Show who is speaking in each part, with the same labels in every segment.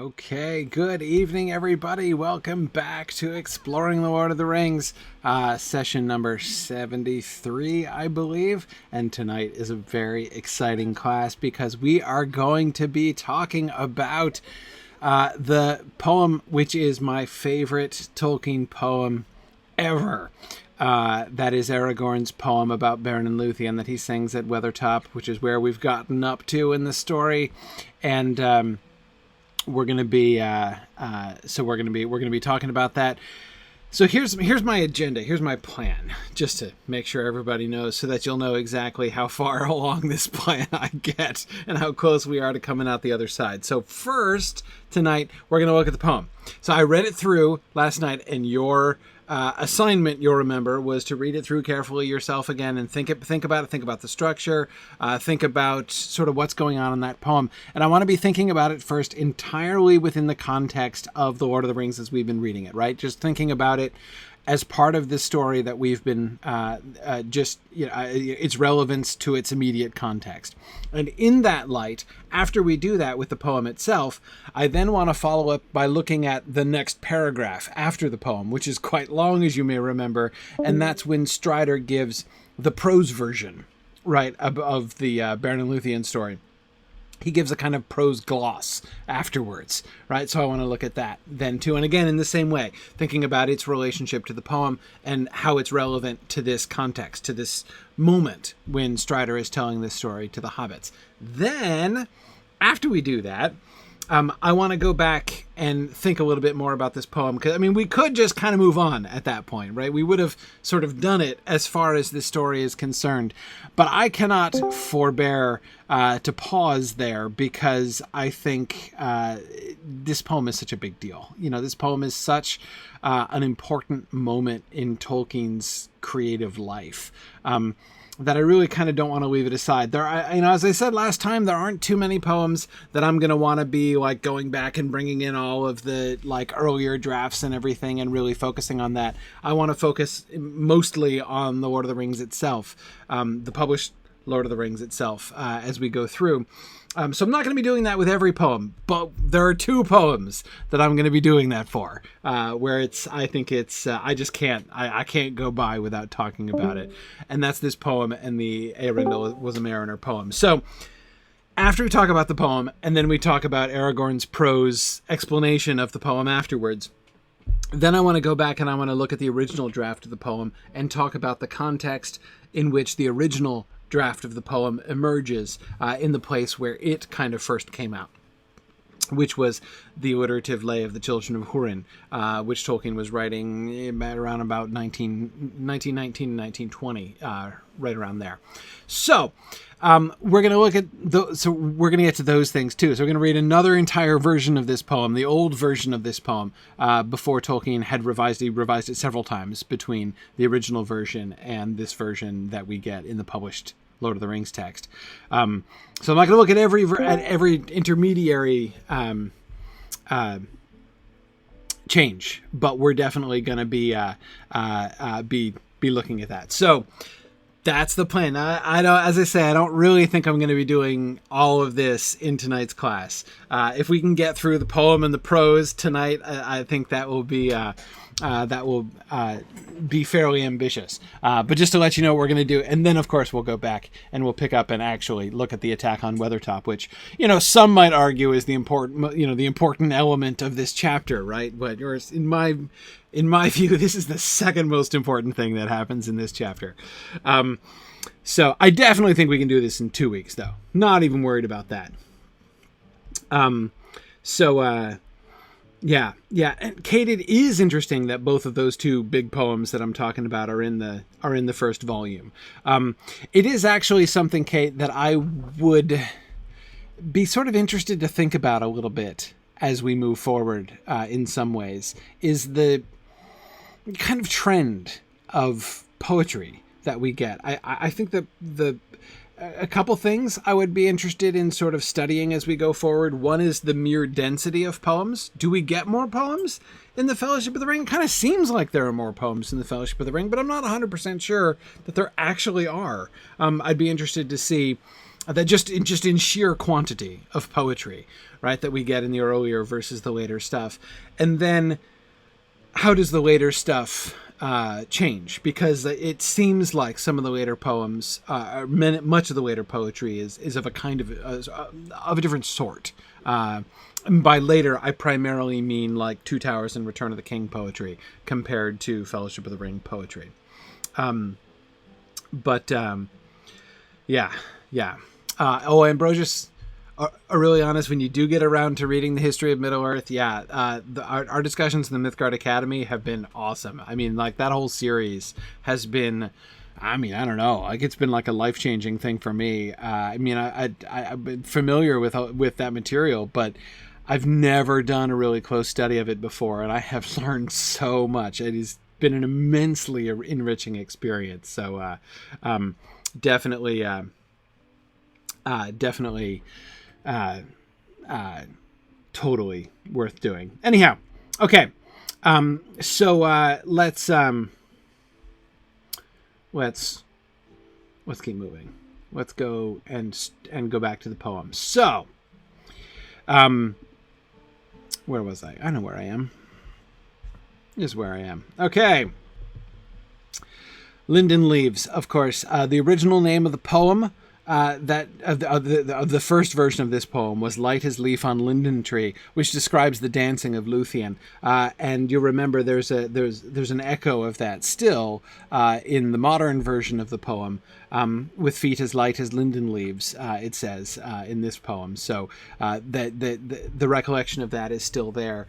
Speaker 1: Okay, good evening, everybody. Welcome back to Exploring the Lord of the Rings, session number 73, I believe. And tonight is a very exciting class because we are going to be talking about the poem, which is my favorite Tolkien poem ever. That is Aragorn's poem about Beren and Luthien that he sings at Weathertop, which is where we've gotten up to in the story. And we're going to be talking about that. So here's my agenda. Here's my plan, just to make sure everybody knows, so that you'll know exactly how far along this plan I get and how close we are to coming out the other side. So first, tonight, we're going to look at the poem. So I read it through last night, and your assignment, you'll remember, was to read it through carefully yourself again and think about it, think about the structure, think about sort of what's going on in that poem. And I want to be thinking about it first entirely within the context of The Lord of the Rings as we've been reading it, right? Just thinking about it as part of the story that we've been its relevance to its immediate context. And in that light, after we do that with the poem itself, I then want to follow up by looking at the next paragraph after the poem, which is quite long, as you may remember, and that's when Strider gives the prose version, right, of the Beren and Luthien story. He gives a kind of prose gloss afterwards, right? So I want to look at that then too. And again, in the same way, thinking about its relationship to the poem and how it's relevant to this context, to this moment when Strider is telling this story to the hobbits. Then, after we do that, I want to go back and think a little bit more about this poem. Because, I mean, we could just kind of move on at that point, right? We would have sort of done it as far as this story is concerned. But I cannot forbear to pause there because I think this poem is such a big deal. You know, this poem is such an important moment in Tolkien's creative life. That I really kind of don't want to leave it aside. There, as I said last time, there aren't too many poems that I'm going to want to be like going back and bringing in all of the like earlier drafts and everything and really focusing on that. I want to focus mostly on the Lord of the Rings itself, the published Lord of the Rings itself, as we go through. So I'm not going to be doing that with every poem, but there are two poems that I'm going to be doing that for, where I can't go by without talking about it. And that's this poem and the Eärendil was a Mariner poem. So after we talk about the poem, and then we talk about Aragorn's prose explanation of the poem afterwards, then I want to go back and I want to look at the original draft of the poem and talk about the context in which the original draft of the poem emerges in the place where it kind of first came out, which was the alliterative lay of the Children of Húrin, which Tolkien was writing around about 1919 and 1920, right around there. So we're going to look at we're going to get to those things too. So we're going to read another entire version of this poem, the old version of this poem, before Tolkien had revised it several times between the original version and this version that we get in the published Lord of the Rings text. So I'm not going to look at every intermediary change, but we're definitely going to be looking at that. So that's the plan. I don't, as I say, I don't really think I'm going to be doing all of this in tonight's class. If we can get through the poem and the prose tonight, I think that will be fairly ambitious. But just to let you know what we're going to do, and then of course we'll go back and we'll pick up and actually look at the attack on Weathertop, which, some might argue is the important element of this chapter, right? But in my view, this is the second most important thing that happens in this chapter. So I definitely think we can do this in 2 weeks, though. Not even worried about that. Yeah. And Kate, it is interesting that both of those two big poems that I'm talking about are in the first volume. It is actually something, Kate, that I would be sort of interested to think about a little bit as we move forward, in some ways, is the kind of trend of poetry that we get. I think that a couple things I would be interested in sort of studying as we go forward. One is the mere density of poems. Do we get more poems in the Fellowship of the Ring? It kind of seems like there are more poems in the Fellowship of the Ring, but I'm not 100% sure that there actually are. I'd be interested to see that just in sheer quantity of poetry, right, that we get in the earlier versus the later stuff. And then how does the later stuff change? Because it seems like some of the later poems, much of the later poetry is of a kind of a different sort. By later, I primarily mean like Two Towers and Return of the King poetry compared to Fellowship of the Ring poetry. Yeah. Ambrosius, Aurelianus, when you do get around to reading the history of Middle-earth, our discussions in the Mythgard Academy have been awesome. I mean, like, that whole series has been, I mean, I don't know, like, it's been like a life-changing thing for me. I've been familiar with that material, but I've never done a really close study of it before, and I have learned so much. It has been an immensely enriching experience. So definitely totally worth doing. Anyhow, okay. So let's keep moving. Let's go and go back to the poem. So, where was I? I know where I am. This is where I am. Okay. Linden Leaves, of course. The original name of the poem, of the first version of this poem, was "Light as Leaf on Linden Tree," which describes the dancing of Luthien. And you'll remember there's an echo of that still in the modern version of the poem, with feet as light as linden leaves. It says in this poem. So the recollection of that is still there.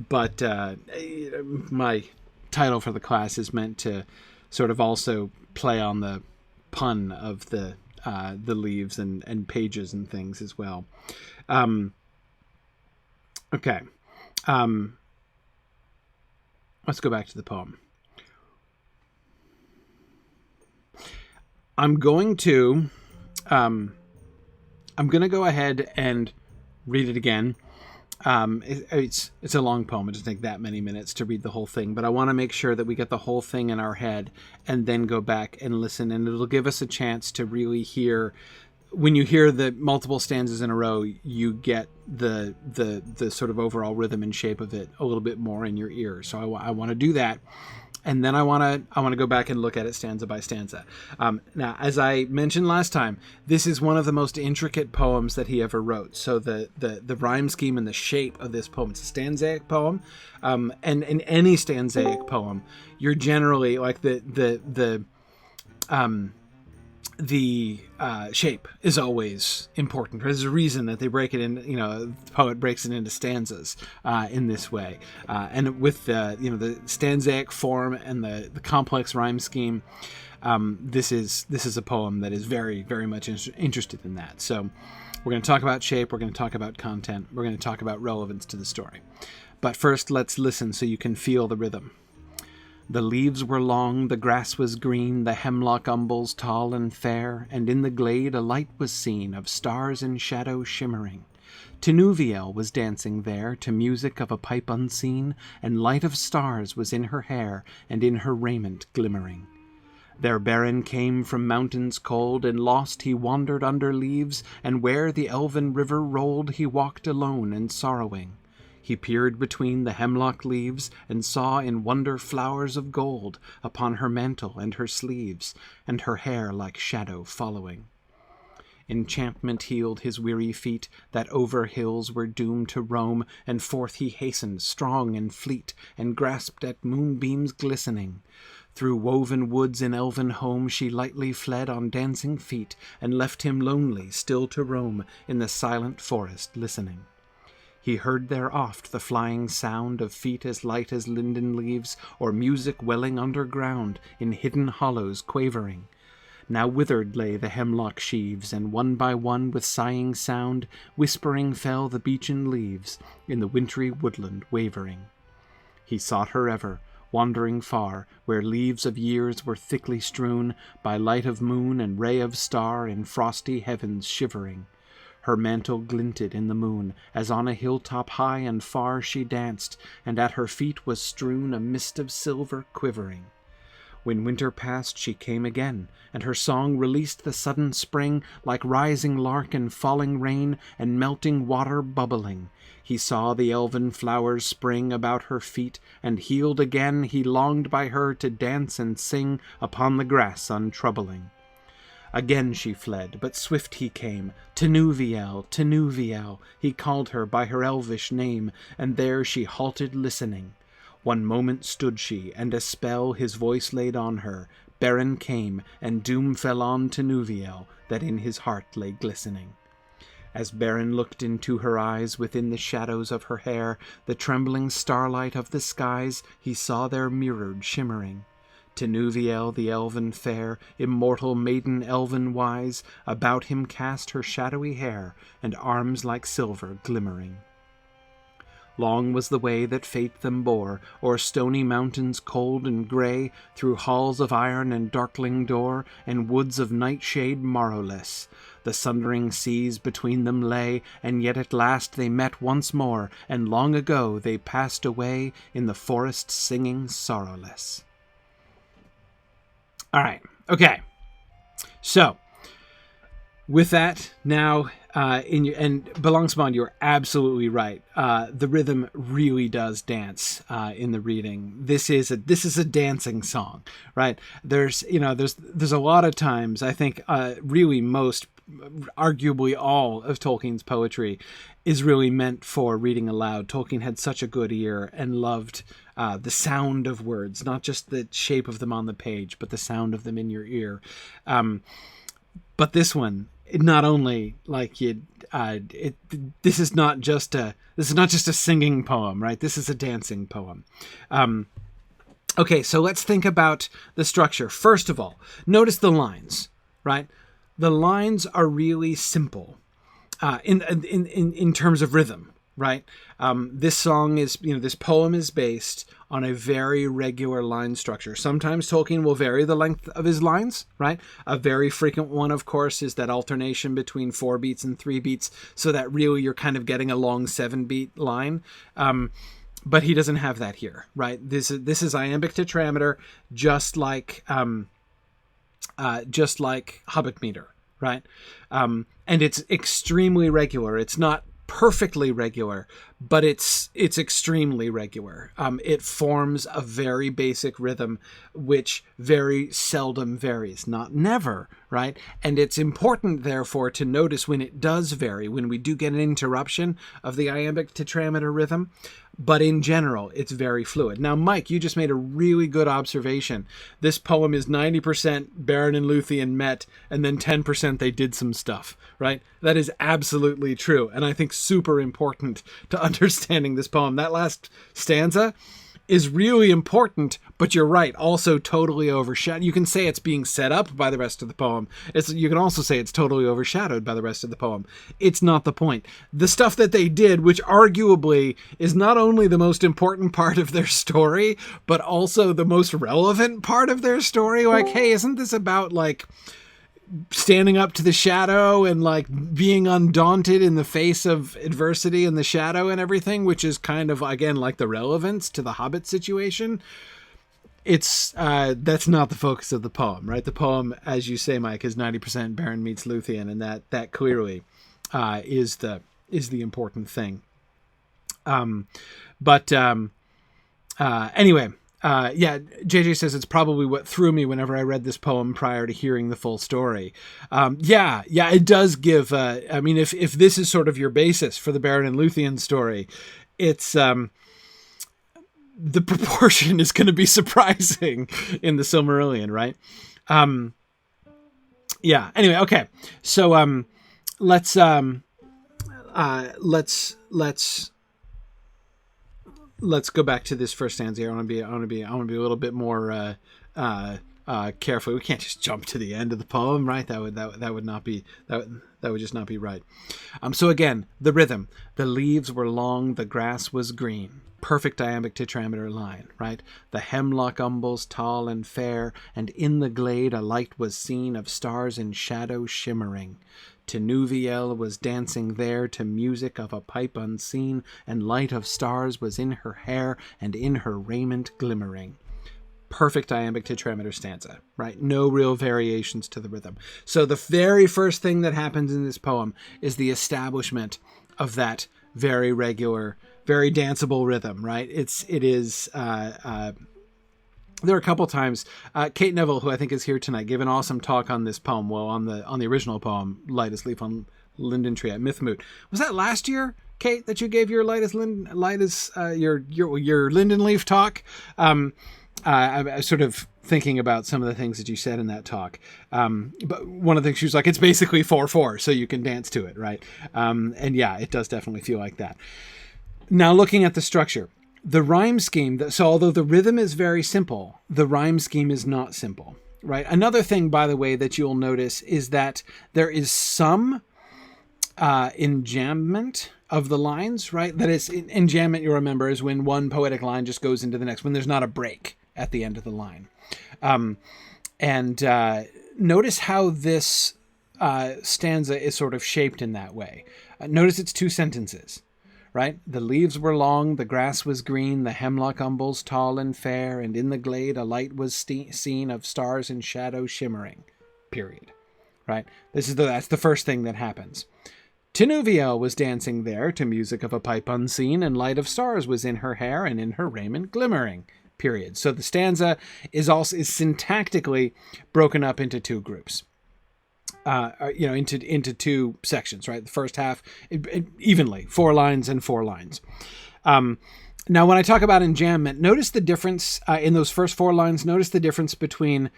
Speaker 1: But my title for the class is meant to sort of also play on the pun of the leaves and pages and things as well. Okay. Let's go back to the poem. I'm going to go ahead and read it again. It's a long poem. It doesn't take that many minutes to read the whole thing, but I want to make sure that we get the whole thing in our head and then go back and listen, and it'll give us a chance to really hear. When you hear the multiple stanzas in a row, you get the sort of overall rhythm and shape of it a little bit more in your ear. So I want to do that. And then I want to go back and look at it stanza by stanza. Now, as I mentioned last time, this is one of the most intricate poems that he ever wrote. So the rhyme scheme and the shape of this poem, it's a stanzaic poem. And in any stanzaic poem, you're generally like the shape is always important. There's a reason that they break it in, the poet breaks it into stanzas in this way. And with the stanzaic form and the complex rhyme scheme, this is a poem that is very, very much interested in that. So we're going to talk about shape, we're going to talk about content, we're going to talk about relevance to the story. But first, let's listen so you can feel the rhythm. The leaves were long, the grass was green, the hemlock umbels tall and fair, and in the glade a light was seen of stars in shadow shimmering. Tinuviel was dancing there to music of a pipe unseen, and light of stars was in her hair and in her raiment glimmering. There Beren came from mountains cold, and lost he wandered under leaves, and where the elven river rolled he walked alone and sorrowing. He peered between the hemlock leaves, and saw in wonder flowers of gold upon her mantle and her sleeves, and her hair like shadow following. Enchantment healed his weary feet, that over hills were doomed to roam, and forth he hastened, strong and fleet, and grasped at moonbeams glistening. Through woven woods in elven home she lightly fled on dancing feet, and left him lonely, still to roam, in the silent forest listening. He heard there oft the flying sound of feet as light as linden leaves, or music welling underground in hidden hollows quavering. Now withered lay the hemlock sheaves, and one by one with sighing sound, whispering fell the beechen leaves in the wintry woodland wavering. He sought her ever, wandering far, where leaves of years were thickly strewn, by light of moon and ray of star in frosty heavens shivering. Her mantle glinted in the moon, as on a hilltop high and far she danced, and at her feet was strewn a mist of silver quivering. When winter passed, she came again, and her song released the sudden spring, like rising lark and falling rain and melting water bubbling. He saw the elven flowers spring about her feet, and healed again he longed by her to dance and sing upon the grass untroubling. Again she fled, but swift he came, Tinuviel, Tinuviel, he called her by her elvish name, and there she halted listening. One moment stood she, and a spell his voice laid on her. Beren came, and doom fell on Tinuviel, that in his heart lay glistening. As Beren looked into her eyes, within the shadows of her hair, the trembling starlight of the skies he saw there mirrored shimmering. Tinuviel the elven fair, immortal maiden elven wise, about him cast her shadowy hair, and arms like silver glimmering. Long was the way that fate them bore, o'er stony mountains cold and grey, through halls of iron and darkling door, and woods of nightshade morrowless. The sundering seas between them lay, and yet at last they met once more, and long ago they passed away in the forest singing sorrowless. All right, okay. So, with that, now, and Balancement, you're absolutely right. The rhythm really does dance in the reading. This is a dancing song, right? There's a lot of times, I think, really most, arguably all of Tolkien's poetry is really meant for reading aloud. Tolkien had such a good ear and loved the sound of words, not just the shape of them on the page, but the sound of them in your ear. But this one, not only like this is not just a singing poem, right? This is a dancing poem. Okay, so let's think about the structure. First of all, notice the lines, right? The lines are really simple in terms of rhythm, right? This song is, this poem is based on a very regular line structure. Sometimes Tolkien will vary the length of his lines, right? A very frequent one, of course, is that alternation between 4 beats and 3 beats, so that really you're kind of getting a long 7-beat line. But he doesn't have that here, right? This is iambic tetrameter, just like Hobbit meter, right? And it's extremely regular. It's not perfectly regular, but it's extremely regular. It forms a very basic rhythm, which very seldom varies, not never, right? And it's important, therefore, to notice when it does vary, when we do get an interruption of the iambic tetrameter rhythm. But in general, it's very fluid. Now, Mike, you just made a really good observation. This poem is 90% Beren and Luthien met, and then 10% they did some stuff, right? That is absolutely true, and I think super important to understanding this poem. That last stanza is really important, but you're right, also totally overshadowed. You can say it's being set up by the rest of the poem. You can also say it's totally overshadowed by the rest of the poem. It's not the point. The stuff that they did, which arguably is not only the most important part of their story, but also the most relevant part of their story. Like, hey, isn't this about, like, standing up to the shadow and like being undaunted in the face of adversity and the shadow and everything, which is kind of, again, like the relevance to the Hobbit situation? It's that's not the focus of the poem, right? The poem, as you say, Mike, is 90% Beren meets Luthien, and that clearly is the important thing. Anyway. Yeah, JJ says it's probably what threw me whenever I read this poem prior to hearing the full story. Yeah, it does give, I mean, if this is sort of your basis for the Beren and Luthien story, it's, the proportion is going to be surprising in the Silmarillion, right? Yeah, anyway, okay. So, let's go back to this first stanza here. I want to be a little bit more careful. We can't just jump to the end of the poem, right? That would just not be right. So again, the rhythm. The leaves were long, the grass was green. Perfect iambic tetrameter line, right? The hemlock umbels tall and fair, and in the glade a light was seen of stars in shadow shimmering. Tinuviel was dancing there to music of a pipe unseen, and light of stars was in her hair and in her raiment glimmering. perfect iambic tetrameter stanza, right? No real variations to the rhythm. So the very first thing that happens in this poem is the establishment of that very regular, very danceable rhythm, right? There are a couple times, Kate Neville, who I think is here tonight, gave an awesome talk on this poem. Well, on the original poem, Lightest Leaf on Linden Tree at Mythmoot. Was that last year, Kate, that you gave your your Linden Leaf talk? I'm sort of thinking about some of the things that you said in that talk. But one of the things she was like, it's basically 4/4, so you can dance to it, right? And yeah, it does definitely feel like that. Now, looking at the structure. The rhyme scheme, so although the rhythm is very simple, the rhyme scheme is not simple, right? Another thing, by the way, that you'll notice is that there is some enjambment of the lines, right? That is, enjambment, you'll remember, is when one poetic line just goes into the next, when there's not a break at the end of the line. Notice how this stanza is sort of shaped in that way. Notice it's 2 sentences. Right? The leaves were long, the grass was green, the hemlock umbels tall and fair, and in the glade a light was seen of stars and shadow shimmering. Period. Right? That's the first thing that happens. Tinuviel was dancing there to music of a pipe unseen, and light of stars was in her hair and in her raiment glimmering. Period. So the stanza is syntactically broken up into 2 groups. Into 2 sections, right? The first half evenly, 4 lines and 4 lines. Now, when I talk about enjambment, notice the difference in those first 4 lines. Notice the difference between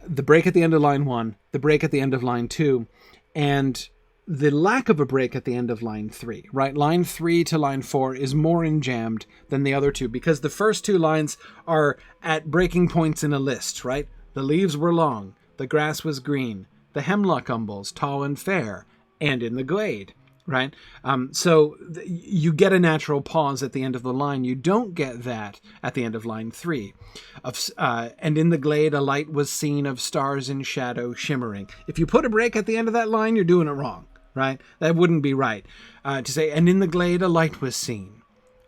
Speaker 1: the break at the end of line 1, the break at the end of line 2, and the lack of a break at the end of line 3, right? Line 3 to line 4 is more enjambed than the other 2 because the first 2 lines are at breaking points in a list, right? The leaves were long, the grass was green, the hemlock umbels tall and fair, and in the glade, right? So you get a natural pause at the end of the line. You don't get that at the end of line 3. And in the glade a light was seen of stars and shadow shimmering. If you put a break at the end of that line, you're doing it wrong, right? That wouldn't be right. To say, and in the glade a light was seen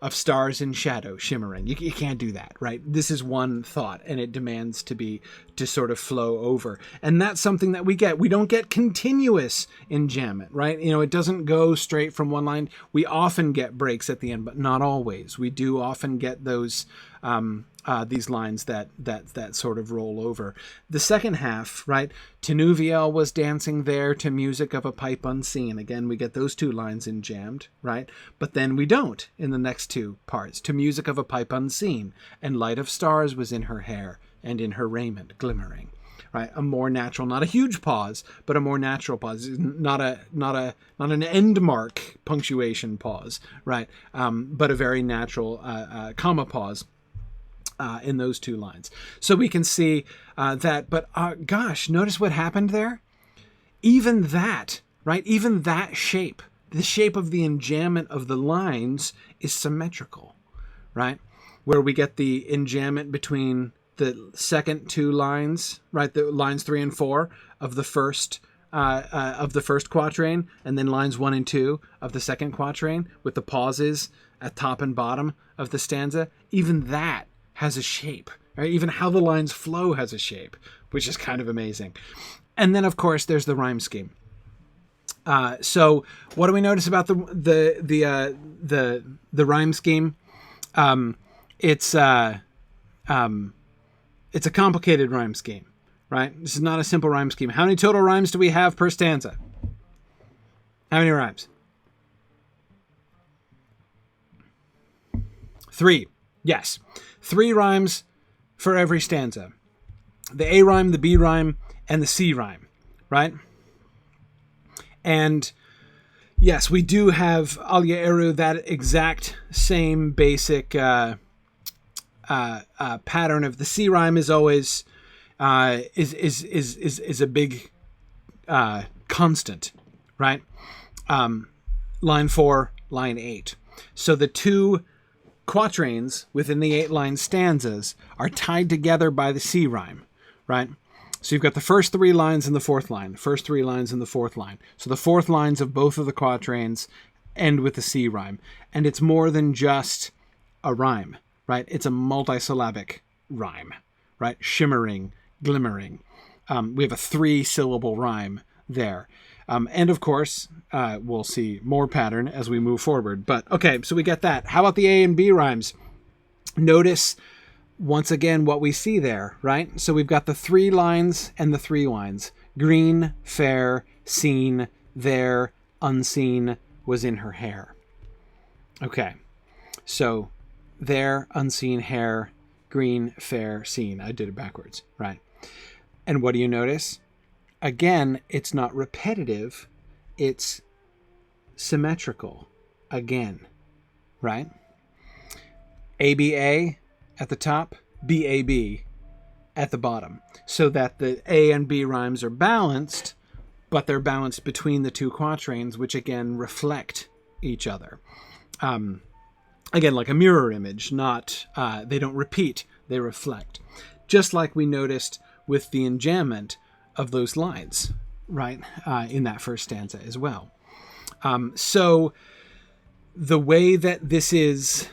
Speaker 1: of stars and shadow shimmering. You can't do that, right? This is one thought, and it demands to sort of flow over. And that's something that we get. We don't get continuous enjambment, right? It doesn't go straight from one line. We often get breaks at the end, but not always. We do often get those these lines that sort of roll over. The second half, right? Tinuviel was dancing there to music of a pipe unseen. Again, we get those 2 lines enjambed, right? But then we don't in the next 2 parts. To music of a pipe unseen, and light of stars was in her hair, and in her raiment glimmering. Right? A more natural, not a huge pause, but a more natural pause. Not an end mark punctuation pause, right? But a very natural comma pause. In those 2 lines. So we can see that, but gosh, notice what happened there? Even that, right? Even that shape, the shape of the enjambment of the lines is symmetrical, right? Where we get the enjambment between the second 2 lines, right? The lines 3 and 4 of the first quatrain, and then lines 1 and 2 of the second quatrain with the pauses at top and bottom of the stanza. Even that has a shape, right? Even how the lines flow has a shape, which is kind of amazing. And then, of course, there's the rhyme scheme. So, what do we notice about the rhyme scheme? It's a complicated rhyme scheme, right? This is not a simple rhyme scheme. How many total rhymes do we have per stanza? How many rhymes? 3. Yes. 3 rhymes for every stanza. The A rhyme, the B rhyme, and the C rhyme, right? And yes, we do have Alia Eru, that exact same basic pattern of the C rhyme is always is a big constant, right? Line 4, line 8. So the 2 quatrains within the 8-line stanzas are tied together by the C rhyme, right? So you've got the first 3 lines and the 4th line, first 3 lines and the 4th line. So the 4th lines of both of the quatrains end with the C rhyme. And it's more than just a rhyme, right? It's a multisyllabic rhyme, right? Shimmering, glimmering. We have a 3-syllable rhyme there. And of course, we'll see more pattern as we move forward. But okay, so we get that. How about the A and B rhymes? Notice once again what we see there, right? So we've got the 3 lines and the 3 lines. Green, fair, seen, there, unseen, was in her hair. Okay, so there, unseen, hair, green, fair, seen. I did it backwards, right? And what do you notice? Again, it's not repetitive, it's symmetrical again, right? ABA at the top, BAB at the bottom, so that the A and B rhymes are balanced, but they're balanced between the 2 quatrains, which again reflect each other. Again, like a mirror image, not they don't repeat, they reflect. Just like we noticed with the enjambment of those lines, right, in that first stanza as well. So the way that this is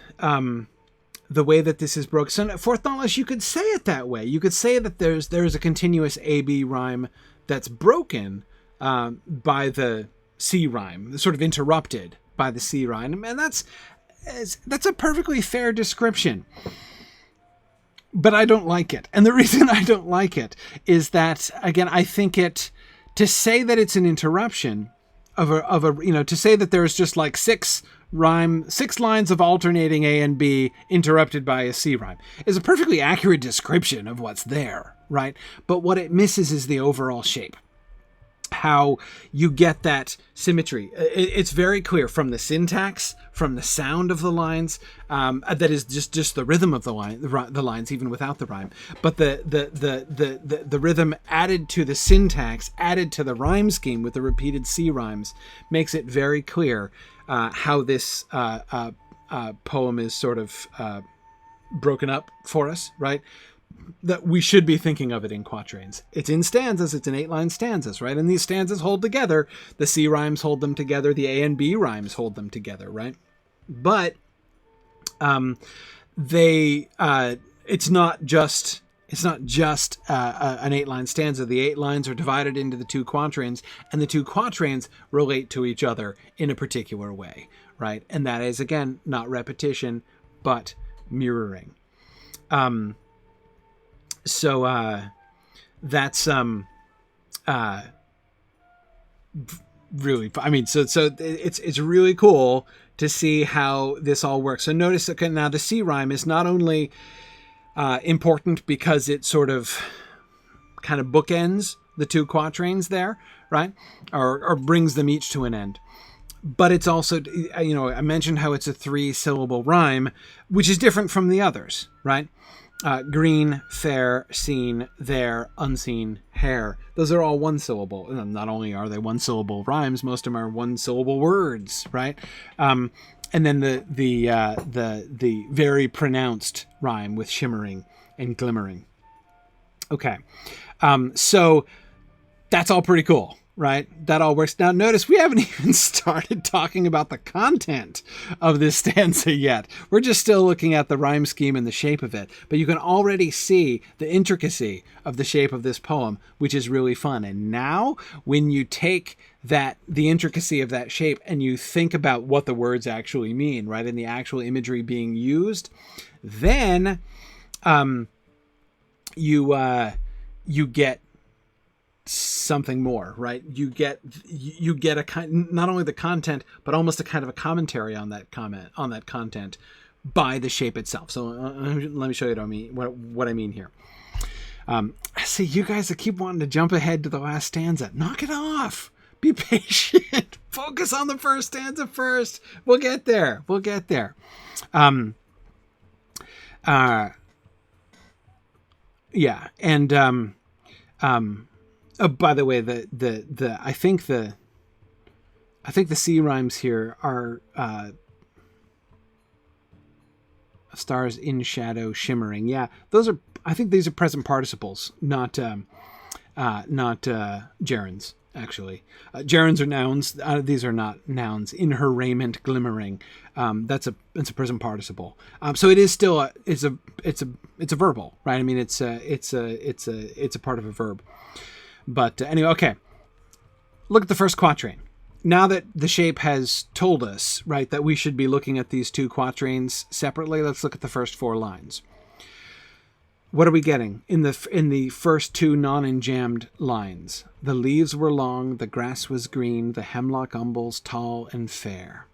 Speaker 1: broken, so fourth knowledge, you could say it that way. You could say that there's a continuous AB rhyme that's broken by the C rhyme, sort of interrupted by the C rhyme, and that's a perfectly fair description. But I don't like it. And the reason I don't like it is that, again, I think to say that it's an interruption of a to say that there's just like 6 lines of alternating A and B interrupted by a C rhyme is a perfectly accurate description of what's there, right? But what it misses is the overall shape. How you get that symmetry. It's very clear from the syntax, from the sound of the lines, that is just the rhythm of the lines, even without the rhyme. But the rhythm added to the syntax, added to the rhyme scheme with the repeated C rhymes, makes it very clear how this poem is sort of broken up for us, right? That we should be thinking of it in quatrains. It's in stanzas, it's in 8-line stanzas, right? And these stanzas hold together. The C rhymes hold them together. The A and B rhymes hold them together, right? But it's not just an 8-line stanza. The 8 lines are divided into the 2 quatrains, and the 2 quatrains relate to each other in a particular way, right? And that is, again, not repetition, but mirroring. So that's really, I mean, so it's really cool to see how this all works. So notice that now the C rhyme is not only important because it sort of kind of bookends the 2 quatrains there, right? Or brings them each to an end. But it's also, I mentioned how it's a 3-syllable rhyme, which is different from the others, right? Green, fair, seen, there, unseen, hair. Those are all 1-syllable. And not only are they 1-syllable rhymes, most of them are 1-syllable words, right? And then the very pronounced rhyme with shimmering and glimmering. Okay, so that's all pretty cool, right? That all works. Now notice we haven't even started talking about the content of this stanza yet. We're just still looking at the rhyme scheme and the shape of it. But you can already see the intricacy of the shape of this poem, which is really fun. And now when you take the intricacy of that shape and you think about what the words actually mean, right, and the actual imagery being used, then you get something more, right? You get a kind, not only the content, but almost a kind of a commentary on that content by the shape itself. So let me show you what I mean here. See, you guys that keep wanting to jump ahead to the last stanza, knock it off. Be patient. Focus on the first stanza first. We'll get there. Yeah, and oh, by the way, I think the C rhymes here are stars in shadow shimmering. Yeah, those are. I think these are present participles, not gerunds. actually. Gerunds are nouns. These are not nouns. In her raiment glimmering. It's a present participle. So it is still it's a verbal, right? I mean, it's a part of a verb. But anyway, okay. Look at the first quatrain. Now that the shape has told us, right, that we should be looking at these two quatrains separately, let's look at the first 4 lines. What are we getting in the first 2 non-enjambed lines? The leaves were long, the grass was green, the hemlock umbels tall and fair.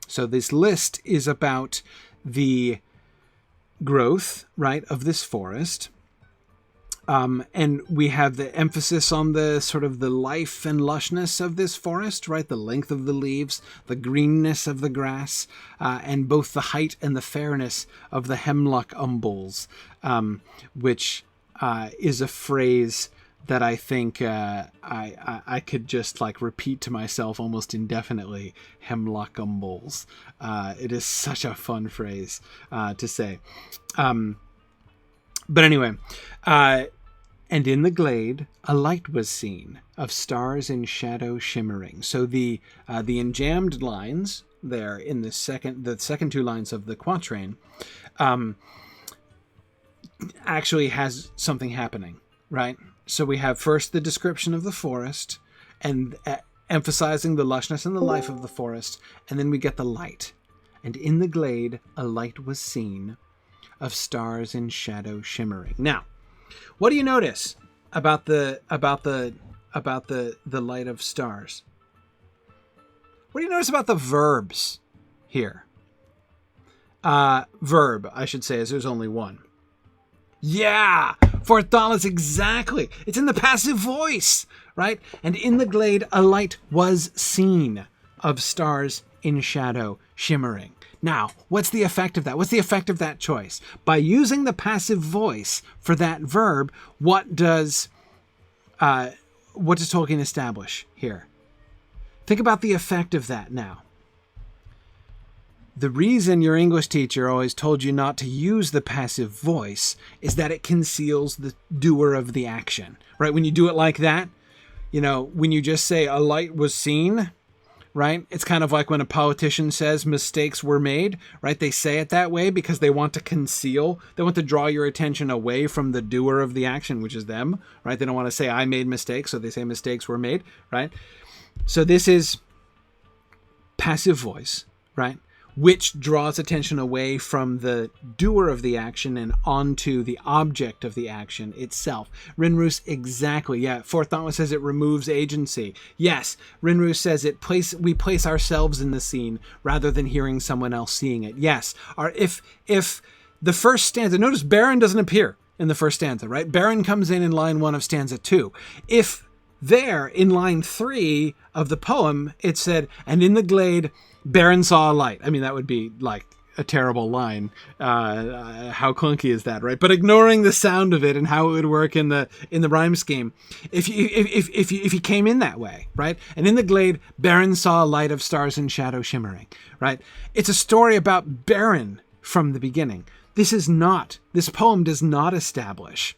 Speaker 1: So this list is about the growth, right, of this forest. And we have the emphasis on the sort of the life and lushness of this forest, right? The length of the leaves, the greenness of the grass, and both the height and the fairness of the hemlock umbels, which is a phrase that I think I could just like repeat to myself almost indefinitely. Hemlock umbels. It is such a fun phrase to say. But anyway, and in the glade a light was seen, of stars in shadow shimmering. So the enjambed lines there in the second 2 lines of the quatrain actually has something happening, right? So we have first the description of the forest and emphasizing the lushness and the life of the forest, and then we get the light. And in the glade a light was seen, of stars in shadow shimmering. Now, what do you notice about the light of stars? What do you notice about the verbs here? Verb, I should say, as there's only one. Yeah, fourth thoughtless, exactly. It's in the passive voice, right? And in the glade a light was seen, of stars in shadow shimmering. Now, what's the effect of that? What's the effect of that choice? By using the passive voice for that verb, what does Tolkien establish here? Think about the effect of that now. The reason your English teacher always told you not to use the passive voice is that it conceals the doer of the action, right? When you do it like that, when you just say a light was seen, right? It's kind of like when a politician says mistakes were made, right? They say it that way because they want to conceal, they want to draw your attention away from the doer of the action, which is them, right? They don't want to say I made mistakes, so they say mistakes were made, right? So this is passive voice, right? Which draws attention away from the doer of the action and onto the object of the action itself. Rinroos, exactly. Yeah, Fourth Thoughtless says it removes agency. Yes, Rinroos says we place ourselves in the scene rather than hearing someone else seeing it. Yes, if the first stanza, notice Beren doesn't appear in the first stanza, right? Beren comes in line 1 of stanza 2. If there, in line 3 of the poem, it said, and in the glade, Beren saw a light. I mean, that would be like a terrible line. How clunky is that, right? But ignoring the sound of it and how it would work in the rhyme scheme, if he came in that way, right? And in the glade, Beren saw a light of stars and shadow shimmering, right? It's a story about Beren from the beginning. This poem does not establish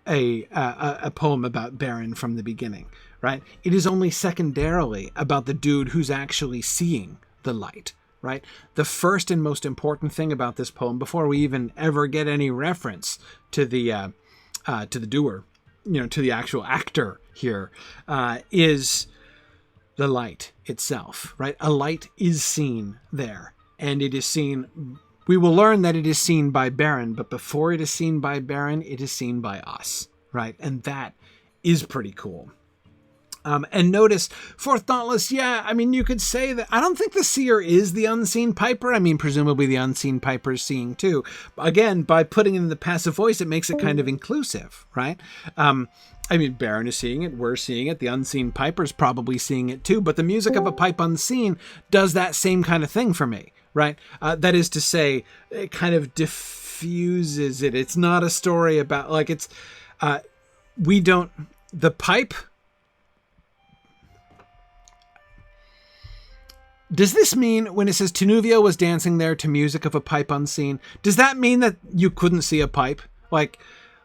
Speaker 1: a poem about Beren from the beginning, right? It is only secondarily about the dude who's actually seeing the light, right? The first and most important thing about this poem, before we even ever get any reference to the doer, to the actual actor here, is the light itself, right? A light is seen there, and it is seen. We will learn that it is seen by Beren, but before it is seen by Beren, it is seen by us, right? And that is pretty cool. And notice, Fourth Thoughtless, yeah, I mean, you could say that, I don't think the seer is the unseen piper. I mean, presumably the unseen piper is seeing too. Again, by putting in the passive voice, it makes it kind of inclusive, right? I mean, Beren is seeing it, we're seeing it, the unseen piper's probably seeing it too, but the music of a pipe unseen does that same kind of thing for me, right? That is to say, it kind of diffuses it. It's not a story about, like, it's, the pipe. Does this mean when it says Tinuvio was dancing there to music of a pipe unseen, does that mean that you couldn't see a pipe? Like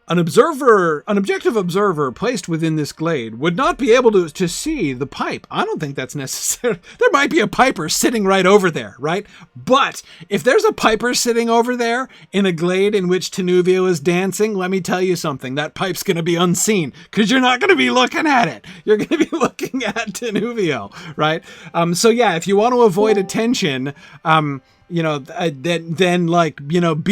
Speaker 1: An objective observer placed within this glade would not be able to see the pipe. I don't think that's necessary. There might be a piper sitting right over there, right? But if there's a piper sitting over there in a glade in which Tenuvio is dancing, let me tell you something. That pipe's going to be unseen because you're not going to be looking at it. You're going to be looking at Tenuvio, right? So yeah, if you want to avoid attention, then be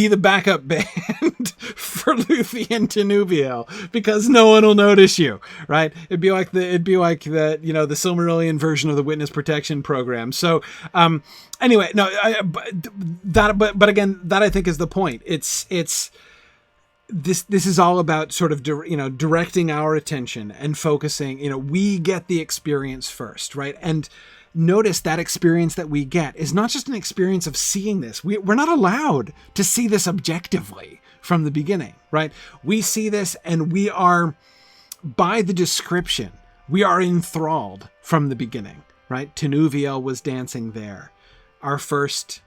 Speaker 1: the backup band for Luthien Tenuvio, because no one will notice you, right? It'd be like the the Silmarillion version of the witness protection program. So, anyway, no, but again, that I think is the point. This is all about sort of directing our attention and focusing. We get the experience first, right? And notice that experience that we get is not just an experience of seeing this. We're not allowed to see this objectively from the beginning, right? We see this and we are, by the description, we are enthralled from the beginning, right? Tenuvio was dancing there. Our first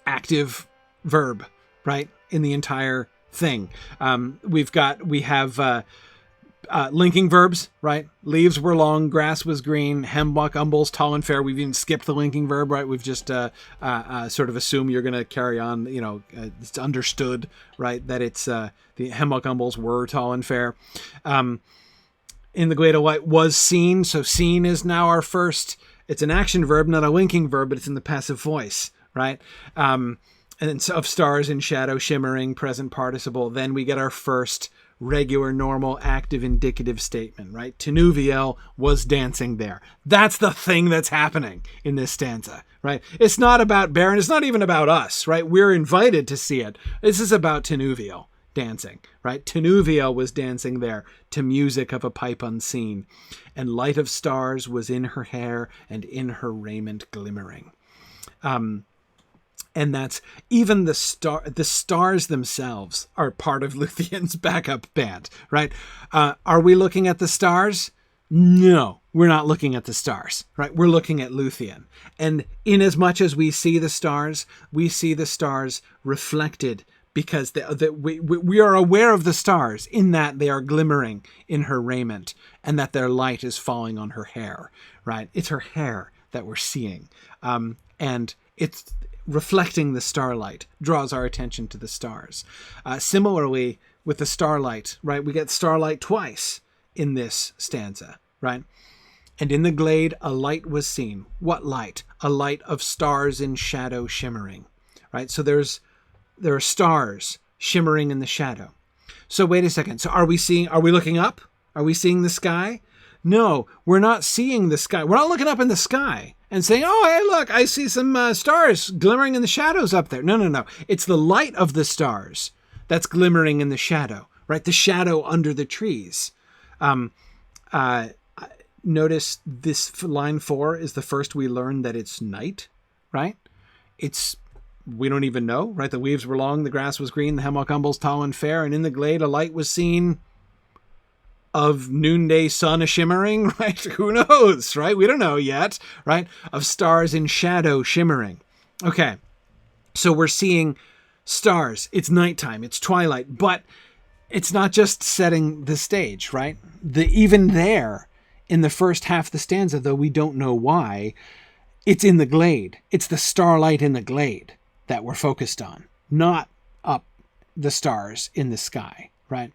Speaker 1: active verb, right? In the entire thing. We have linking verbs, right? Leaves were long, grass was green, hemlock umbles tall and fair. We've even skipped the linking verb, right? We've just sort of assume you're going to carry on. It's understood, right, that it's the hemlock umbles were tall and fair. In the glade of light was seen, so seen is now our first. It's an action verb, not a linking verb, but it's in the passive voice, right? And so of stars in shadow shimmering, present participle. Then we get our first regular, normal, active, indicative statement, right? Tenuvio was dancing there. That's the thing that's happening in this stanza, right? It's not about Beren. It's not even about us, right? We're invited to see it. This is about Tenuvio dancing, right? Tenuvio was dancing there to music of a pipe unseen, and light of stars was in her hair and in her raiment glimmering. And that's even the stars themselves are part of Luthien's backup band, right? Are we looking at the stars? No, we're not looking at the stars, right? We're looking at Luthien. And in as much as we see the stars reflected because we are aware of the stars in that they are glimmering in her raiment and that their light is falling on her hair, right? It's her hair that we're seeing. And it's reflecting the starlight draws our attention to the stars. Similarly, with the starlight, right? We get starlight twice in this stanza, right? And in the glade, a light was seen. What light? A light of stars in shadow shimmering, right? So there are stars shimmering in the shadow. So wait a second. So are we looking up? Are we seeing the sky? No, we're not seeing the sky. We're not looking up in the sky and saying, oh, hey, look, I see some stars glimmering in the shadows up there. No. It's the light of the stars that's glimmering in the shadow, right? The shadow under the trees. Notice this line 4 is the first we learn that it's night, right? We don't even know, right? The leaves were long, the grass was green, the hemlock umbles tall and fair, and in the glade a light was seen of noonday sun a-shimmering, right? Who knows, right? We don't know yet, right? Of stars in shadow shimmering. Okay, so we're seeing stars. It's nighttime, it's twilight, but it's not just setting the stage, right? Even there, in the first half of the stanza, though we don't know why, it's in the glade. It's the starlight in the glade that we're focused on, not up the stars in the sky, right?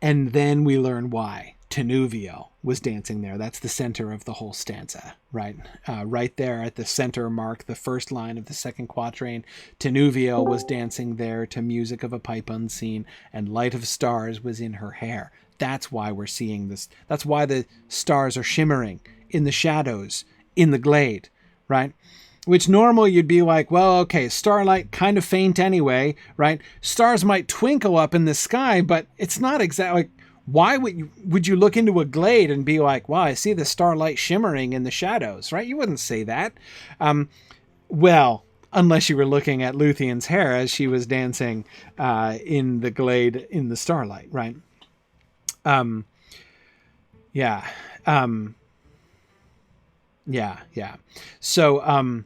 Speaker 1: And then we learn why Tenuvio was dancing there. That's the center of the whole stanza, right? Right there at the center mark, the first line of the second quatrain, Tenuvio was dancing there to music of a pipe unseen, and light of stars was in her hair. That's why we're seeing this. That's why the stars are shimmering in the shadows, in the glade, right? Which normally you'd be like, well, okay, starlight kind of faint anyway, right? Stars might twinkle up in the sky, but it's not exactly... Why would you look into a glade and be like, wow, I see the starlight shimmering in the shadows, right? You wouldn't say that. Well, unless you were looking at Luthien's hair as she was dancing in the glade in the starlight, right? Yeah. So,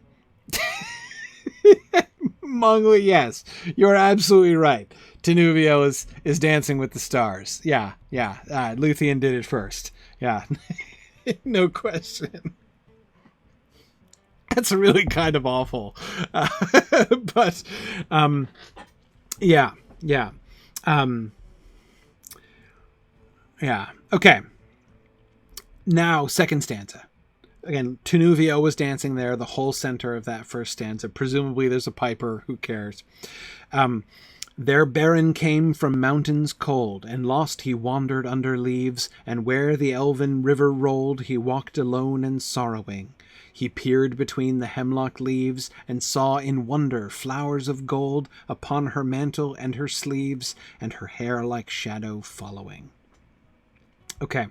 Speaker 1: Mongol, yes, you're absolutely right. Tenuvio is dancing with the stars. Yeah. Luthien did it first. Yeah, no question. That's really kind of awful, but yeah. Okay. Now, second stanza. Again, Tenuvio was dancing there, the whole center of that first stanza. Presumably there's a piper, who cares? There Beren came from mountains cold, and lost he wandered under leaves, and where the elven river rolled, he walked alone and sorrowing. He peered between the hemlock leaves, and saw in wonder flowers of gold upon her mantle and her sleeves, and her hair like shadow following. Okay,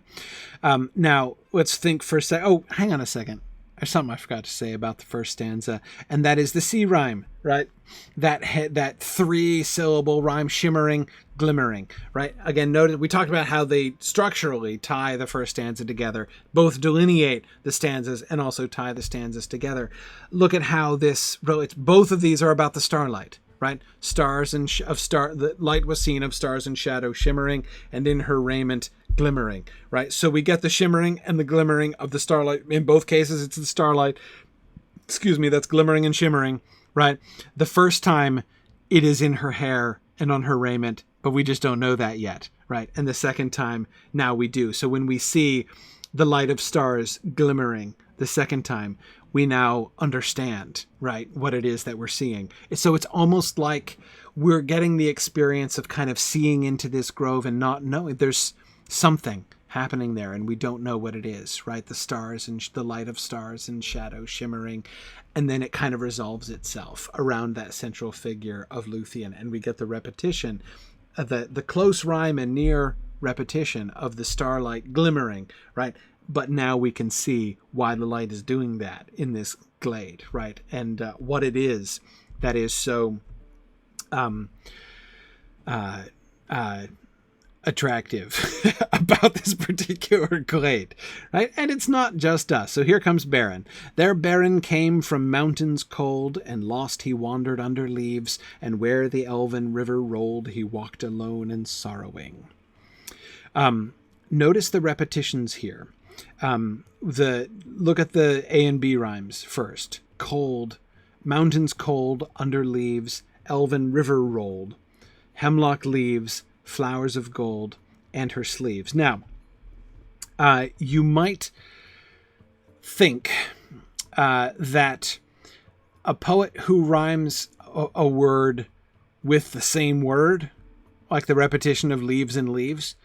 Speaker 1: now let's think for a sec. Oh, hang on a second. There's something I forgot to say about the first stanza, and that is the C rhyme, right? That 3-syllable rhyme, shimmering, glimmering, right? Again, notice we talked about how they structurally tie the first stanza together, both delineate the stanzas and also tie the stanzas together. Look at how this relates. Both of these are about the starlight, right? The light was seen of stars and shadow shimmering, and in her raiment glimmering, right? So we get the shimmering and the glimmering of the starlight. In both cases, it's the starlight, that's glimmering and shimmering, right? The first time it is in her hair and on her raiment, but we just don't know that yet, right? And the second time, now we do. So when we see the light of stars glimmering the second time, we now understand, right, what it is that we're seeing. So it's almost like we're getting the experience of kind of seeing into this grove and not knowing. There's something happening there, and we don't know what it is, right? The stars and the light of stars and shadow shimmering, and then it kind of resolves itself around that central figure of Luthien, and we get the repetition, the close rhyme and near repetition of the starlight glimmering, right? But now we can see why the light is doing that in this glade, right? And what it is that is so attractive about this particular glade, right? And it's not just us. So here comes Beren. There Beren came from mountains cold, and lost he wandered under leaves, and where the elven river rolled, he walked alone and sorrowing. Notice the repetitions here. Look at the A and B rhymes first. Cold, mountains cold, under leaves, elven river rolled, hemlock leaves, flowers of gold, and her sleeves. Now, you might think that a poet who rhymes a word with the same word, like the repetition of leaves and leaves,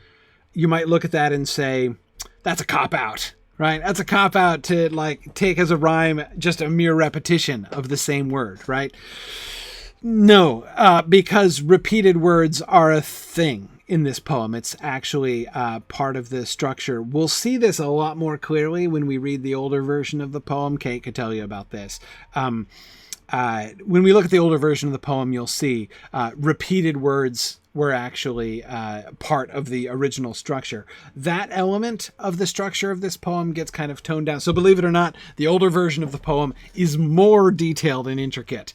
Speaker 1: you might look at that and say, that's a cop-out, right? That's a cop-out to like take as a rhyme just a mere repetition of the same word, right? No, because repeated words are a thing in this poem. It's actually part of the structure. We'll see this a lot more clearly when we read the older version of the poem. Kate could tell you about this. When we look at the older version of the poem, you'll see repeated words were actually part of the original structure. That element of the structure of this poem gets kind of toned down. So believe it or not, the older version of the poem is more detailed and intricate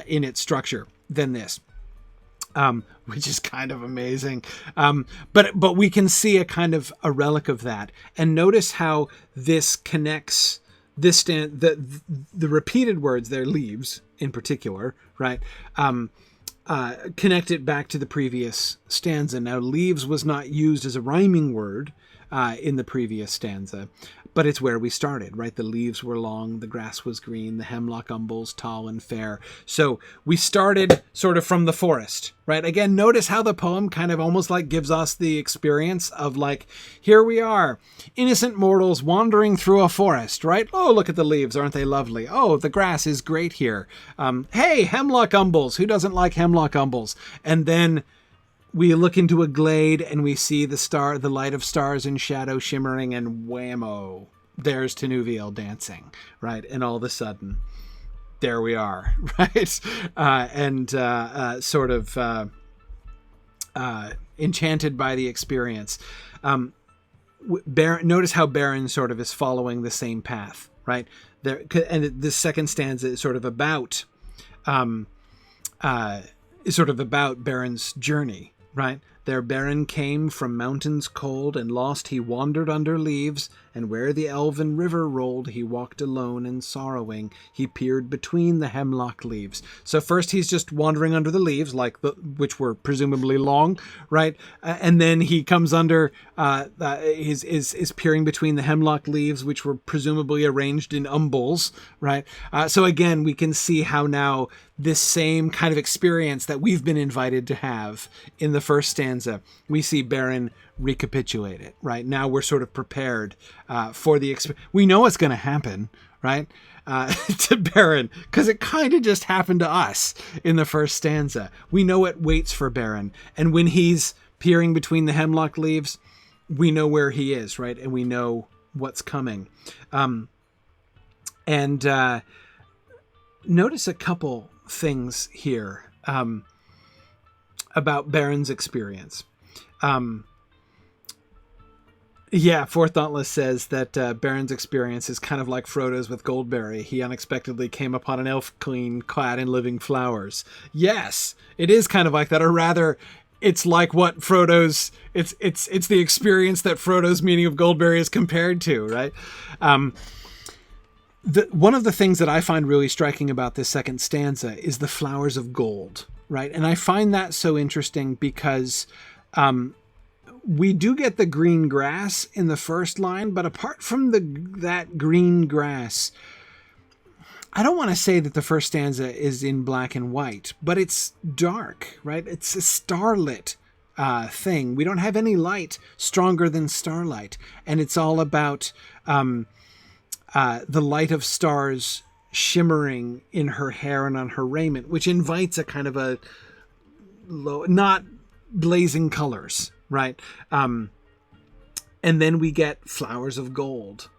Speaker 1: in its structure than this. Which is kind of amazing. But we can see a kind of a relic of that. And notice how this connects the repeated words there, leaves in particular, right? Connect it back to the previous stanza. Now, leaves was not used as a rhyming word in the previous stanza, but it's where we started, right? The leaves were long, the grass was green, the hemlock umbels tall and fair. So we started sort of from the forest, right? Again, notice how the poem kind of almost like gives us the experience of like, here we are, innocent mortals wandering through a forest, right? Oh, look at the leaves, aren't they lovely? Oh, the grass is great here. Hey, hemlock umbels, who doesn't like hemlock umbels? And then we look into a glade and we see the light of stars and shadow shimmering, and whammo, there's Tenuvio dancing, right? And all of a sudden, there we are, right? Sort of enchanted by the experience. Notice how Beren sort of is following the same path, right? And the second stanza is sort of about is sort of about Beren's journey, right? There Beren came from mountains cold, and lost he wandered under leaves, and where the elven river rolled, he walked alone and sorrowing. He peered between the hemlock leaves. So first he's just wandering under the leaves, which were presumably long, right? And then he comes under, is peering between the hemlock leaves, which were presumably arranged in umbels, right? So again, we can see how now this same kind of experience that we've been invited to have in the first stanza, we see Beren recapitulate it, right? Now we're sort of prepared for the experience. We know what's going to happen, right? To Beren, because it kind of just happened to us in the first stanza. We know what waits for Beren. And when he's peering between the hemlock leaves, we know where he is, right? And we know what's coming. Notice a couple things here about Beren's experience. Four Thoughtless says that Beren's experience is kind of like Frodo's with Goldberry. He unexpectedly came upon an elf queen clad in living flowers. Yes, it is kind of like that, or rather, it's like what Frodo's. It's the experience that Frodo's meaning of Goldberry is compared to, right? One of the things that I find really striking about this second stanza is the flowers of gold, right? And I find that so interesting because we do get the green grass in the first line, but apart from that green grass, I don't want to say that the first stanza is in black and white, but it's dark, right? It's a starlit thing. We don't have any light stronger than starlight, and it's all about the light of stars shimmering in her hair and on her raiment, which invites a kind of a low, not blazing colors, right? And then we get flowers of gold,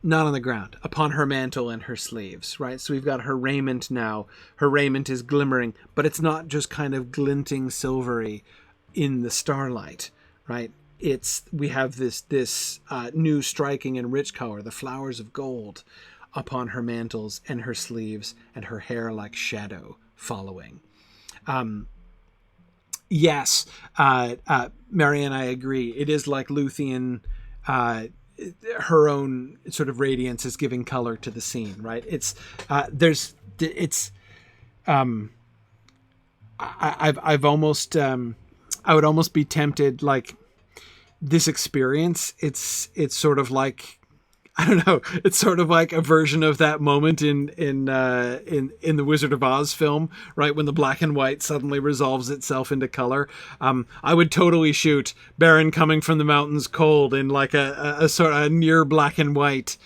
Speaker 1: not on the ground, upon her mantle and her sleeves, right? So we've got her raiment now. Her raiment is glimmering, but it's not just kind of glinting silvery in the starlight, right? We have this new striking and rich color, the flowers of gold upon her mantles and her sleeves, and her hair like shadow following. Yes, Marianne, I agree. It is like Luthien, her own sort of radiance is giving color to the scene, right? I would almost be tempted, like, this experience, it's sort of like, I don't know, it's sort of like a version of that moment in the Wizard of Oz film, right, when the black and white suddenly resolves itself into color. I would totally shoot Beren coming from the mountains cold in like a sort of near black and white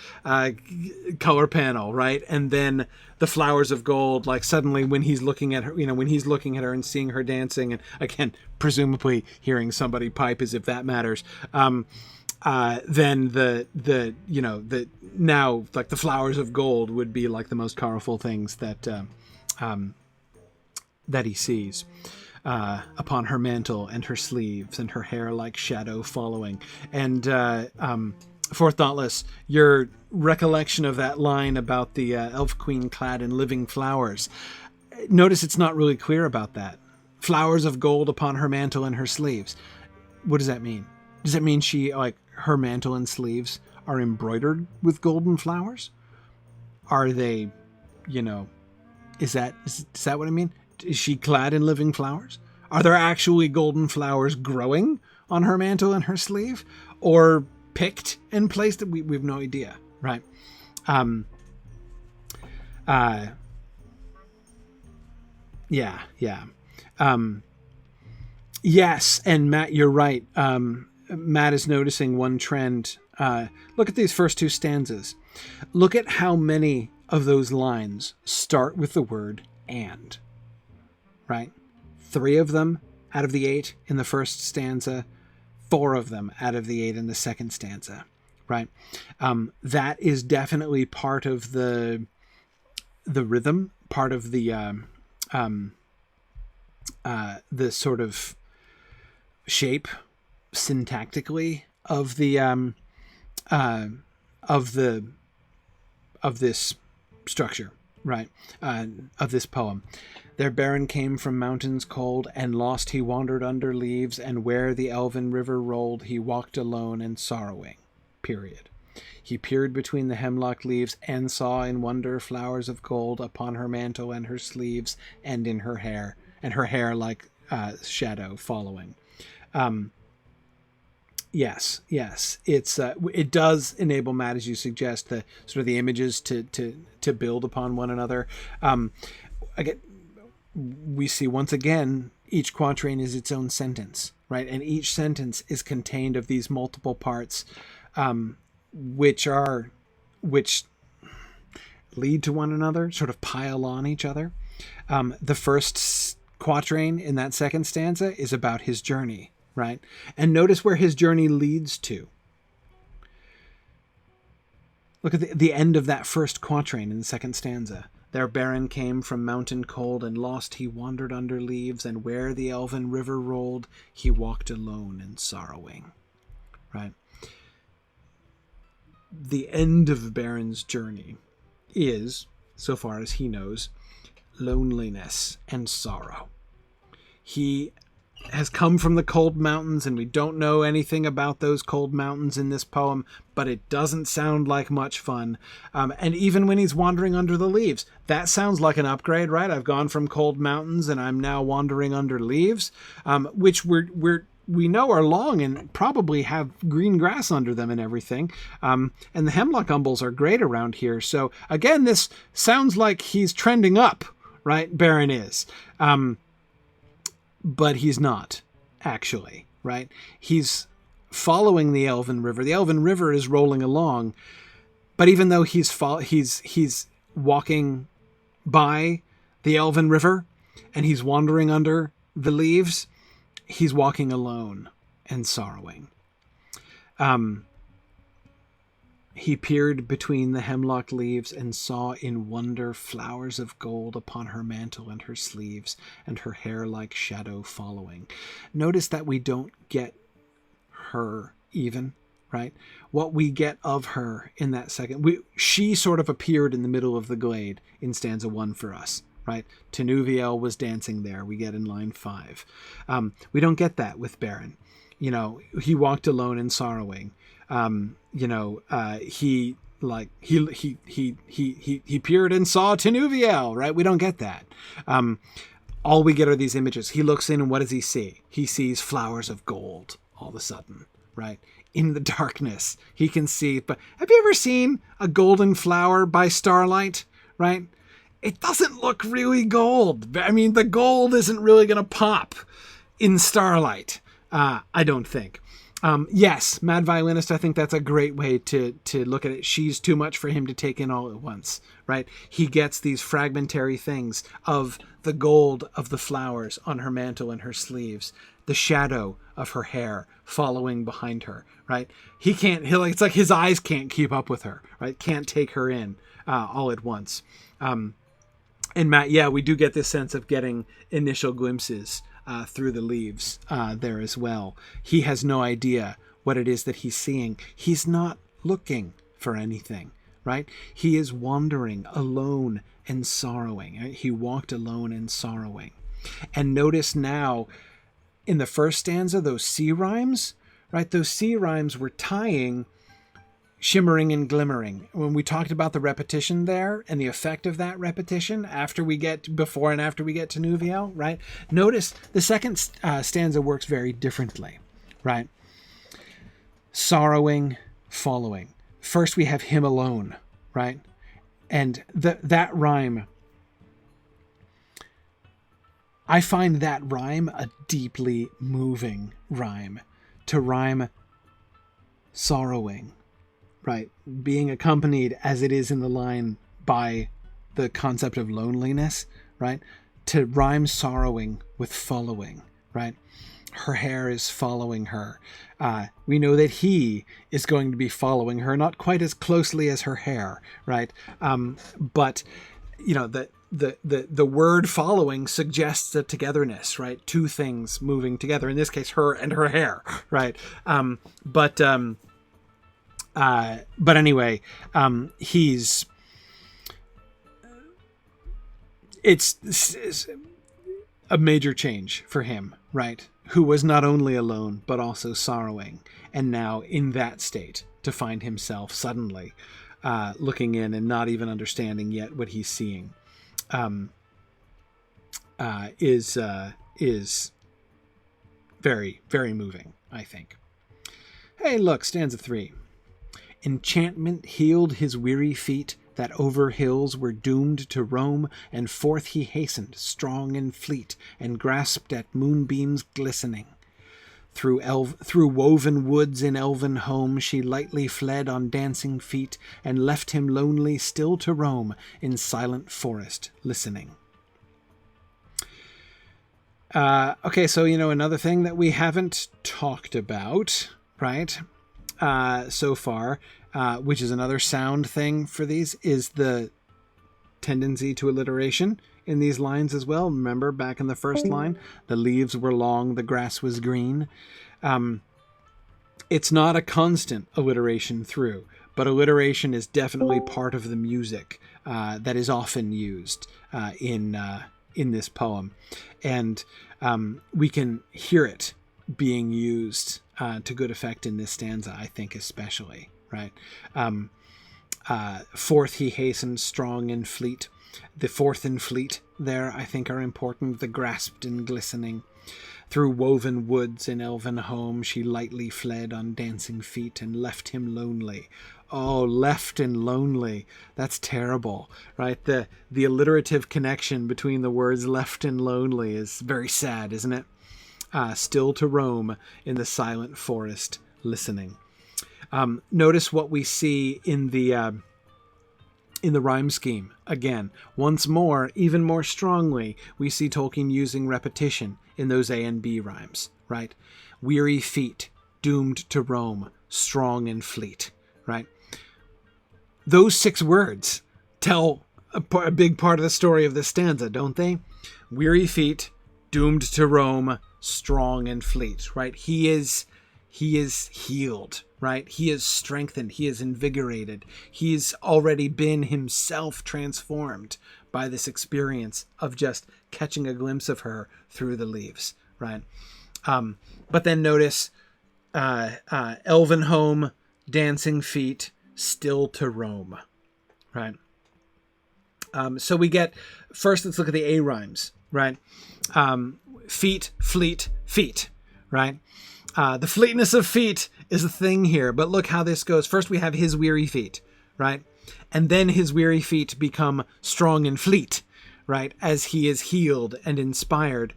Speaker 1: color panel, right, and then the flowers of gold, like suddenly when he's looking at her, when he's looking at her and seeing her dancing, and again, presumably hearing somebody pipe, as if that matters. Then the now, like, the flowers of gold would be like the most powerful things that he sees upon her mantle and her sleeves, and her hair like shadow following. And For Thoughtless, your recollection of that line about the elf queen clad in living flowers, notice it's not really clear about that. Flowers of gold upon her mantle and her sleeves. What does that mean? Does that mean she, like, her mantle and sleeves are embroidered with golden flowers? Are they, is that what I mean? Is she clad in living flowers? Are there actually golden flowers growing on her mantle and her sleeve? Or picked and placed? We have no idea, right? Yes, and Matt, you're right. Matt is noticing one trend. Look at these first two stanzas. Look at how many of those lines start with the word "and," right? 3 of them out of the 8 in the first stanza, 4 of them out of the 8 in the second stanza, right? That is definitely part of the rhythm, part of the sort of shape syntactically of this structure, right? Of this poem. There Beren came from mountains cold, and lost he wandered under leaves, and where the elven river rolled, he walked alone and sorrowing. Period. He peered between the hemlock leaves, and saw in wonder flowers of gold upon her mantle and her sleeves, and in her hair, like shadow following. Yes, it does enable, Matt, as you suggest, the sort of the images to build upon one another. Again, we see once again each quatrain is its own sentence, right? And each sentence is contained of these multiple parts, which lead to one another, sort of pile on each other. The first quatrain in that second stanza is about his journey, right? And notice where his journey leads to. Look at the end of that first quatrain in the second stanza. There Beren came from mountain cold, and lost he wandered under leaves, and where the elven river rolled, he walked alone and sorrowing. Right? The end of Beren's journey is, so far as he knows, loneliness and sorrow. He has come from the cold mountains, and we don't know anything about those cold mountains in this poem, but it doesn't sound like much fun. And even when he's wandering under the leaves, that sounds like an upgrade, right? I've gone from cold mountains and I'm now wandering under leaves, which we know are long and probably have green grass under them and everything. And the hemlock umbels are great around here. So again, this sounds like he's trending up, right? Beren is. But he's not, actually, right? He's following the Elven River. The Elven River is rolling along, but even though he's walking by the Elven River and he's wandering under the leaves, he's walking alone and sorrowing. He peered between the hemlock leaves and saw in wonder flowers of gold upon her mantle and her sleeves, and her hair like shadow following. Notice that we don't get her even, right? What we get of her in that second, she sort of appeared in the middle of the glade in stanza 1 for us, right? Tinuviel was dancing there, we get in line 5. We don't get that with Beren. You know, he walked alone and sorrowing. He peered and saw Tinuviel, right? We don't get that. All we get are these images. He looks in and what does he see? He sees flowers of gold all of a sudden, right? In the darkness, he can see. But have you ever seen a golden flower by starlight, right? It doesn't look really gold. I mean, the gold isn't really going to pop in starlight. I don't think. Yes, Mad Violinist, I think that's a great way to look at it. She's too much for him to take in all at once, right? He gets these fragmentary things of the gold of the flowers on her mantle and her sleeves, the shadow of her hair following behind her, right? It's like his eyes can't keep up with her, right? Can't take her in all at once. And Matt, yeah, we do get this sense of getting initial glimpses through the leaves there as well. He has no idea what it is that he's seeing. He's not looking for anything, right? He is wandering alone and sorrowing. Right? He walked alone and sorrowing. And notice now, in the first stanza, those C rhymes, right? Those C rhymes were tying shimmering and glimmering. When we talked about the repetition there and the effect of that repetition before and after we get to Nuviel, right? Notice the second stanza works very differently, right? Sorrowing, following. First we have him alone, right? And that rhyme, I find that rhyme a deeply moving rhyme. To rhyme sorrowing, right, being accompanied as it is in the line by the concept of loneliness, right, to rhyme sorrowing with following, right? Her hair is following her. We know that he is going to be following her, not quite as closely as her hair, right? But you know, the word following suggests a togetherness, right? Two things moving together. In this case, her and her hair, right? But anyway, it's a major change for him, right? Who was not only alone, but also sorrowing. And now in that state, to find himself suddenly looking in and not even understanding yet what he's seeing is very, very moving, I think. Hey, look, stanza 3. Enchantment healed his weary feet that over hills were doomed to roam, and forth he hastened, strong and fleet, and grasped at moonbeams glistening. Through woven woods in elven home she lightly fled on dancing feet, and left him lonely still to roam in silent forest listening. Okay, so, another thing that we haven't talked about, right, so far, which is another sound thing for these, is the tendency to alliteration in these lines as well. Remember back in the first line, the leaves were long, the grass was green. It's not a constant alliteration through, but alliteration is definitely part of the music that is often used in this poem. And we can hear it being used to good effect in this stanza, I think, especially, right? Forth he hastened, strong and fleet. The forth and fleet there, I think, are important. The grasped and glistening. Through woven woods in elven home she lightly fled on dancing feet, and left him lonely. Oh, left and lonely. That's terrible, right? The alliterative connection between the words left and lonely is very sad, isn't it? Still to roam in the silent forest listening. Notice what we see in the rhyme scheme. Again, once more, even more strongly, we see Tolkien using repetition in those A and B rhymes, right? Weary feet, doomed to roam, strong and fleet, right? Those 6 words tell a big part of the story of this stanza, don't they? Weary feet, doomed to roam, strong and fleet, right? He is healed, right? He is strengthened. He is invigorated. He's already been himself transformed by this experience of just catching a glimpse of her through the leaves, right? But then notice elven home, dancing feet, still to roam, right? So we get, first let's look at the A rhymes, right? Feet, fleet, feet, right? The fleetness of feet is a thing here, but look how this goes. First we have his weary feet, right? And then his weary feet become strong and fleet, right? As he is healed and inspired.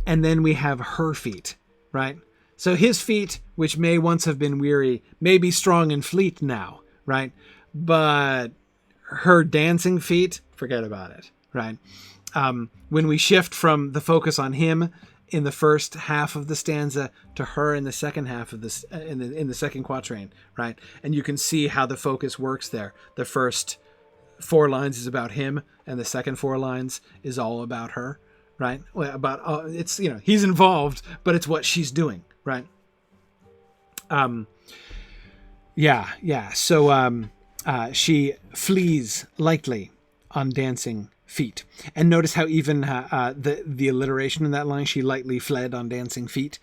Speaker 1: And then we have her feet, right? So his feet, which may once have been weary, may be strong and fleet now, right? But her dancing feet, forget about it, right? When we shift from the focus on him in the first half of the stanza to her in the second half of this, in the second quatrain, right? And you can see how the focus works there. The first 4 lines is about him, and the second 4 lines is all about her, right? Well, about it's, he's involved, but it's what she's doing, right? Yeah. So she flees lightly on dancing feet. And notice how even the alliteration in that line, she lightly fled on dancing feet.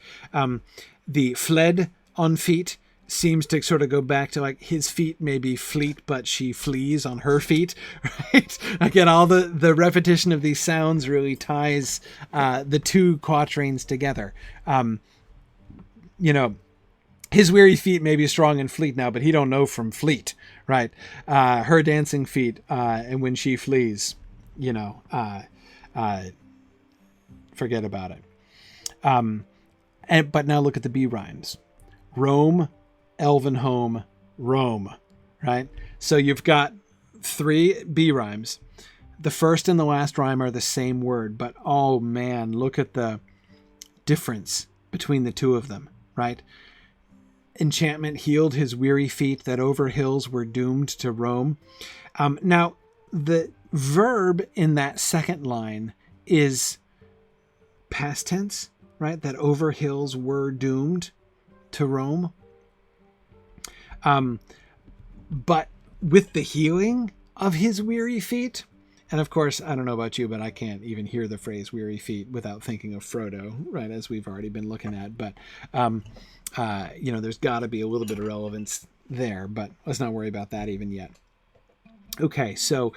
Speaker 1: The fled on feet seems to sort of go back to like his feet may be fleet, but she flees on her feet, right? Again, all the repetition of these sounds really ties the 2 quatrains together. His weary feet may be strong and fleet now, but he don't know from fleet, right? Her dancing feet, and when she flees, forget about it. But now look at the B rhymes. Roam, elven home, roam, right? So you've got 3 B rhymes. The first and the last rhyme are the same word, but oh man, look at the difference between the 2 of them, right? Enchantment healed his weary feet that over hills were doomed to roam. Now, the verb in that second line is past tense, right? That over hills were doomed to roam. But with the healing of his weary feet, And of course, I don't know about you, but I can't even hear the phrase weary feet without thinking of Frodo, right, as we've already been looking at. But, there's got to be a little bit of relevance there, but let's not worry about that even yet. Okay, so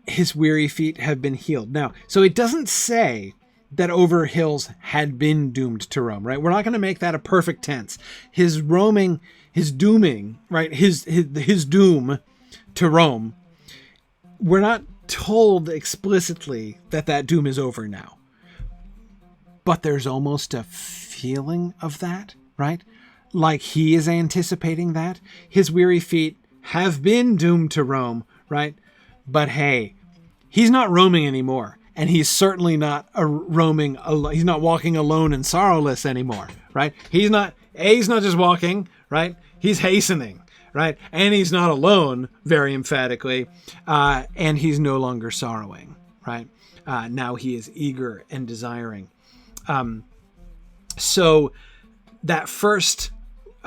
Speaker 1: his weary feet have been healed. Now, so it doesn't say that over hills had been doomed to roam, right? We're not going to make that a perfect tense. His roaming, his dooming, right? His doom to roam. We're not told explicitly that doom is over now. But there's almost a feeling of that, right? Like he is anticipating that. His weary feet have been doomed to roam, right? But hey, he's not roaming anymore. And he's certainly not he's not walking alone and sorrowless anymore, right? He's not just walking, right? He's hastening, right? And he's not alone, very emphatically, and he's no longer sorrowing, right? Now he is eager and desiring. So that first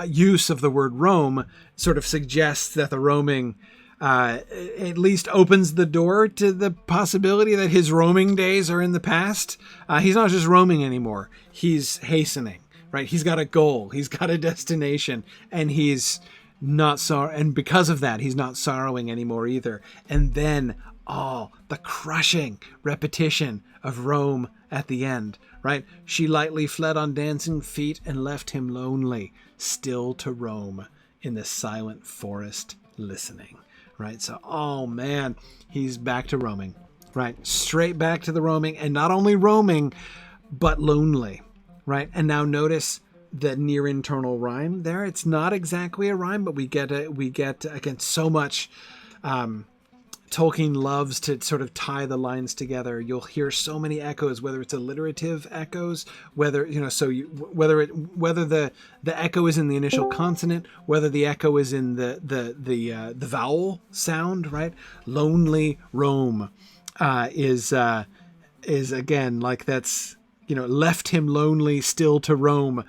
Speaker 1: use of the word roam sort of suggests that the roaming at least opens the door to the possibility that his roaming days are in the past. He's not just roaming anymore. He's hastening, right? He's got a goal. He's got a destination, and he's not and because of that, he's not sorrowing anymore either. And then, the crushing repetition of Rome at the end, right? She lightly fled on dancing feet and left him lonely, still to roam in the silent forest listening. Right. So, man, he's back to roaming, right? Straight back to the roaming, and not only roaming, but lonely, right? And now notice the near internal rhyme there. It's not exactly a rhyme, but we get again, so much, Tolkien loves to sort of tie the lines together. You'll hear so many echoes, whether it's alliterative echoes, whether the echo is in the initial consonant, whether the echo is in the vowel sound, right? Lonely roam is again, like that's, left him lonely, still to roam.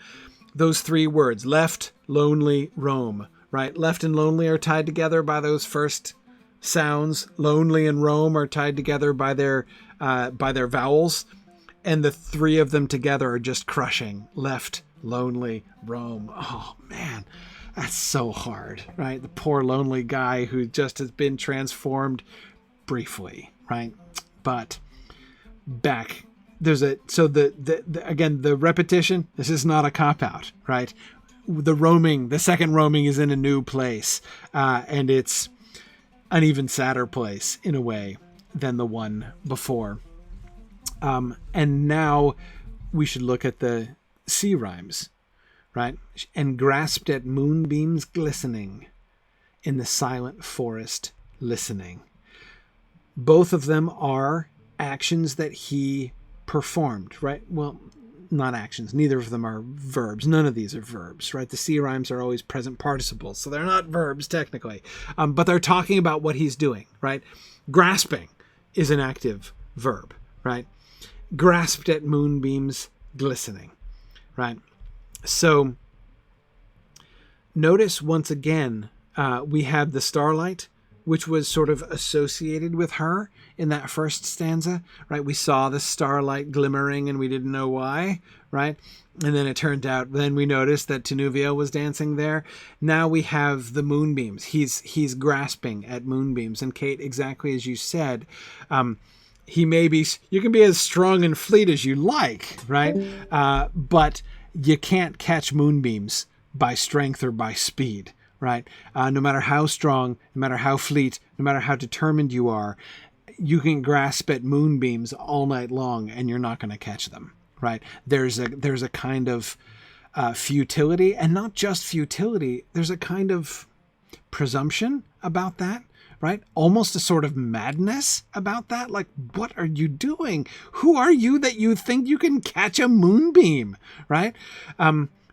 Speaker 1: Those three words, left, lonely, roam, right? Left and lonely are tied together by those first sounds. Lonely and roam are tied together by their vowels, and the three of them together are just crushing. Left, lonely, roam. Oh man, that's so hard, right? The poor lonely guy who just has been transformed briefly, right? But back again, the repetition, this is not a cop-out, right? The second roaming is in a new place, and it's an even sadder place in a way than the one before. And now we should look at the C rhymes, right? And grasped at moonbeams glistening in the silent forest listening. Both of them are actions that he performed, right? Well, not actions. Neither of them are verbs. None of these are verbs, right? The C rhymes are always present participles, so they're not verbs technically, but they're talking about what he's doing, right? Grasping is an active verb, right? Grasped at moonbeams glistening, right? So notice once again, we have the starlight, which was sort of associated with her in that first stanza, right? We saw the starlight glimmering and we didn't know why, right? And then it turned out, then we noticed that Tinuvia was dancing there. Now we have the moonbeams. He's grasping at moonbeams. And Kate, exactly as you said, you can be as strong and fleet as you like, right? But you can't catch moonbeams by strength or by speed. Right? No matter how strong, no matter how fleet, no matter how determined you are, you can grasp at moonbeams all night long and you're not going to catch them, right? There's a kind of futility, and not just futility, there's a kind of presumption about that, right? Almost a sort of madness about that. Like, what are you doing? Who are you that you think you can catch a moonbeam, right?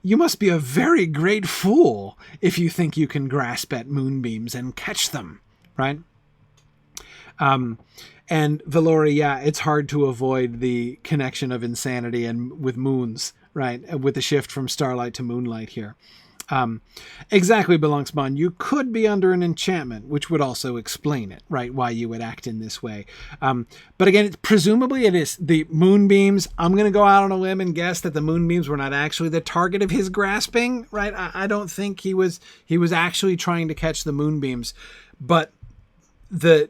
Speaker 1: You must be a very great fool if you think you can grasp at moonbeams and catch them, right? And Valori, yeah, it's hard to avoid the connection of insanity and with moons, right? With the shift from starlight to moonlight here. Exactly, Belongsbon. You could be under an enchantment, which would also explain it, right? Why you would act in this way. But again, presumably it is the moonbeams. I'm going to go out on a limb and guess that the moonbeams were not actually the target of his grasping, right? I don't think he was actually trying to catch the moonbeams, but the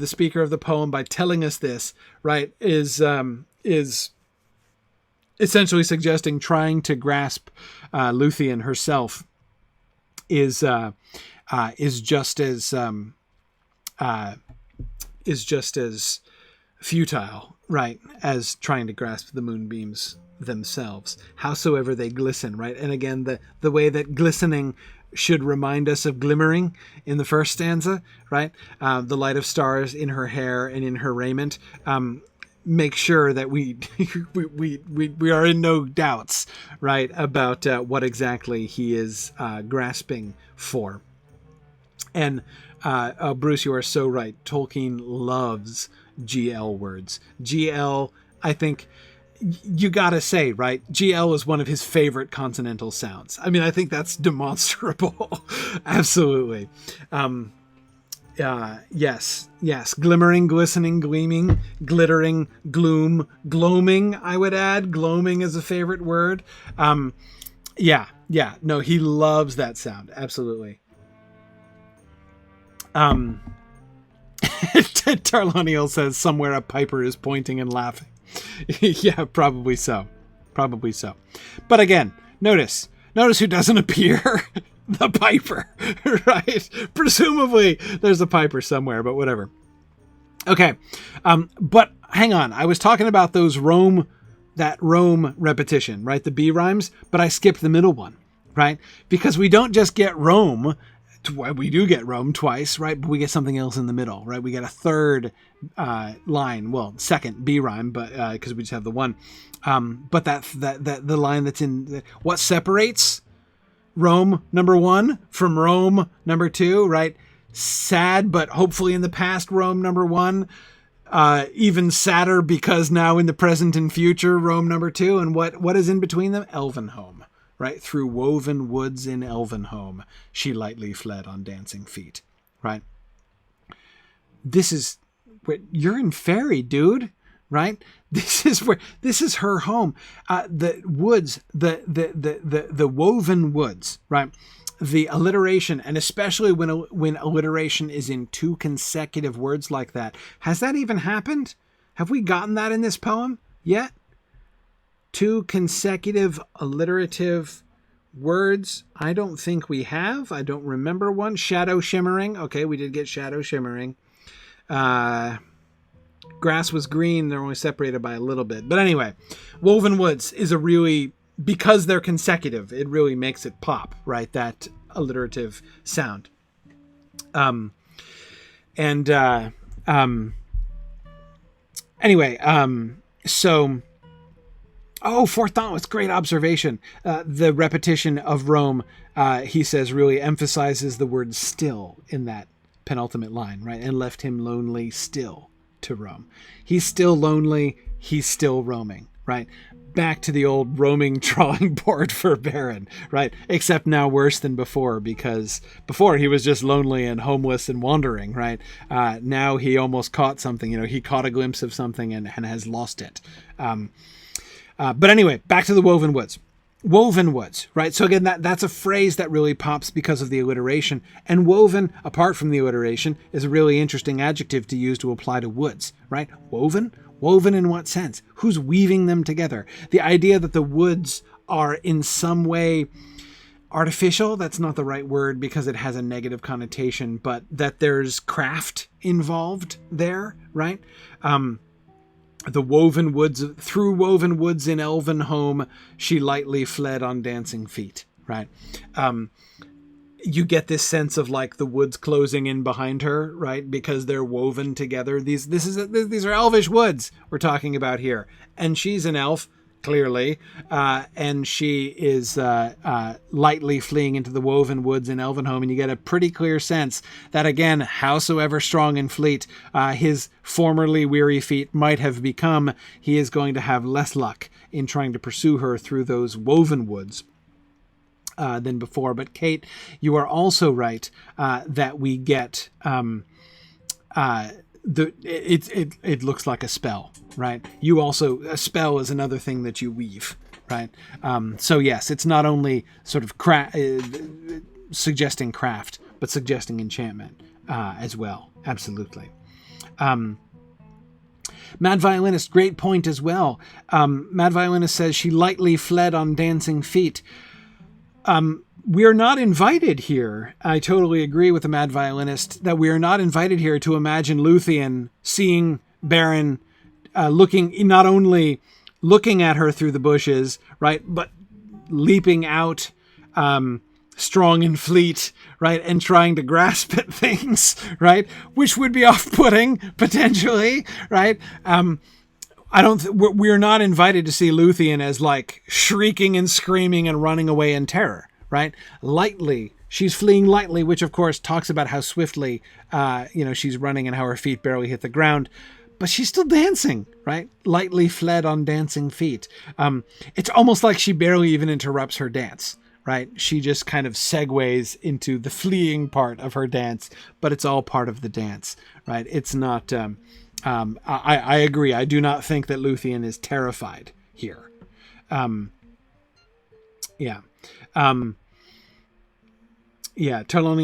Speaker 1: speaker of the poem, by telling us this, right, is essentially suggesting trying to grasp Luthien herself is just as futile, right, as trying to grasp the moonbeams themselves, howsoever they glisten, right? And again, the way that glistening should remind us of glimmering in the first stanza, right? The light of stars in her hair and in her raiment. Make sure that we are in no doubts, right, about what exactly he is grasping for. And Bruce, you are so right. Tolkien loves GL words. GL, I think you gotta say, right, GL is one of his favorite consonantal sounds. I mean, I think that's demonstrable. Absolutely. Yes. Glimmering, glistening, gleaming, glittering, gloom, gloaming, I would add. Gloaming is a favorite word. Yeah. No, he loves that sound. Absolutely. Tarloniel says somewhere a piper is pointing and laughing. Yeah, probably so. But again, notice who doesn't appear. The piper, right? Presumably there's a piper somewhere, but whatever. Okay. But hang on. I was talking about that Rome repetition, right? The B rhymes, but I skipped the middle one, right? Because we don't just get Rome. We do get Rome twice, right? But we get something else in the middle, right? We get a third line. Well, second B rhyme, but because we just have the one. But that the line that's in what separates Rome number 1 from Rome number 2, right? Sad, but hopefully in the past, Rome number 1. Even sadder because now in the present and future, Rome number 2. And what is in between them? Elvenhome, right? Through woven woods in Elvenhome, she lightly fled on dancing feet, right? You're in Fairy, dude. Right? This is her home. The woods, the woven woods, right? The alliteration, and especially when alliteration is in 2 consecutive words like that. Has that even happened? Have we gotten that in this poem yet? 2 consecutive alliterative words? I don't think we have. I don't remember one. Shadow shimmering. Okay, we did get shadow shimmering. Grass was green. They're only separated by a little bit. But anyway, woven woods is because they're consecutive, it really makes it pop, right? That alliterative sound. Fourth thought was great observation. The repetition of Rome, he says, really emphasizes the word still in that penultimate line, right? And left him lonely still to roam. He's still lonely. He's still roaming, right? Back to the old roaming drawing board for Beren, right? Except now worse than before, because before he was just lonely and homeless and wandering, right? Now he almost caught something. He caught a glimpse of something and has lost it. But anyway, back to the woven woods. Woven woods, right? So again, that's a phrase that really pops because of the alliteration. And woven, apart from the alliteration, is a really interesting adjective to use to apply to woods, right? Woven? Woven in what sense? Who's weaving them together? The idea that the woods are in some way artificial, that's not the right word because it has a negative connotation, but that there's craft involved there, right? The woven woods, through woven woods in Elvenhome, she lightly fled on dancing feet, right? You get this sense of like the woods closing in behind her, right? Because they're woven together. These are elvish woods we're talking about here. And she's an elf, clearly, and she is lightly fleeing into the woven woods in Elvenhome, and you get a pretty clear sense that, again, howsoever strong and fleet his formerly weary feet might have become, he is going to have less luck in trying to pursue her through those woven woods. than before. But Kate, you are also right that we get it looks like a spell, right? You also, a spell is another thing that you weave, right? So yes, it's not only sort of suggesting craft, but suggesting enchantment as well. Absolutely. Mad Violinist, great point as well. Mad Violinist says she lightly fled on dancing feet. We are not invited here. I totally agree with the Mad Violinist that we are not invited here to imagine Luthien seeing Beren not only looking at her through the bushes, right, but leaping out strong and fleet, right, and trying to grasp at things, right, which would be off-putting potentially, right. We're not invited to see Luthien as like shrieking and screaming and running away in terror, right? Lightly, she's fleeing lightly, which of course talks about how swiftly, she's running and how her feet barely hit the ground. But she's still dancing, right? Lightly fled on dancing feet. It's almost like she barely even interrupts her dance, right? She just kind of segues into the fleeing part of her dance, but it's all part of the dance, right? It's not, I agree. I do not think that Luthien is terrified here. Tarlonio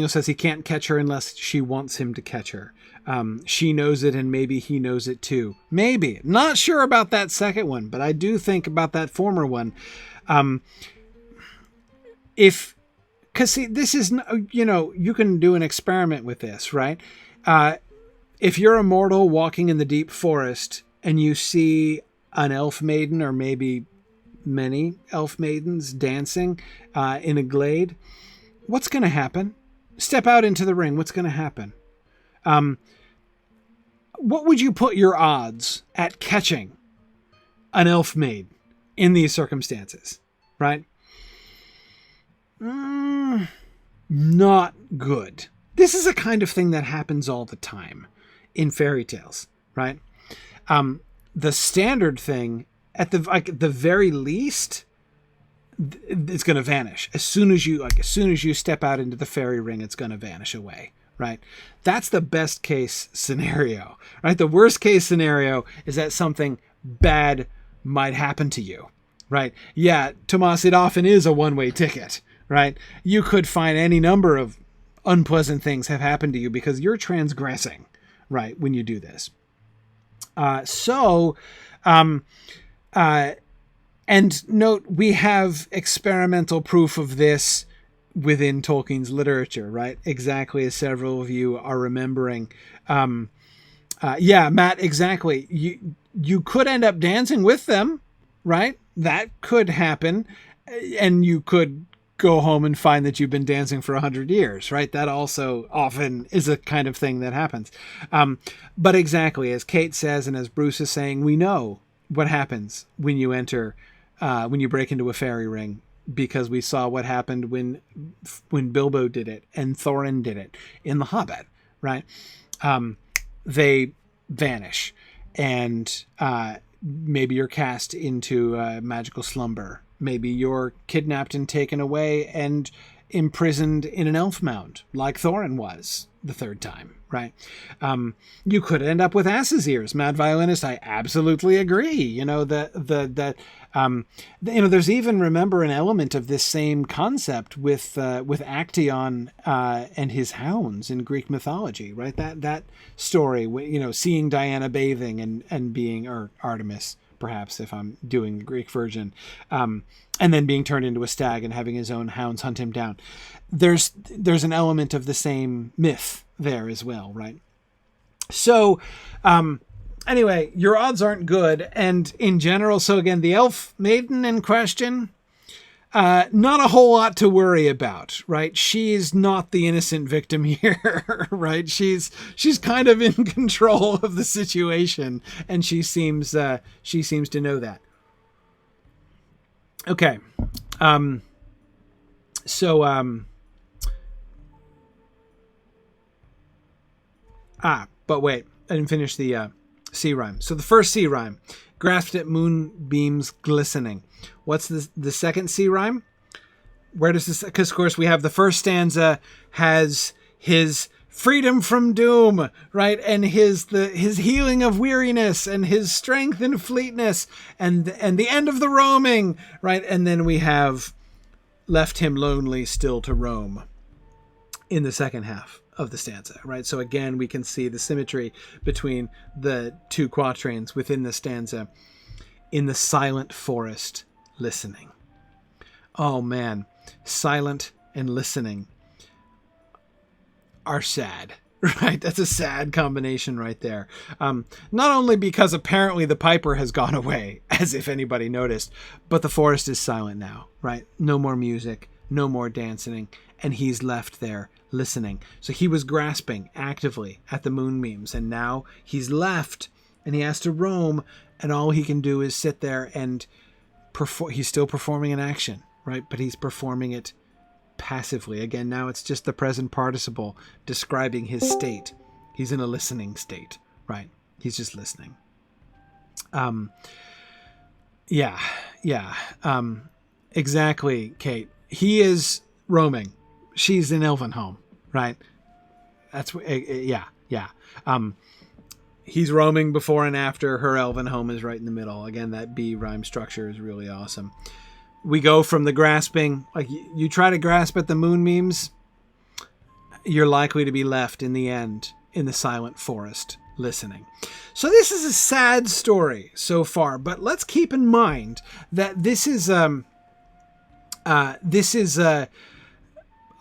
Speaker 1: says he can't catch her unless she wants him to catch her. She knows it, and maybe he knows it too. Maybe. Not sure about that second one, but I do think about that former one. Because see, this is, you can do an experiment with this, right? If you're a mortal walking in the deep forest and you see an elf maiden, or maybe many elf maidens dancing in a glade, what's going to happen? Step out into the ring. What's going to happen? What would you put your odds at catching an elf maid in these circumstances, right? Not good. This is a kind of thing that happens all the time in fairy tales, right? The standard thing, at the very least, it's going to vanish as soon as you step out into the fairy ring. It's going to vanish away, right? That's the best case scenario, right? The worst case scenario is that something bad might happen to you, right? Yeah, Tomas, it often is a one-way ticket, right? You could find any number of unpleasant things have happened to you because you're transgressing, right, when you do this. And note, we have experimental proof of this within Tolkien's literature, right? Exactly as several of you are remembering. Matt, exactly. You could end up dancing with them, right? That could happen. And you could go home and find that you've been dancing for 100 years, right? That also often is a kind of thing that happens. But exactly, as Kate says, and as Bruce is saying, we know what happens when you break into a fairy ring, because we saw what happened when Bilbo did it and Thorin did it in The Hobbit, right? They vanish, and maybe you're cast into a magical slumber. Maybe you're kidnapped and taken away and imprisoned in an elf mound, like Thorin was the third time, right? You could end up with ass's ears. Mad Violinist, I absolutely agree. There's even, remember, an element of this same concept with Actaeon and his hounds in Greek mythology, right? That story, seeing Diana bathing and being, or Artemis, perhaps, if I'm doing the Greek version, and then being turned into a stag and having his own hounds hunt him down. There's an element of the same myth there as well, right? So, anyway, your odds aren't good, and in general, so again, the elf maiden in question, not a whole lot to worry about, right? She's not the innocent victim here, right? She's kind of in control of the situation, and she seems to know that. Okay. But wait, I didn't finish the C rhyme. So the first C rhyme, grasped at moonbeams glistening. What's the second C rhyme? where does this, because of course we have the first stanza has his freedom from doom, right? And his healing of weariness and his strength and fleetness and the end of the roaming, right? And then we have left him lonely still to roam in the second half of the stanza, right? So again, we can see the symmetry between the two quatrains within the stanza. In the silent forest, listening. Oh man, silent and listening are sad, right? That's a sad combination right there. Not only because apparently the piper has gone away, as if anybody noticed, but the forest is silent now, right? No more music, no more dancing, and he's left there listening. So he was grasping actively at the moonbeams, and now he's left and he has to roam, and all he can do is sit there and perform. He's still performing an action, right? But he's performing it passively. Again, now it's just the present participle describing his state. He's in a listening state, right? He's just listening. Exactly, Kate. He is roaming. She's in Elvenhome, right? That's he's roaming before and after. Her Elvenhome is right in the middle. Again, that B rhyme structure is really awesome. We go from the grasping, like you try to grasp at the moonbeams, you're likely to be left in the end in the silent forest listening. So this is a sad story so far, but let's keep in mind that this is a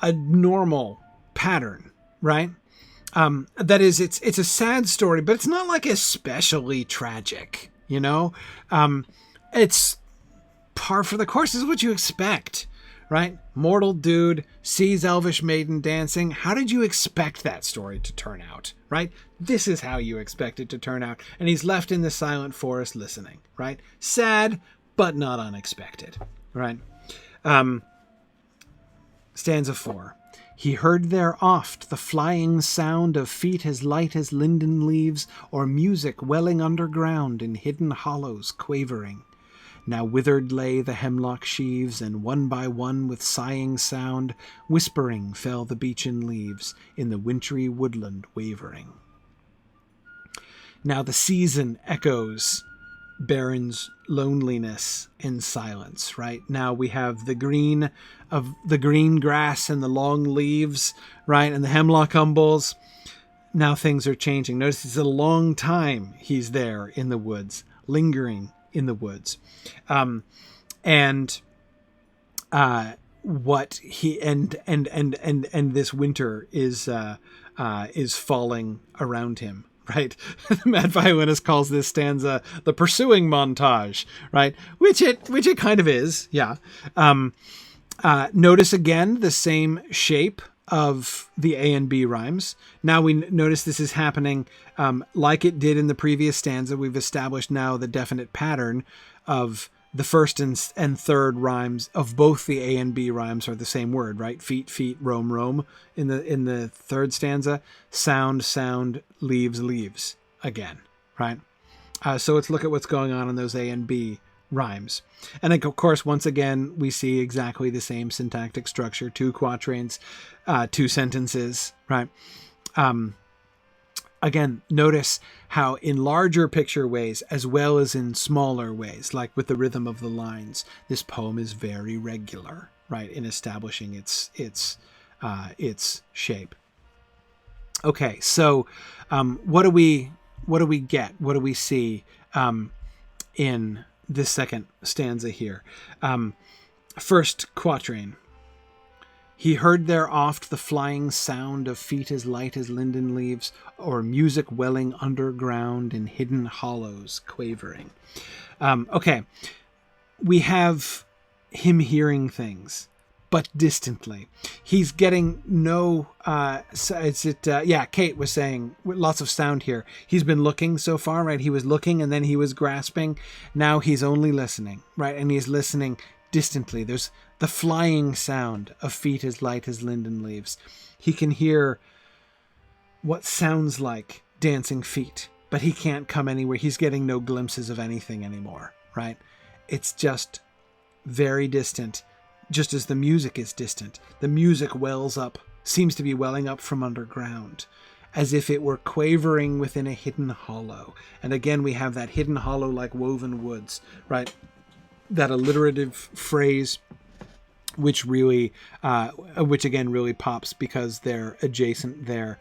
Speaker 1: normal pattern, right? That is, it's a sad story, but it's not like especially tragic, you know? It's par for the course. Is what you expect, right? Mortal dude sees elvish maiden dancing. How did you expect that story to turn out, right? This is how you expect it to turn out. And he's left in the silent forest listening, right? Sad, but not unexpected, right? Stanza 4. He heard there oft the flying sound of feet as light as linden leaves, or music welling underground in hidden hollows quavering. Now withered lay the hemlock sheaves, and one by one with sighing sound, whispering fell the beechen leaves, in the wintry woodland wavering. Now the season echoes Beren's loneliness and silence, right? Now we have the green grass and the long leaves, right? And the hemlock umbels. Now things are changing. Notice it's a long time he's there in the woods, lingering in the woods. What he and this winter is falling around him, right? The mad violinist calls this stanza the pursuing montage, right? Which it kind of is, yeah. Notice again the same shape of the A and B rhymes. Now we notice this is happening like it did in the previous stanza. We've established now the definite pattern of the first and third rhymes of both the A and B rhymes are the same word, right? Feet, feet, roam, roam. In the third stanza, sound, sound, leaves, leaves again, right? So let's look at what's going on in those A and B rhymes. And of course, once again, we see exactly the same syntactic structure, 2 quatrains, 2 sentences, right? Again, notice how in larger picture ways, as well as in smaller ways, like with the rhythm of the lines, this poem is very regular, right, in establishing its shape. Okay, so what do we get? What do we see in this second stanza here? First quatrain. He heard there oft the flying sound of feet as light as linden leaves, or music welling underground in hidden hollows quavering. Okay, we have him hearing things, but distantly. He's getting no... Kate was saying, lots of sound here. He's been looking so far, right? He was looking and then he was grasping. Now he's only listening, right? And he's listening distantly. There's the flying sound of feet as light as linden leaves. He can hear what sounds like dancing feet, but he can't come anywhere. He's getting no glimpses of anything anymore, right? It's just very distant, just as the music is distant. The music wells up, seems to be welling up from underground, as if it were quavering within a hidden hollow. And again, we have that hidden hollow like woven woods, right? That alliterative phrase, which really, which again really pops because they're adjacent there.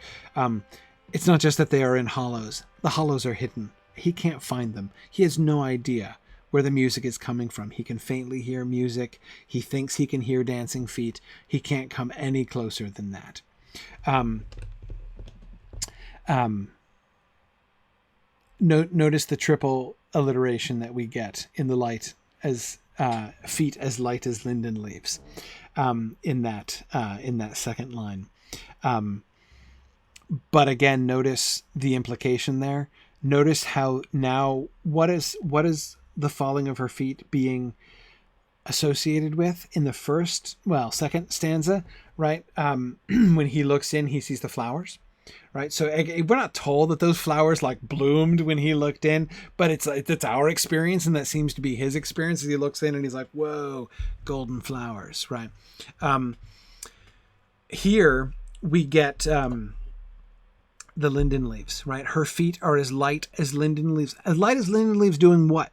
Speaker 1: It's not just that they are in hollows. The hollows are hidden. He can't find them. He has no idea where the music is coming from. He can faintly hear music. He thinks he can hear dancing feet. He can't come any closer than that. Notice the triple alliteration that we get in the light as feet as light as linden leaves in that second line. But again, notice the implication there. Notice how now what is the falling of her feet being associated with in the second stanza, right? When he looks in, he sees the flowers, right? So we're not told that those flowers like bloomed when he looked in, but it's our experience, and that seems to be his experience as he looks in and he's like, whoa, golden flowers, right? Here we get the linden leaves, right? Her feet are as light as linden leaves. As light as linden leaves doing what?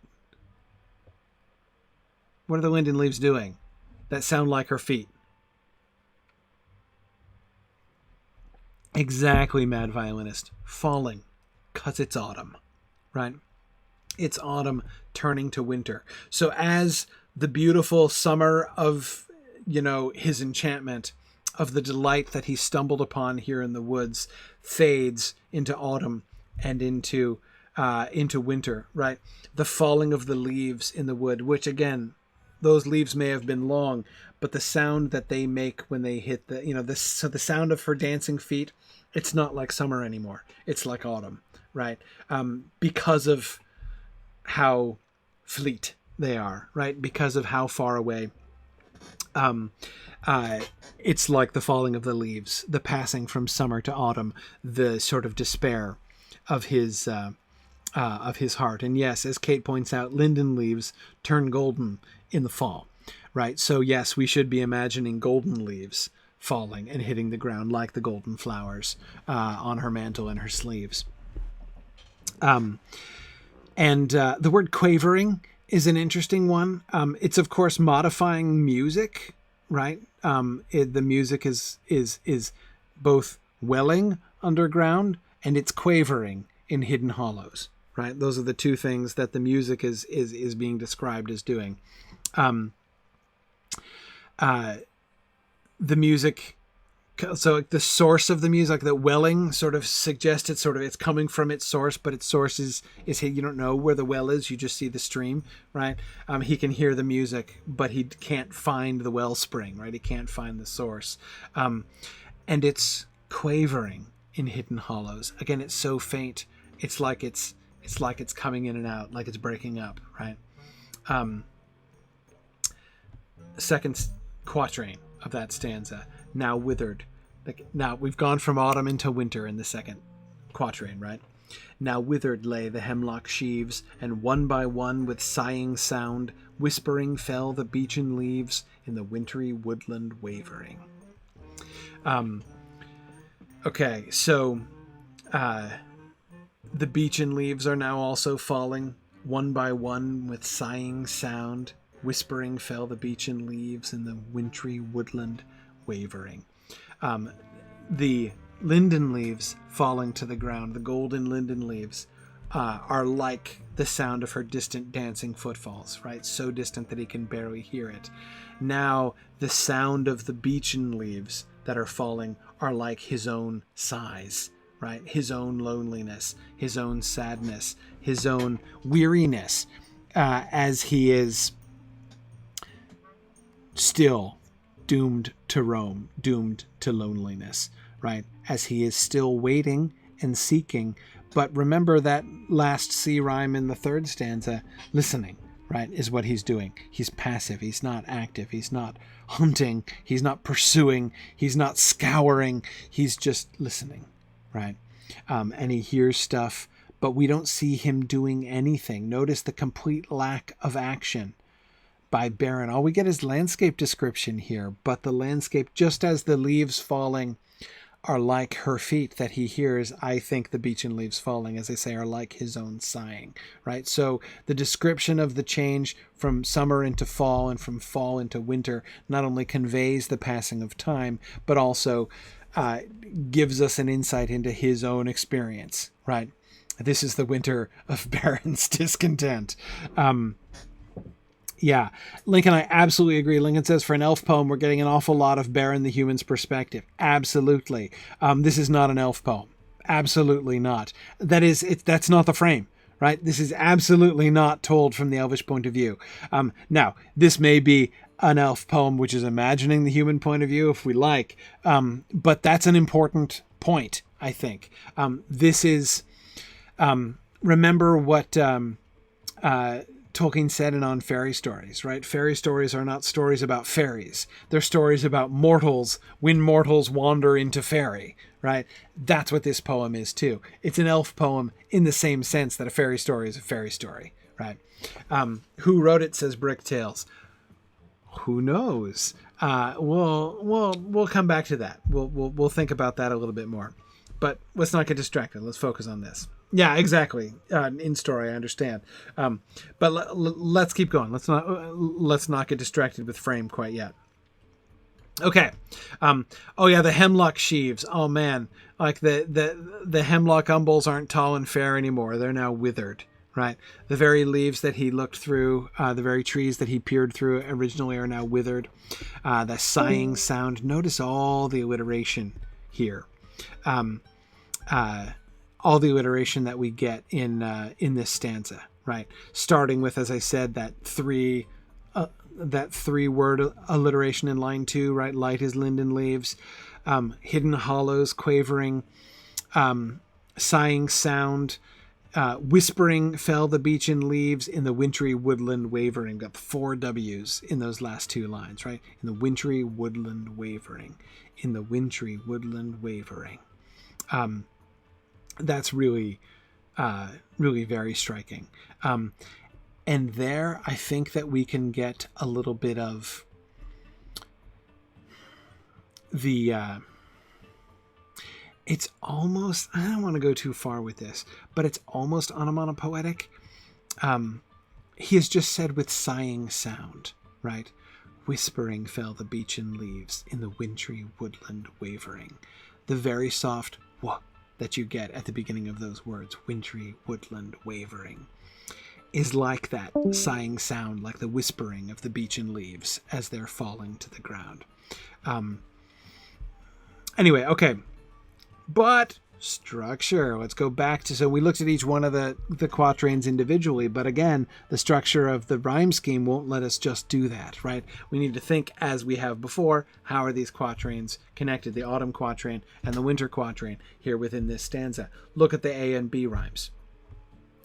Speaker 1: What are the linden leaves doing that sound like her feet? Exactly, mad violinist. Falling, 'cause it's autumn, right? It's autumn turning to winter. So as the beautiful summer of, his enchantment, of the delight that he stumbled upon here in the woods, fades into autumn and into winter, right? The falling of the leaves in the wood, which again, those leaves may have been long, but the sound that they make when they hit the sound of her dancing feet, it's not like summer anymore. It's like autumn, right? Because of how fleet they are, right? Because of how far away. It's like the falling of the leaves, the passing from summer to autumn, the sort of despair of his heart. And yes, as Kate points out, linden leaves turn golden in the fall, right? So yes, we should be imagining golden leaves falling and hitting the ground like the golden flowers on her mantle and her sleeves. And the word quavering is an interesting one. It's of course modifying music, right? The music is both welling underground and it's quavering in hidden hollows, right? Those are the two things that the music is being described as doing. The music, so the source of the music, the welling sort of suggests it's coming from its source, but its source is you don't know where the well is, you just see the stream, right? He can hear the music, but he can't find the wellspring, right? He can't find the source. And it's quavering in hidden hollows. Again, it's so faint. It's like it's coming in and out, like it's breaking up, right? Second quatrain of that stanza. Now withered. Now we've gone from autumn into winter in the second quatrain, right? Now withered lay the hemlock sheaves, and one by one with sighing sound, whispering fell the beechen leaves in the wintry woodland wavering. Okay, so the beechen leaves are now also falling, one by one with sighing sound, whispering fell the beechen leaves in the wintry woodland wavering. The linden leaves falling to the ground, the golden linden leaves, are like the sound of her distant dancing footfalls, right? So distant that he can barely hear it. Now the sound of the beechen leaves that are falling are like his own sighs, right? His own loneliness, his own sadness, his own weariness, as he is still doomed to roam, doomed to loneliness, right? As he is still waiting and seeking. But remember that last C rhyme in the third stanza, listening, right, is what he's doing. He's passive. He's not active. He's not hunting. He's not pursuing. He's not scouring. He's just listening, right? And he hears stuff, but we don't see him doing anything. Notice the complete lack of action by Beren. All we get is landscape description here, but the landscape, just as the leaves falling are like her feet that he hears, I think the beechen leaves falling, as I say, are like his own sighing, right? So the description of the change from summer into fall and from fall into winter not only conveys the passing of time, but also gives us an insight into his own experience, right? This is the winter of Beren's discontent. Yeah, Lincoln, I absolutely agree. Lincoln says, for an elf poem, we're getting an awful lot of Beren the human's perspective. Absolutely. This is not an elf poem. Absolutely not. That's not the frame, right? This is absolutely not told from the elvish point of view. Now, this may be an elf poem which is imagining the human point of view, if we like, but that's an important point, I think. This is... remember what... Tolkien said in On Fairy Stories, right? Fairy stories are not stories about fairies. They're stories about mortals when mortals wander into fairy, right? That's what this poem is too. It's an elf poem in the same sense that a fairy story is a fairy story, right? Who wrote it, says Bricktails. Who knows? We'll come back to that. We'll think about that a little bit more. But let's not get distracted. Let's focus on this. Yeah, exactly. In story, I understand. But let's keep going. Let's not get distracted with frame quite yet. Okay. Oh yeah, the Hemlock Sheaves. Oh man, like the hemlock umbels aren't tall and fair anymore. They're now withered. Right. The very leaves that he looked through, the very trees that he peered through originally are now withered. The sighing sound. Notice all the alliteration here. All the alliteration that we get in this stanza, right? Starting with, as I said, that three word alliteration in line 2, right? Light as Linden leaves, hidden hollows, quavering, sighing sound, whispering fell the beechen leaves in the wintry woodland wavering. Got 4 W's in those last 2 lines, right? In the wintry woodland wavering, in the wintry woodland wavering. That's really, really very striking. And there, I think that we can get a little bit of the, it's almost, I don't want to go too far with this, but it's almost onomatopoetic. He has just said with sighing sound, right? Whispering fell the beechen leaves in the wintry woodland wavering. The very soft wha that you get at the beginning of those words, wintry woodland wavering, is like that sighing sound, like the whispering of the beechen leaves as they're falling to the ground. Anyway, okay. But structure, let's go back to, so we looked at each one of the quatrains individually, but again, the structure of the rhyme scheme won't let us just do that, right? We need to think, as we have before, how are these quatrains connected, the autumn quatrain and the winter quatrain here within this stanza. Look at the A and B rhymes.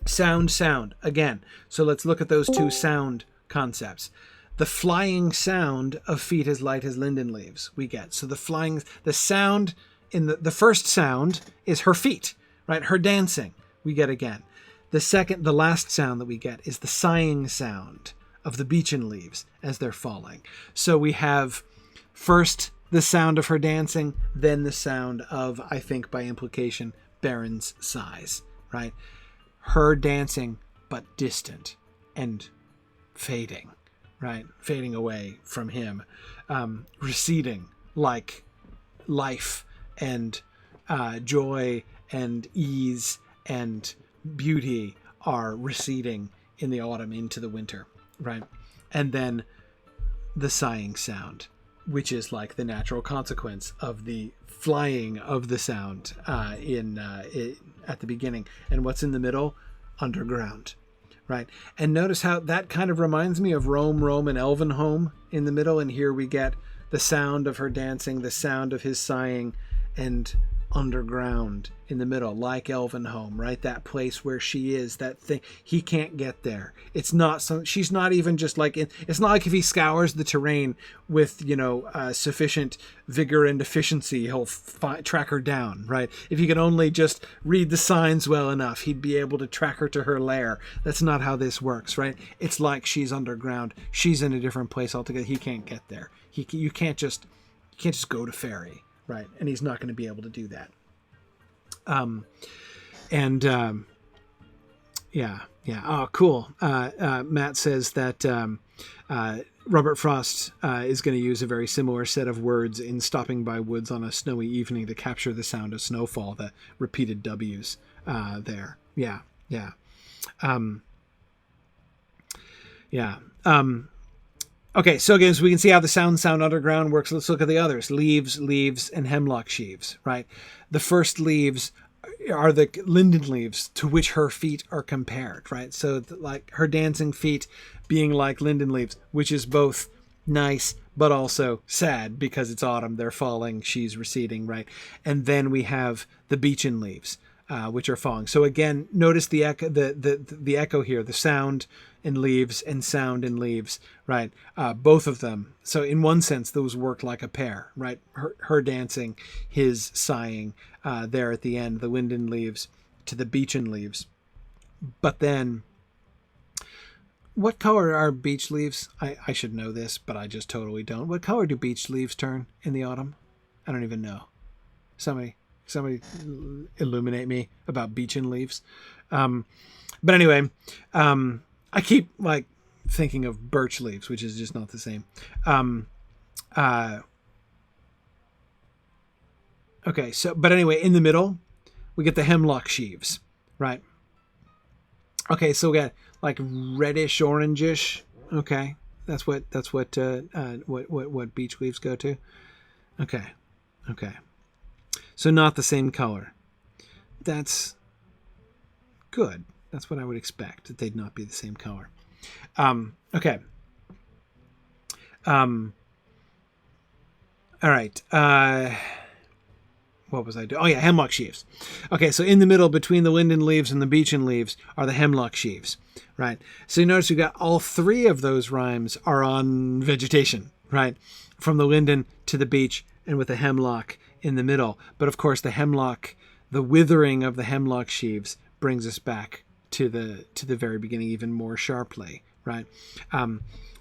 Speaker 1: Sound, sound, again. So let's look at those 2 sound concepts. The flying sound of feet as light as linden leaves, we get. So the sound in the first sound is her feet, right? Her dancing, we get again. The last sound that we get is the sighing sound of the beechen leaves as they're falling. So we have first the sound of her dancing, then the sound of, I think by implication, Beren's sighs, right? Her dancing, but distant and fading, right? Fading away from him, receding like life and joy and ease and beauty are receding in the autumn into the winter, right? And then the sighing sound, which is like the natural consequence of the flying of the sound at the beginning. And what's in the middle? Underground, right? And notice how that kind of reminds me of Roam, Roam, and Elvenhome in the middle. And here we get the sound of her dancing, the sound of his sighing, and underground in the middle, like Elven Home, right? That place where she is, that thing. He can't get there. It's not so. She's not even just like. It's not like if he scours the terrain with, sufficient vigor and efficiency, he'll track her down, right? If he could only just read the signs well enough, he'd be able to track her to her lair. That's not how this works, right? It's like she's underground. She's in a different place altogether. He can't get there. You can't just go to Fairy. Right, and he's not going to be able to do that. Yeah. Oh, cool. Matt says that Robert Frost is going to use a very similar set of words in Stopping by Woods on a Snowy Evening to capture the sound of snowfall, the repeated W's there. Yeah. Okay, so again, so we can see how the sound underground works. Let's look at the others. Leaves, and Hemlock Sheaves, right? The first leaves are the linden leaves to which her feet are compared, right? So like her dancing feet being like linden leaves, which is both nice but also sad because it's autumn, they're falling, she's receding, right? And then we have the beechen leaves, which are falling. So again, notice the echo, the echo here, the sound and leaves and sound and leaves, right? Both of them. So in one sense, those work like a pair, right? Her dancing, his sighing there at the end, the linden leaves to the beechen leaves. But then, what color are beech leaves? I should know this, but I just totally don't. What color do beech leaves turn in the autumn? I don't even know. Somebody illuminate me about beechen leaves. But anyway, I keep like thinking of birch leaves, which is just not the same. Okay, so but anyway, in the middle, we get the hemlock sheaves, right? Okay, so we got like reddish, orangish. Okay, that's what beech leaves go to. Okay, so not the same color. That's good. That's what I would expect, that they'd not be the same color. Okay. All right. What was I doing? Oh, yeah, hemlock sheaves. Okay, so in the middle between the linden leaves and the beechen leaves are the hemlock sheaves, right? So you notice we've got all three of those rhymes are on vegetation, right? From the linden to the beech and with the hemlock in the middle. But of course, the hemlock, the withering of the hemlock sheaves brings us back to the very beginning even more sharply, right?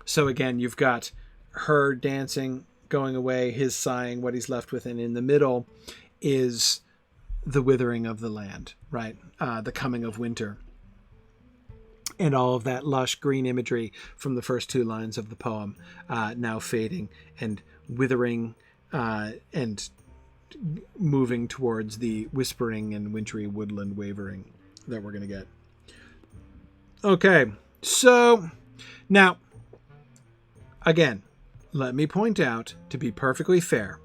Speaker 1: So again, you've got her dancing, going away, his sighing, what he's left with, and in the middle is the withering of the land, right? The coming of winter. And all of that lush green imagery from the first two lines of the poem now fading and withering and moving towards the whispering and wintry woodland wavering that we're going to get. Okay, so now, again, let me point out, to be perfectly fair,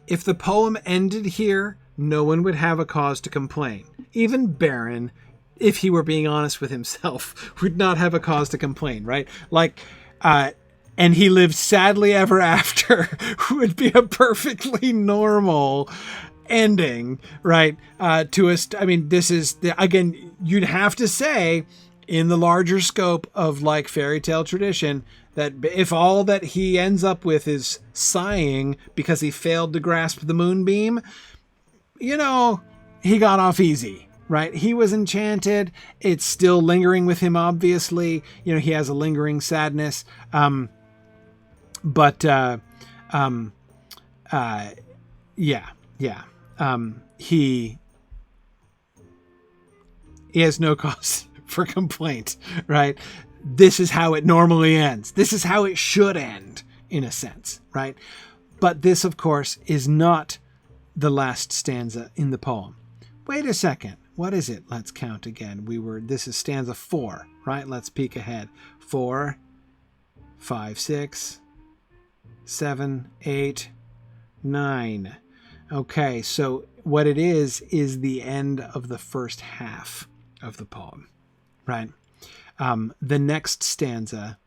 Speaker 1: if the poem ended here, no one would have a cause to complain. Even Beren, if he were being honest with himself, would not have a cause to complain, right? Like, and he lived sadly ever after would be a perfectly normal ending, right? I mean, this is, again, you'd have to say, in the larger scope of like fairy tale tradition, that if all that he ends up with is sighing because he failed to grasp the moonbeam, he got off easy, right? He was enchanted. It's still lingering with him, obviously. He has a lingering sadness. He has no cause for complaint, right? This is how it normally ends. This is how it should end, in a sense, right? But this, of course, is not the last stanza in the poem. Wait a second. What is it? Let's count again. This is stanza 4, right? Let's peek ahead. 4, 5, 6, 7, 8, 9. Okay, so what it is the end of the first half of the poem, right? The next stanza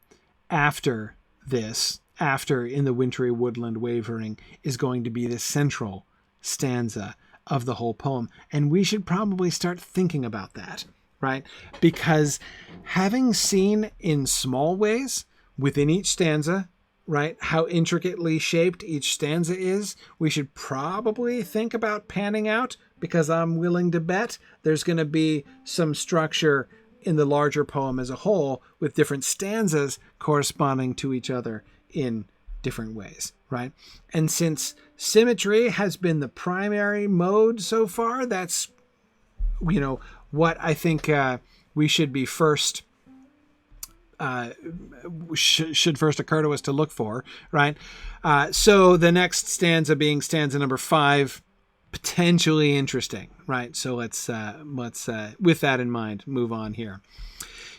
Speaker 1: after this, after in the wintry woodland wavering, is going to be the central stanza of the whole poem. And we should probably start thinking about that, right? Because having seen in small ways within each stanza, right, how intricately shaped each stanza is, we should probably think about panning out, because I'm willing to bet there's going to be some structure in the larger poem as a whole with different stanzas corresponding to each other in different ways, right? And since symmetry has been the primary mode so far, that's, you know, what I think we should be first, should first occur to us to look for, right? So the next stanza being stanza number 5, potentially interesting, right? So let's with that in mind, move on here.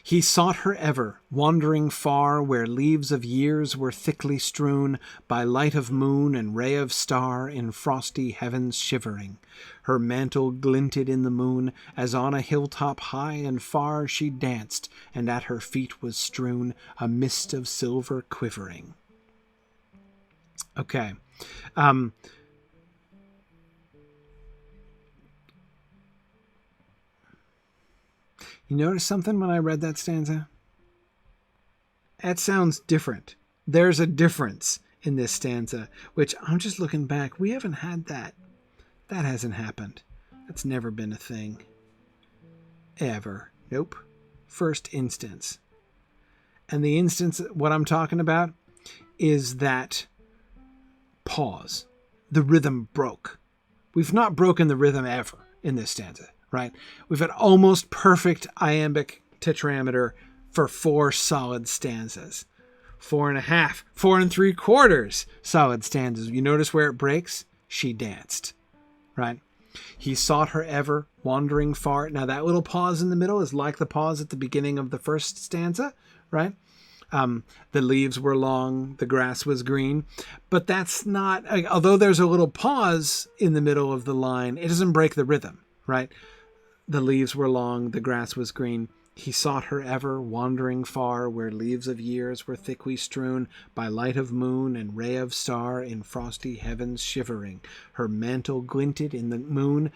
Speaker 1: He sought her ever, wandering far, where leaves of years were thickly strewn, by light of moon and ray of star, in frosty heavens shivering. Her mantle glinted in the moon, as on a hilltop high and far she danced, and at her feet was strewn a mist of silver quivering. Okay. You notice something when I read that stanza? That sounds different. There's a difference in this stanza, which I'm just looking back. We haven't had that. That hasn't happened. That's never been a thing. Ever. Nope. First instance. And the instance, what I'm talking about, is that pause. The rhythm broke. We've not broken the rhythm ever in this stanza. Right? We've had almost perfect iambic tetrameter for 4 solid stanzas. 4.5, 4 3/4 solid stanzas. You notice where it breaks? She danced. Right? He sought her ever, wandering far. Now that little pause in the middle is like the pause at the beginning of the first stanza, right? The leaves were long, the grass was green. But that's not, although there's a little pause in the middle of the line, it doesn't break the rhythm, right? The leaves were long, the grass was green. He sought her ever, wandering far, where leaves of years were thickly strewn, by light of moon and ray of star, in frosty heavens shivering. Her mantle glinted in the moon.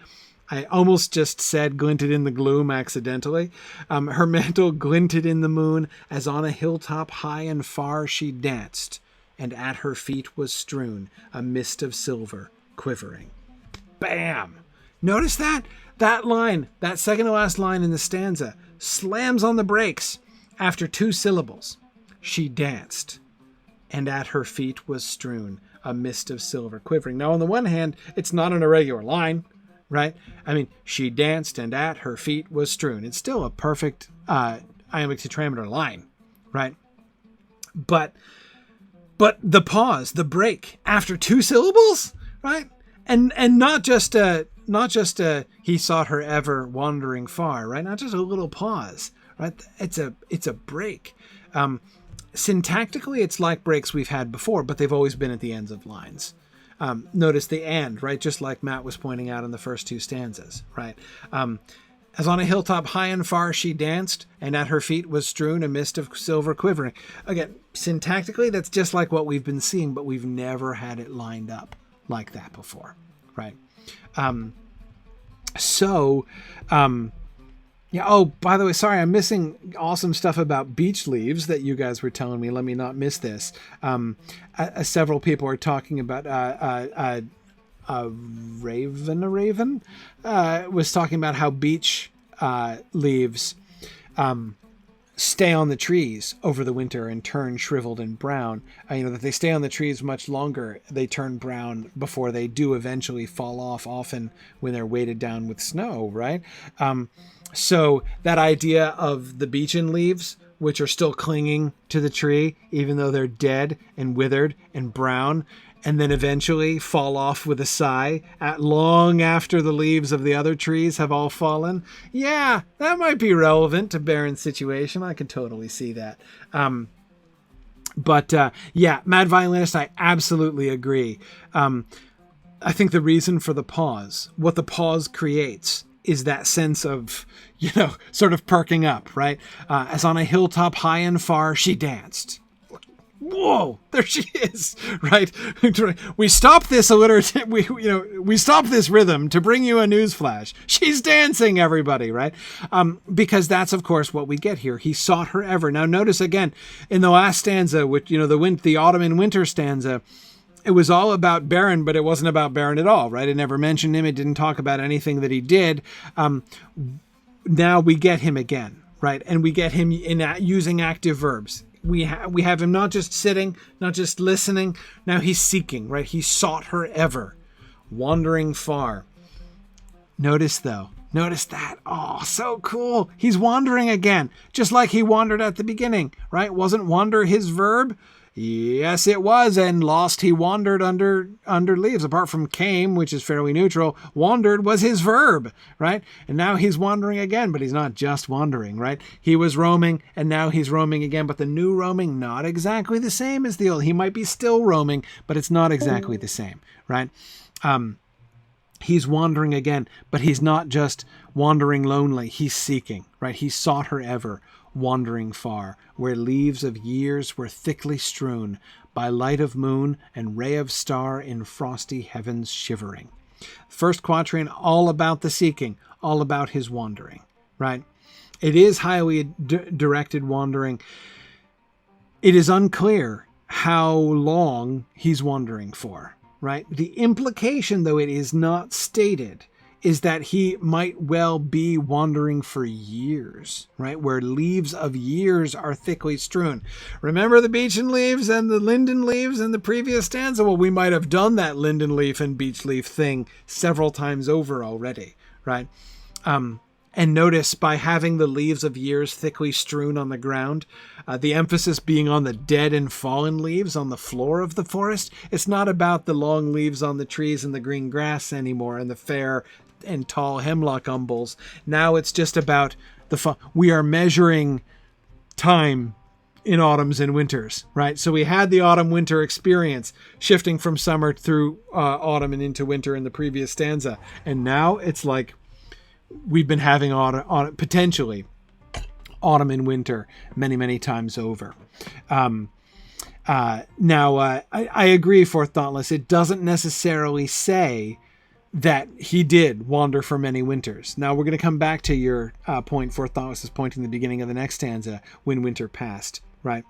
Speaker 1: I almost just said glinted in the gloom accidentally. Her mantle glinted in the moon, as on a hilltop high and far she danced, and at her feet was strewn a mist of silver quivering. Bam! Notice that? That line, that second to last line in the stanza, slams on the brakes after 2 syllables. She danced, and at her feet was strewn a mist of silver quivering. Now, on the one hand, it's not an irregular line, right? I mean, she danced, and at her feet was strewn. It's still a perfect iambic tetrameter line, right? But the pause, the break after 2 syllables, right? And not just he sought her ever, wandering far, right? Not just a little pause, right? It's a break. Syntactically, it's like breaks we've had before, but they've always been at the ends of lines. Notice the and, right? Just like Matt was pointing out in the first 2 stanzas, right? As on a hilltop high and far she danced, and at her feet was strewn a mist of silver quivering. Again, syntactically, that's just like what we've been seeing, but we've never had it lined up like that before, right? Yeah. Oh, by the way, sorry, I'm missing awesome stuff about beech leaves that you guys were telling me. Let me not miss this. Several people are talking about a raven was talking about how beech leaves stay on the trees over the winter and turn shriveled and brown. That they stay on the trees much longer. They turn brown before they do eventually fall off, often when they're weighted down with snow, right? So that idea of the beechen leaves, which are still clinging to the tree, even though they're dead and withered and brown, and then eventually fall off with a sigh long after the leaves of the other trees have all fallen. Yeah, that might be relevant to Beren's situation. I can totally see that. Yeah, Mad Violinist, I absolutely agree. I think the reason for the pause, what the pause creates, is that sense of, sort of perking up, right? As on a hilltop high and far, she danced. whoa, there she is, right? We stop this alliteration, we stop this rhythm to bring you a news flash. She's dancing, everybody, right? Because that's, of course, what we get here. He sought her ever. Now, notice again, in the last stanza, which, the autumn and winter stanza, it was all about Beren, but it wasn't about Beren at all, right? It never mentioned him. It didn't talk about anything that he did. Now we get him again, right? And we get him using active verbs. We have him not just sitting, not just listening. Now he's seeking, right? He sought her ever, wandering far. Notice that. Oh, so cool. He's wandering again, just like he wandered at the beginning, right? Wasn't wander his verb? Yes, it was. And lost, he wandered under leaves. Apart from came, which is fairly neutral, wandered was his verb, right? And now he's wandering again, but he's not just wandering, right? He was roaming, and now he's roaming again. But the new roaming, not exactly the same as the old. He might be still roaming, but it's not exactly the same, right? He's wandering again, but he's not just wandering lonely. He's seeking, right? He sought her ever, wandering far, where leaves of years were thickly strewn, by light of moon and ray of star in frosty heavens shivering. First quatrain, all about the seeking, all about his wandering, right? It is highly directed wandering. It is unclear how long he's wandering for, right? The implication, though it is not stated, is that he might well be wandering for years, right? Where leaves of years are thickly strewn. Remember the beechen leaves and the linden leaves in the previous stanza? Well, we might have done that linden leaf and beech leaf thing several times over already, right? And notice, by having the leaves of years thickly strewn on the ground, the emphasis being on the dead and fallen leaves on the floor of the forest, it's not about the long leaves on the trees and the green grass anymore and the fair and tall hemlock umbels. Now it's just about we are measuring time in autumns and winters, right? So we had the autumn-winter experience, shifting from summer through autumn and into winter in the previous stanza. And now it's like we've been having potentially autumn and winter many, many times over. I agree, Fourth Thoughtless. It doesn't necessarily say that he did wander for many winters. Now we're going to come back to your point, Fourth Thoughtless' point in the beginning of the next stanza, when winter passed, right?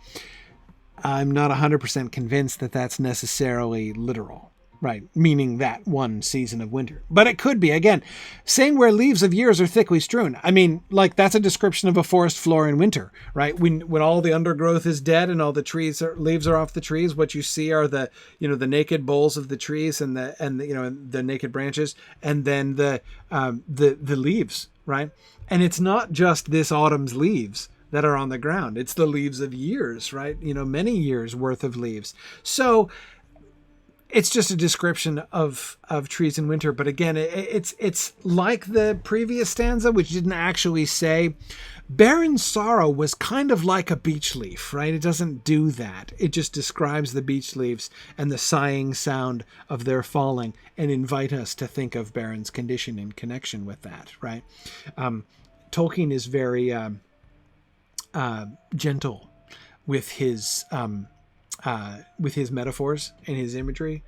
Speaker 1: I'm not 100% convinced that that's necessarily literal. Right, meaning that one season of winter. But it could be, again, saying where leaves of years are thickly strewn. I mean, like, that's a description of a forest floor in winter, right? When all the undergrowth is dead and all the leaves are off the trees, what you see are the naked boles of the trees and the naked branches, and then the leaves, right? And it's not just this autumn's leaves that are on the ground. It's the leaves of years, right? Many years worth of leaves. So it's just a description of trees in winter. But again, it's like the previous stanza, which didn't actually say. Beren's sorrow was kind of like a beech leaf, right? It doesn't do that. It just describes the beech leaves and the sighing sound of their falling and invite us to think of Beren's condition in connection with that, right? Tolkien is very gentle with his metaphors and his imagery,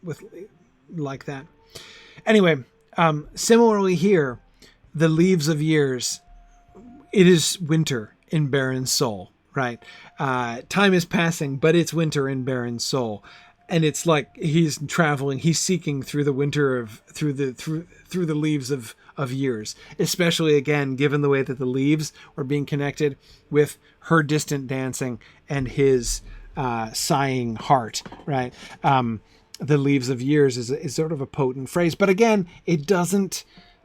Speaker 1: with like that. Anyway, similarly here, the leaves of years, it is winter in Beren's soul, right? Time is passing, but it's winter in Beren's soul. And it's like he's traveling, he's seeking through the winter through the leaves of years, especially again, given the way that the leaves are being connected with her distant dancing and his sighing heart, right? The leaves of years is sort of a potent phrase, but again, it doesn't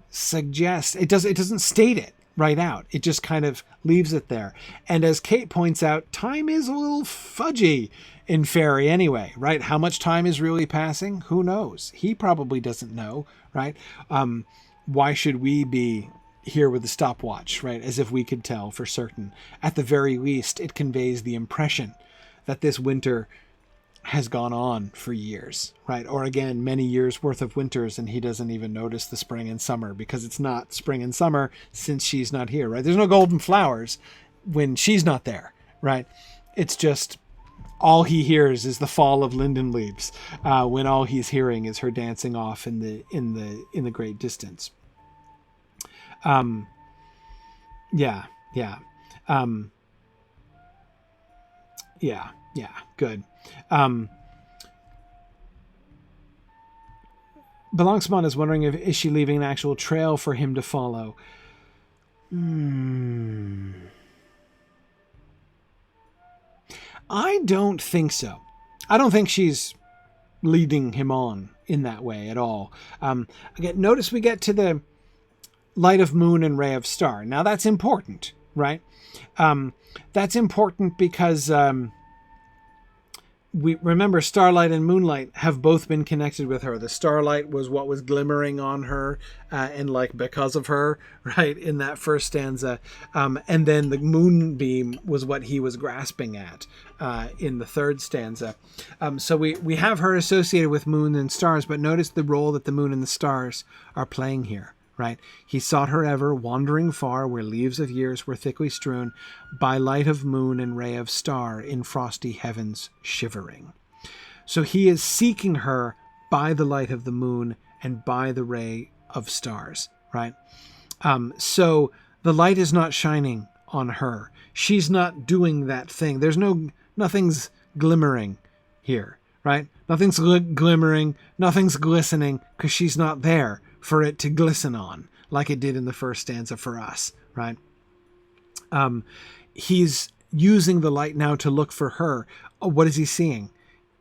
Speaker 1: suggest, it doesn't state it right out. It just kind of leaves it there. And as Kate points out, time is a little fudgy in Fairy anyway, right? How much time is really passing? Who knows? He probably doesn't know, right? Why should we be here with the stopwatch, right? As if we could tell for certain. At the very least, it conveys the impression that this winter has gone on for years, right? Or again, many years worth of winters, and he doesn't even notice the spring and summer because it's not spring and summer since she's not here, right? There's no golden flowers when she's not there, right? It's just all he hears is the fall of linden leaves, when all he's hearing is her dancing off in the great distance. Yeah. Good. Balangsman is wondering is she leaving an actual trail for him to follow? I don't think so. I don't think she's leading him on in that way at all. Again, notice we get to the light of moon and ray of star. Now that's important, right? That's important because we remember starlight and moonlight have both been connected with her. The starlight was what was glimmering on her and like because of her, right, in that first stanza. And then the moonbeam was what he was grasping at in the third stanza. So we have her associated with moon and stars, but notice the role that the moon and the stars are playing here. Right? He sought her ever, wandering far, where leaves of years were thickly strewn, by light of moon and ray of star, in frosty heavens shivering. So he is seeking her by the light of the moon and by the ray of stars, right? So the light is not shining on her. She's not doing that thing. Nothing's glimmering here, right? Nothing's glimmering, nothing's glistening, because she's not there for it to glisten on like it did in the first stanza for us, right? He's using the light now to look for her. What is he seeing?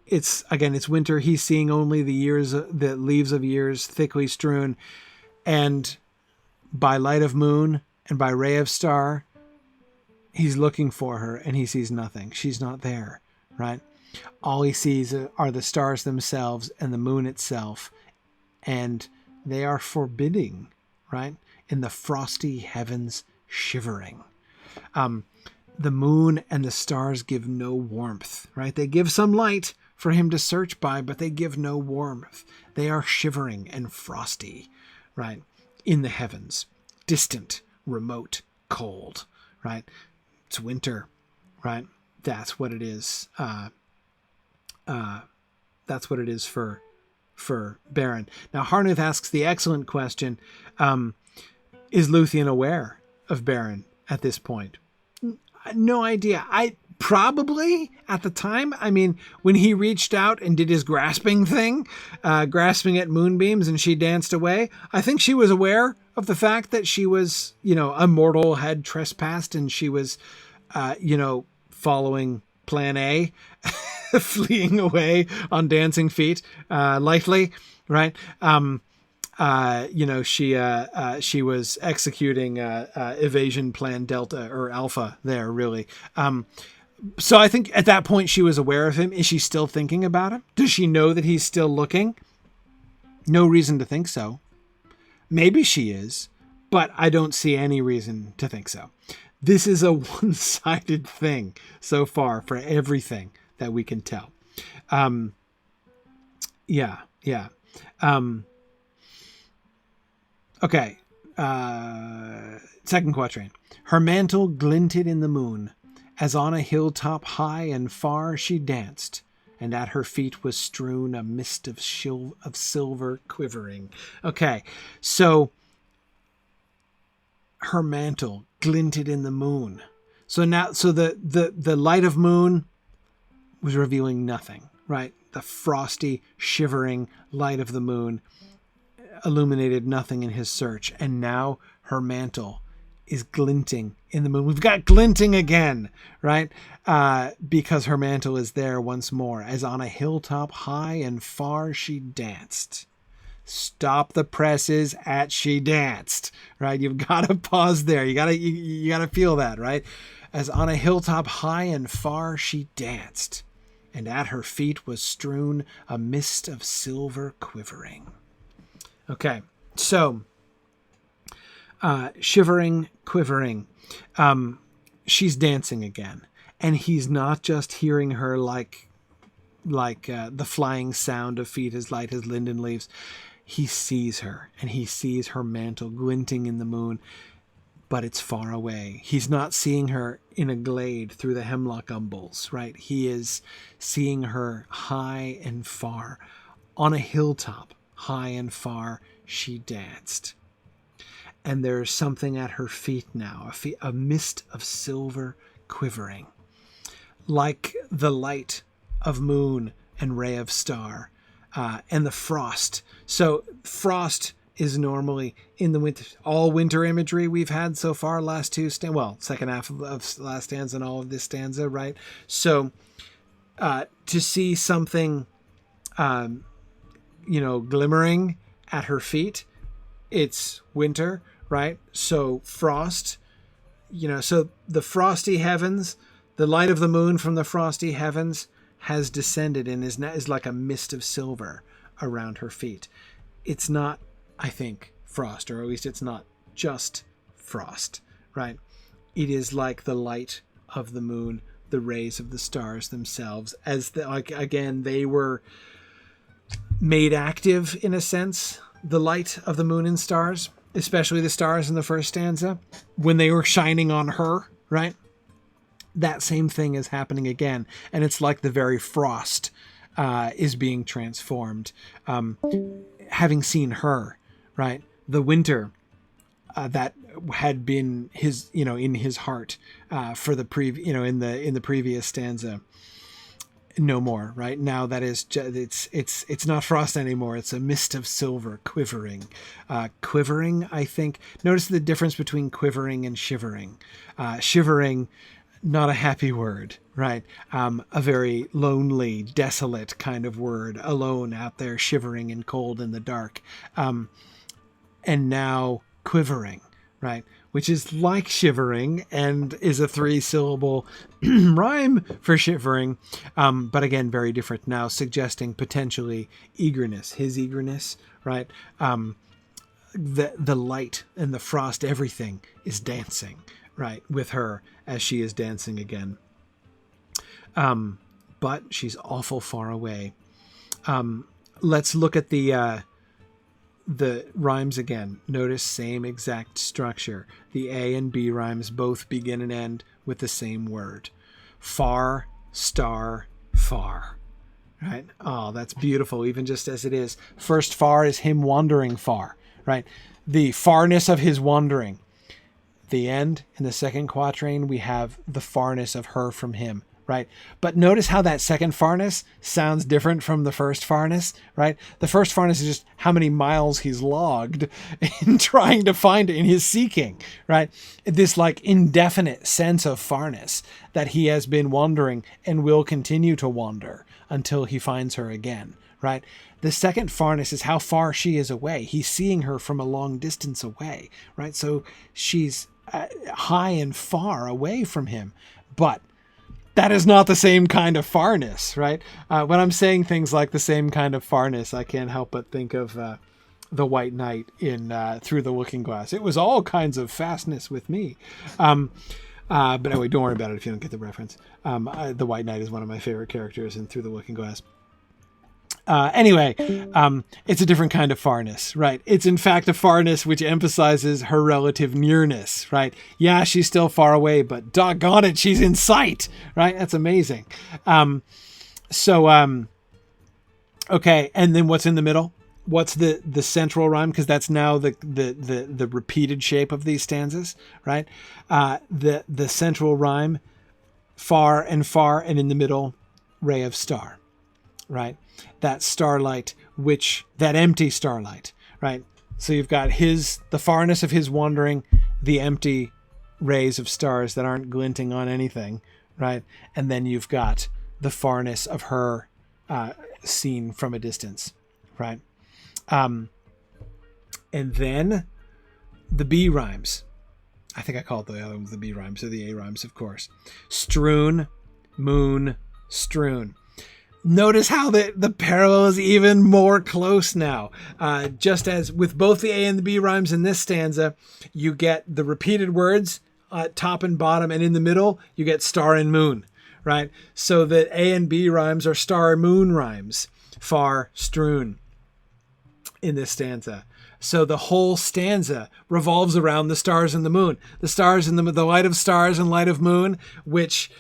Speaker 1: It's winter. He's seeing only the leaves of years thickly strewn, and by light of moon and by ray of star, he's looking for her and he sees nothing. She's not there, right? All he sees are the stars themselves and the moon itself, and they are forbidding, right? In the frosty heavens shivering. The moon and the stars give no warmth, right? They give some light for him to search by, but they give no warmth. They are shivering and frosty, right? In the heavens, distant, remote, cold, right? It's winter, right? That's what it is. That's what it is for Beren. Now, Harnuth asks the excellent question, is Luthien aware of Beren at this point? No idea. Probably at the time. I mean, when he reached out and did his grasping thing, grasping at moonbeams, and she danced away, I think she was aware of the fact that she was, a mortal had trespassed, and she was, following plan A, fleeing away on dancing feet, lightly, right? She was executing evasion plan Delta or Alpha there, really. So I think at that point she was aware of him. Is she still thinking about him? Does she know that he's still looking? No reason to think so. Maybe she is, but I don't see any reason to think so. This is a one-sided thing so far for everything that we can tell. Okay. Second quatrain. Her mantle glinted in the moon, as on a hilltop high and far she danced, and at her feet was strewn a mist of silver quivering. Okay, so her mantle glinted in the moon. So the light of moon was revealing nothing, right? The frosty, shivering light of the moon illuminated nothing in his search, and now her mantle is glinting in the moon. We've got glinting again, right? Because her mantle is there once more, as on a hilltop high and far she danced. Stop the presses at she danced, right? You've got to pause there. You gotta feel that, right? As on a hilltop high and far she danced, and at her feet was strewn a mist of silver quivering. Okay, so shivering, quivering. She's dancing again, and he's not just hearing her like the flying sound of feet as light as linden leaves. He sees her, and he sees her mantle glinting in the moon. but it's far away. He's not seeing her in a glade through the hemlock umbels, right? He is seeing her high and far. On a hilltop, high and far, she danced. And there's something at her feet now, a mist of silver quivering, like the light of moon and ray of star, and the frost. So frost is normally in the winter, all winter imagery we've had so far, second half of last stanza and all of this stanza, right? So to see something, glimmering at her feet, it's winter, right? So frost, so the frosty heavens, the light of the moon from the frosty heavens has descended and is like a mist of silver around her feet. It's not, I think, frost, or at least it's not just frost, right? It is like the light of the moon, the rays of the stars themselves, again, they were made active in a sense, the light of the moon and stars, especially the stars in the first stanza, when they were shining on her, right? That same thing is happening again. And it's like the very frost is being transformed. Having seen her, right? The winter that had been his, in his heart for the in the previous stanza. No more, right? Now that is it's not frost anymore. It's a mist of silver quivering. Quivering, I think. Notice the difference between quivering and shivering. Shivering, not a happy word, right? A very lonely, desolate kind of word, alone out there shivering and cold in the dark. And now quivering, right? Which is like shivering and is a 3-syllable rhyme for shivering. But again, very different now, suggesting potentially eagerness, his eagerness, right? The light and the frost, everything is dancing, right, with her as she is dancing again. But she's awful far away. Let's look at the rhymes again. Notice same exact structure. The A and B rhymes both begin and end with the same word. Far, star, far. Right? Oh, that's beautiful, even just as it is. First far is him wandering far, right? The farness of his wandering. The end, in the second quatrain, we have the farness of her from him, right? But notice how that second farness sounds different from the first farness, right? The first farness is just how many miles he's logged in trying to find it in his seeking, right? This like indefinite sense of farness that he has been wandering and will continue to wander until he finds her again, right? The second farness is how far she is away. He's seeing her from a long distance away, right? So she's high and far away from him, but that is not the same kind of farness, right? When I'm saying things like the same kind of farness, I can't help but think of the White Knight in Through the Looking Glass. It was all kinds of fastness with me. But anyway, don't worry about it if you don't get the reference. The White Knight is one of my favorite characters in Through the Looking Glass. Anyway, it's a different kind of farness, right? It's in fact a farness which emphasizes her relative nearness, right? Yeah, she's still far away, but doggone it, she's in sight, right? That's amazing. Okay, and then what's in the middle? What's the central rhyme? Because that's now the repeated shape of these stanzas, right? The central rhyme, far, and in the middle, ray of star, right? That starlight, that empty starlight, right? So you've got the farness of his wandering, the empty rays of stars that aren't glinting on anything, right? And then you've got the farness of her seen from a distance, right? And then the B rhymes. I think I called the other ones the B rhymes, or the A rhymes, of course. Strewn, moon, strewn. Notice how the parallel is even more close now. Just as with both the A and the B rhymes in this stanza, you get the repeated words top and bottom, and in the middle, you get star and moon, right? So the A and B rhymes are star and moon rhymes. Far, strewn. in this stanza. So the whole stanza revolves around the stars and the moon. The stars and the light of stars and light of moon, which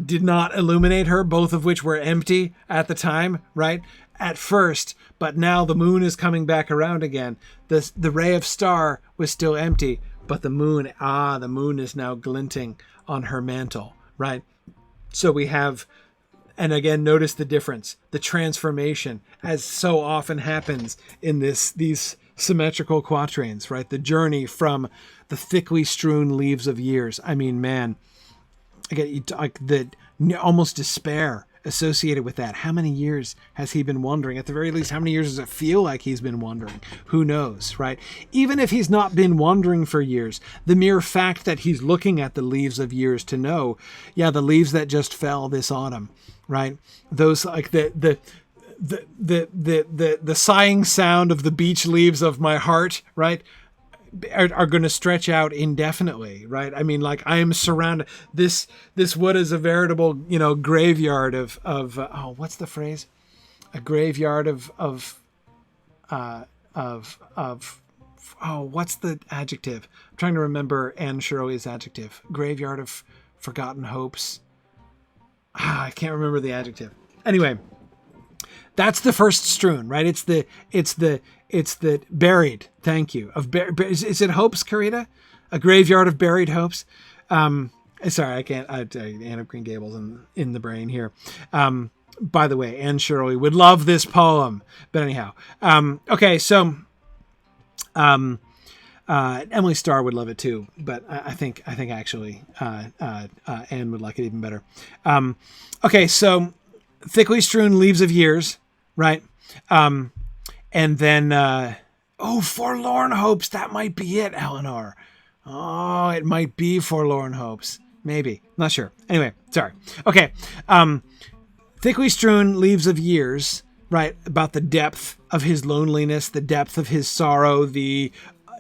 Speaker 1: did not illuminate her, both of which were empty at the time, right? At first, but now the moon is coming back around again. The ray of star was still empty, but the moon is now glinting on her mantle, right? So we have, and again, notice the difference, the transformation, as so often happens in these symmetrical quatrains, right? The journey from the thickly strewn leaves of years. I mean, man, again, like the almost despair associated with that. How many years has he been wandering? At the very least, how many years does it feel like he's been wandering? Who knows, right? Even if he's not been wandering for years, the mere fact that he's looking at the leaves of years to know, yeah, the leaves that just fell this autumn, right? Those, like the sighing sound of the beech leaves of my heart, right, are going to stretch out indefinitely, right? I mean, like, I am surrounded. This wood is a veritable, graveyard of what's the phrase? A graveyard of what's the adjective? I'm trying to remember Anne Shirley's adjective. Graveyard of forgotten hopes. I can't remember the adjective. Anyway, that's the first strewn, right? It's the buried. Thank you. Is it hopes, Carita? A graveyard of buried hopes. Sorry, I can't. Anne of Green Gables in the brain here. By the way, Anne Shirley would love this poem. But anyhow, okay. So, Emily Starr would love it too. But I think actually, Anne would like it even better. Okay, so thickly strewn leaves of years, right? And then, forlorn hopes. That might be it, Eleanor. Oh, it might be forlorn hopes. Maybe. Not sure. Anyway, sorry. Okay. Thickly strewn leaves of years, right? About the depth of his loneliness, the depth of his sorrow, the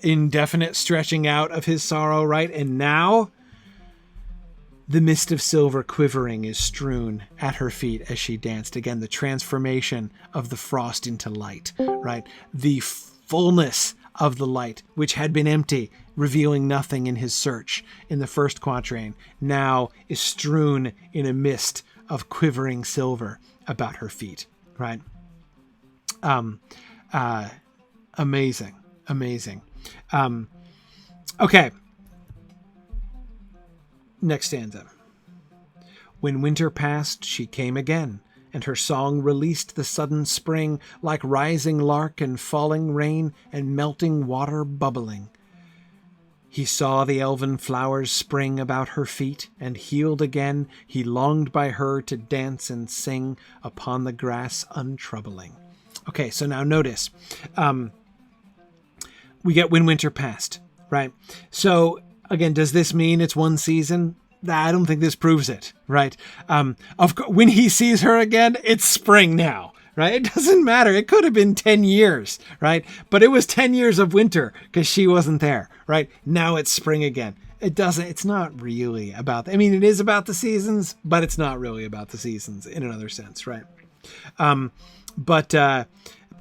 Speaker 1: indefinite stretching out of his sorrow, right? And now the mist of silver quivering is strewn at her feet as she danced. Again, the transformation of the frost into light, right? The fullness of the light, which had been empty, revealing nothing in his search in the first quatrain, now is strewn in a mist of quivering silver about her feet, right? Amazing. Okay. Next stanza. When winter passed, she came again, and her song released the sudden spring, like rising lark and falling rain and melting water bubbling. He saw the elven flowers spring about her feet, and healed again, he longed by her to dance and sing upon the grass untroubling. Okay, so now notice, we get when winter passed, right? So again, does this mean it's one season? I don't think this proves it, right? Of course, when he sees her again, it's spring now, right? It doesn't matter. It could have been 10 years, right? But it was 10 years of winter because she wasn't there, right? Now it's spring again. It's not really about, it is about the seasons, but it's not really about the seasons in another sense, right? But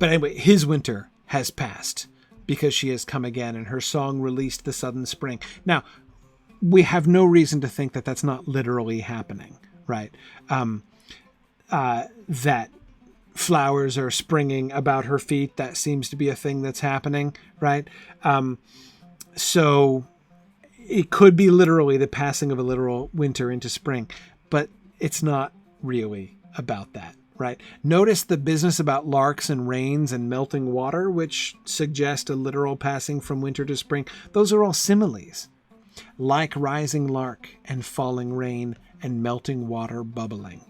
Speaker 1: anyway, his winter has passed because she has come again, and her song released the sudden spring. Now, we have no reason to think that that's not literally happening, right? That flowers are springing about her feet, that seems to be a thing that's happening, right? So it could be literally the passing of a literal winter into spring, but it's not really about that, right? Notice the business about larks and rains and melting water, which suggest a literal passing from winter to spring. Those are all similes. Like rising lark and falling rain and melting water bubbling.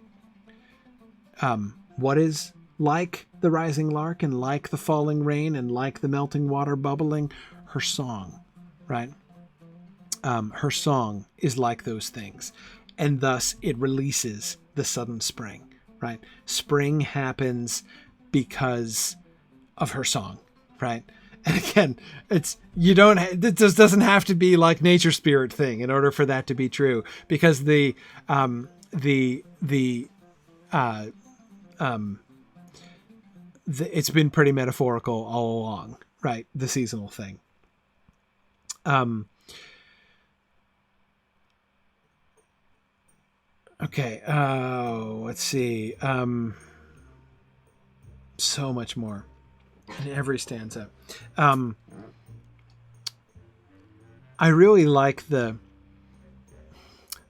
Speaker 1: What is like the rising lark and like the falling rain and like the melting water bubbling? Her song, right? Her song is like those things. And thus it releases the sudden spring, right? Spring happens of her song, right? And again, it just doesn't have to be like nature spirit thing in order for that to be true, because the it's been pretty metaphorical all along, right? The seasonal thing. Okay. Let's see. So much more in every stanza. I really like the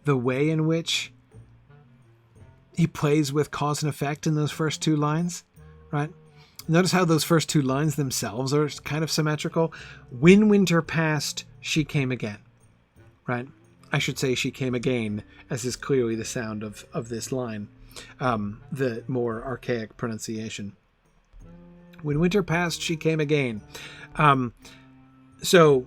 Speaker 1: way in which he plays with cause and effect in those first two lines, right? Notice how those first two lines themselves are kind of symmetrical. When winter passed, she came again, right? I should say she came again, as is clearly the sound of this line, the more archaic pronunciation. When winter passed, she came again. So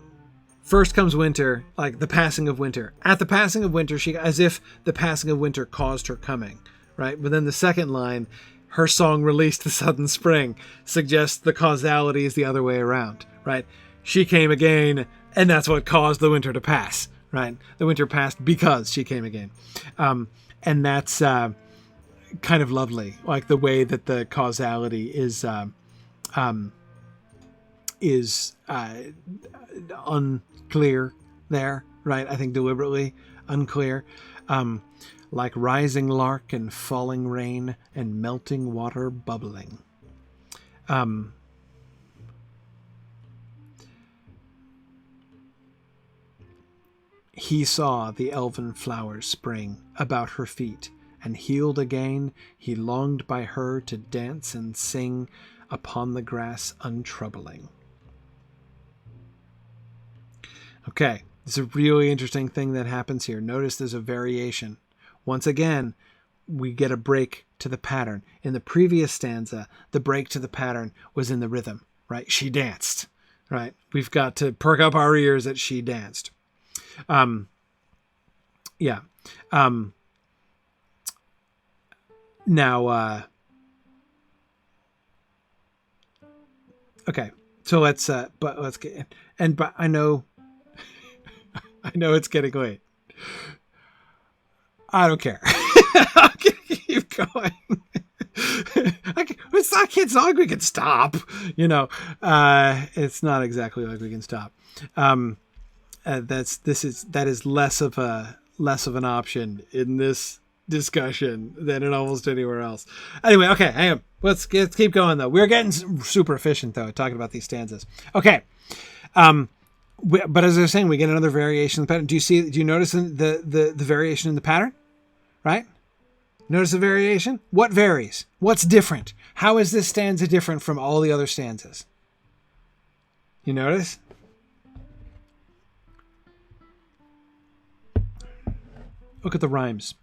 Speaker 1: first comes winter, like the passing of winter. At the passing of winter, she, as if the passing of winter caused her coming, right? But then the second line, her song released the sudden spring, suggests the causality is the other way around, right? She came again, and that's what caused the winter to pass, right? The winter passed because she came again. And that's kind of lovely, like the way that the causality is unclear there, right? I think deliberately unclear. Like rising lark and falling rain and melting water bubbling. He saw the elven flowers spring about her feet, and healed again, he longed by her to dance and sing upon the grass untroubling. Okay, it's a really interesting thing that happens here. Notice there's a variation. Once again, we get a break to the pattern. In the previous stanza, the break to the pattern was in the rhythm, right? She danced, right? We've got to perk up our ears that she danced. Now, okay, so let's get in. But I know it's getting late. I don't care. I'm gonna keep going. It's not like we can stop. It's not exactly like we can stop. That is less of an option in this discussion than in almost anywhere else. Anyway, okay, hang on. Let's keep going though. We're getting super efficient though, talking about these stanzas. Okay. But as I was saying, we get another variation in the pattern. Do you notice the variation in the pattern? Right? Notice the variation? What varies? What's different? How is this stanza different from all the other stanzas? You notice? Look at the rhymes.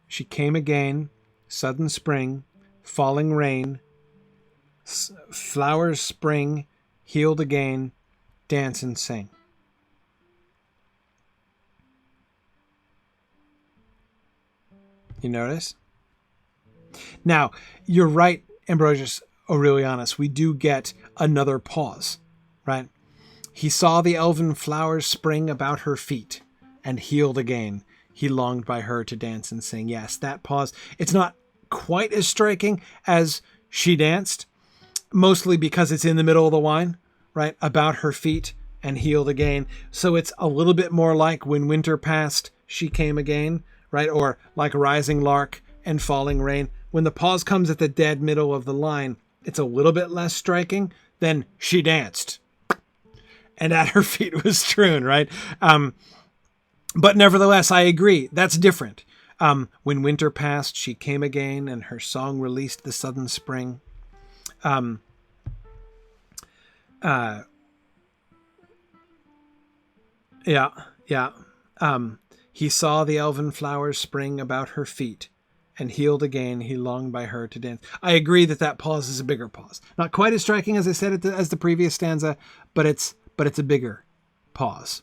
Speaker 1: She came again, sudden spring, falling rain, flowers spring, healed again, dance and sing. You notice? Now, you're right, Ambrosius Aurelianus. We do get another pause, right? He saw the elven flowers spring about her feet, and healed again. He longed by her to dance and sing. Yes, that pause. It's not quite as striking as she danced, mostly because it's in the middle of the line, right? About her feet and healed again. So it's a little bit more like when winter passed, she came again, right? Or like rising lark and falling rain. When the pause comes at the dead middle of the line, it's a little bit less striking than she danced. And at her feet was strewn, right? But nevertheless, I agree. That's different. When winter passed, she came again, and her song released the sudden spring. He saw the elven flowers spring about her feet, and healed again. He longed by her to dance. I agree that pause is a bigger pause. Not quite as striking as I said as the previous stanza, but it's a bigger pause.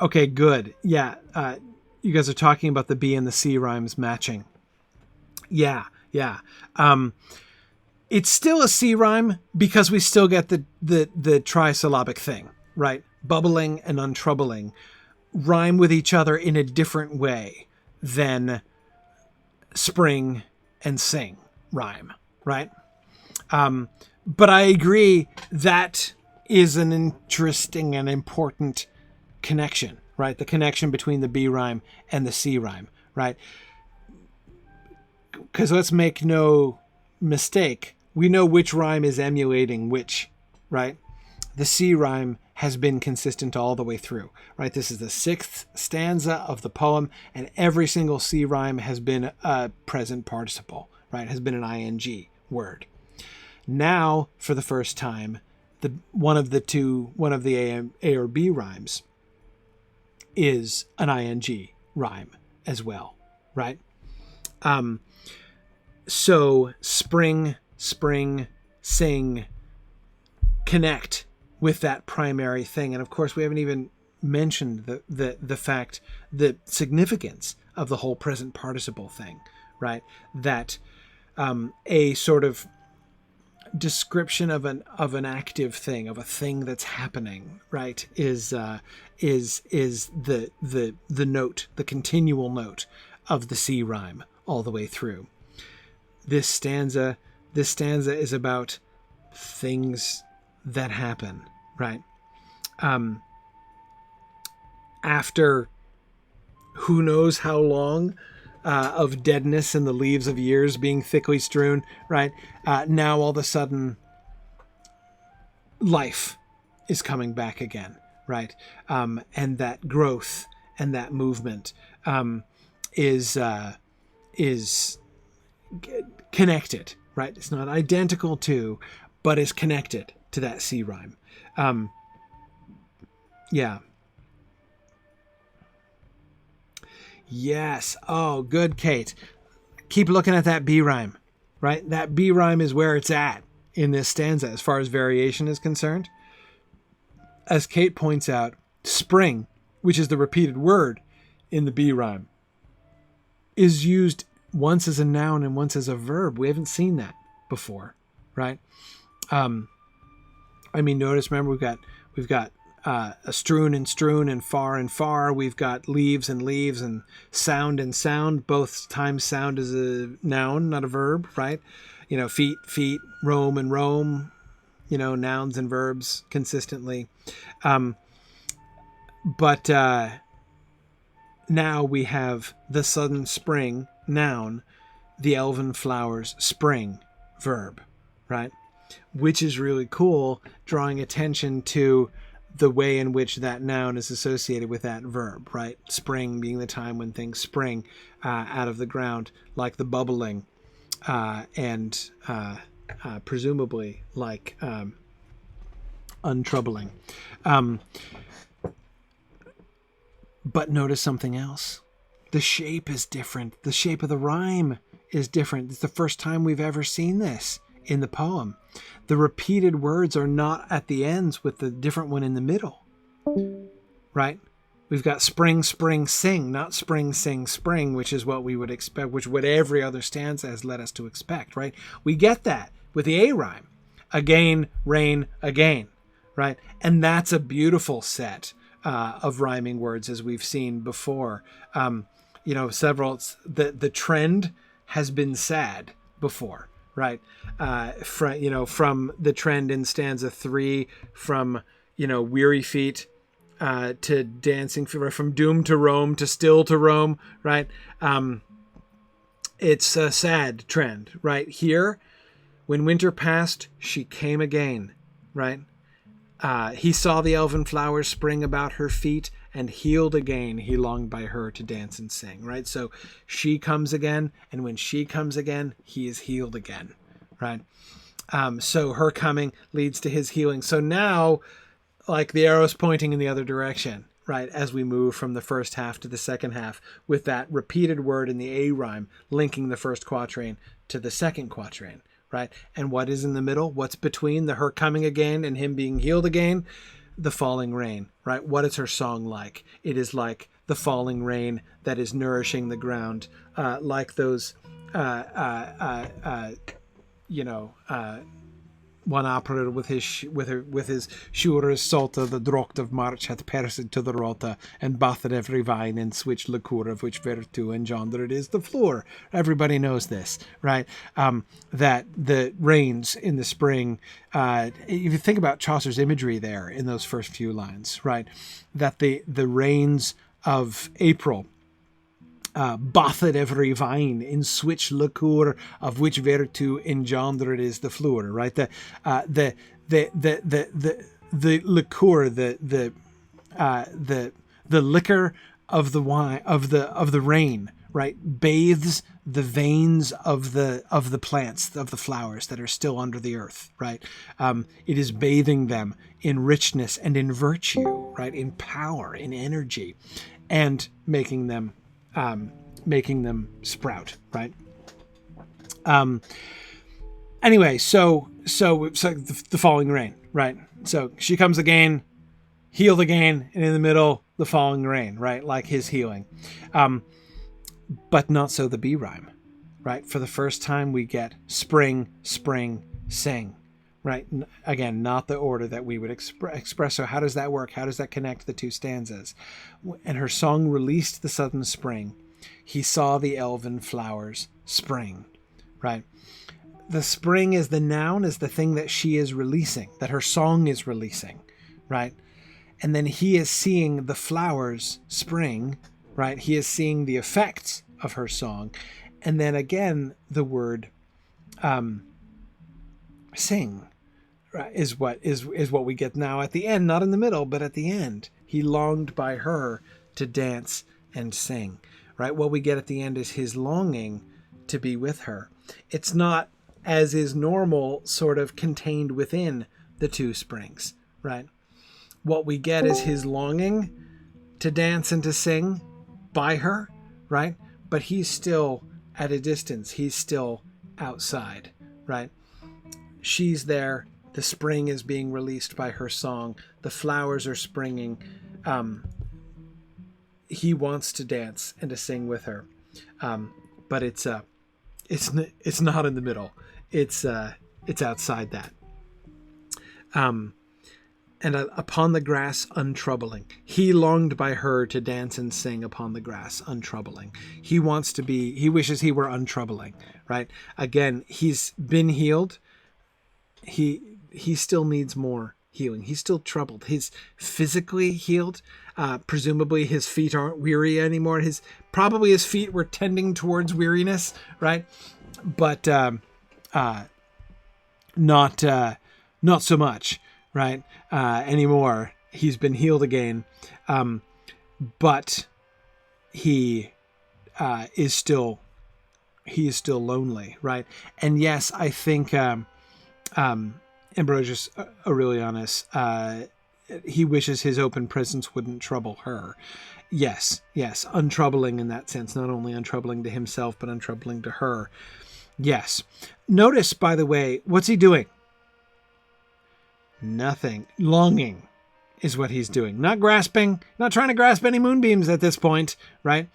Speaker 1: Okay, good. Yeah. you guys are talking about the B and the C rhymes matching. Yeah. It's still a C rhyme because we still get the trisyllabic thing, right? Bubbling and untroubling rhyme with each other in a different way than spring and sing rhyme, right? But I agree that is an interesting and important connection, right? The connection between the B rhyme and the C rhyme, right? Because let's make no mistake, we know which rhyme is emulating which, right? The C rhyme has been consistent all the way through, right? This is the 6th stanza of the poem, and every single C rhyme has been a present participle, right? Has been an ing word. Now, for the first time, one of the A or B rhymes is an ing rhyme as well, right? So spring, sing, connect with that primary thing. And of course, we haven't even mentioned the fact, the significance of the whole present participle thing, right? That a sort of description of an active thing, of a thing that's happening, right, is the note, the continual note of the C rhyme all the way through. This stanza is about things that happen, right? After who knows how long of deadness and the leaves of years being thickly strewn, right? Now all of a sudden, life is coming back again, right? And that growth and that movement is connected, right? It's not identical to, but is connected to that C rhyme. Yeah. Yes. Oh, good, Kate. Keep looking at that B rhyme, right? That B rhyme is where it's at in this stanza as far as variation is concerned. As Kate points out, spring, which is the repeated word in the B rhyme, is used once as a noun and once as a verb. We haven't seen that before, right? I mean, notice, remember, we've got a strewn and far. We've got leaves and sound. Both times sound is a noun, not a verb, right? You know, feet, roam and roam, you know, nouns and verbs consistently. But now we have the sudden spring, noun, the elven flowers, spring, verb, right? Which is really cool, drawing attention to the way in which that noun is associated with that verb, right? Spring being the time when things spring out of the ground, like the bubbling, and presumably like untroubling. But notice something else. The shape is different. The shape of the rhyme is different. It's the first time we've ever seen this in the poem. The repeated words are not at the ends with the different one in the middle, right? We've got spring, sing, not spring, sing, spring, which is what we would expect, which what every other stanza has led us to expect, right? We get that with the A rhyme. Again, rain, again, right? And that's a beautiful set of rhyming words, as we've seen before. You know, the trend has been sad before, right? From the trend in stanza 3, from, weary feet to dancing, from doom to roam to still to roam, right? It's a sad trend, right? Here, when winter passed, she came again, right? He saw the elven flowers spring about her feet, and healed again. He longed by her to dance and sing, right? So she comes again, and when she comes again, he is healed again, right? So her coming leads to his healing. So now, like, the arrow's pointing in the other direction, right? As we move from the first half to the second half, with that repeated word in the A rhyme linking the first quatrain to the second quatrain, right? And what is in the middle? What's between the her coming again and him being healed again? The falling rain, right? What is her song like? It is like the falling rain that is nourishing the ground, like those, one operator with his Shures Salta, the Drocht of March hath pierced to the Rota, and bathed every vine in switch liqueur of which virtue engendered is the floor. Everybody knows this, right? That the rains in the spring, if you think about Chaucer's imagery there in those first few lines, right? That the rains of April bathed every vine in switch liqueur of which virtue engendered is the floor, right? The liqueur, the liquor of the wine of the rain, right, bathes the veins of the plants, of the flowers that are still under the earth, right? It is bathing them in richness and in virtue, right, in power, in energy, and making them sprout, right? Anyway, so the falling rain, right? So she comes again, healed again, and in the middle, the falling rain, right? Like his healing. But not so the B rhyme, right? For the first time, we get spring, spring, sing, right? Again, not the order that we would express. So how does that work? How does that connect the two stanzas? And her song released the sudden spring. He saw the elven flowers spring, right? The spring is the noun, is the thing that she is releasing, that her song is releasing, right? And then he is seeing the flowers spring, right? He is seeing the effects of her song. And then again, the word sing, right, is what we get now at the end, not in the middle, but at the end. He longed by her to dance and sing, right? What we get at the end is his longing to be with her. It's not, as is normal, sort of contained within the two springs, right? What we get is his longing to dance and to sing by her, right? But he's still at a distance. He's still outside, right? She's there. The spring is being released by her song. The flowers are springing. He wants to dance and to sing with her, but it's not in the middle. It's outside that. And upon the grass untroubling. He longed by her to dance and sing upon the grass untroubling. He wishes he were untroubling, right? Again, he's been healed. He still needs more healing. He's still troubled. He's physically healed. Presumably his feet aren't weary anymore. His feet were tending towards weariness, right? But not so much, right? Anymore. He's been healed again. But he is still lonely, right? And yes, I think Ambrosius Aurelianus, he wishes his open presence wouldn't trouble her. Yes, untroubling in that sense, not only untroubling to himself, but untroubling to her. Yes. Notice, by the way, what's he doing? Nothing. Longing is what he's doing. Not grasping, not trying to grasp any moonbeams at this point, right?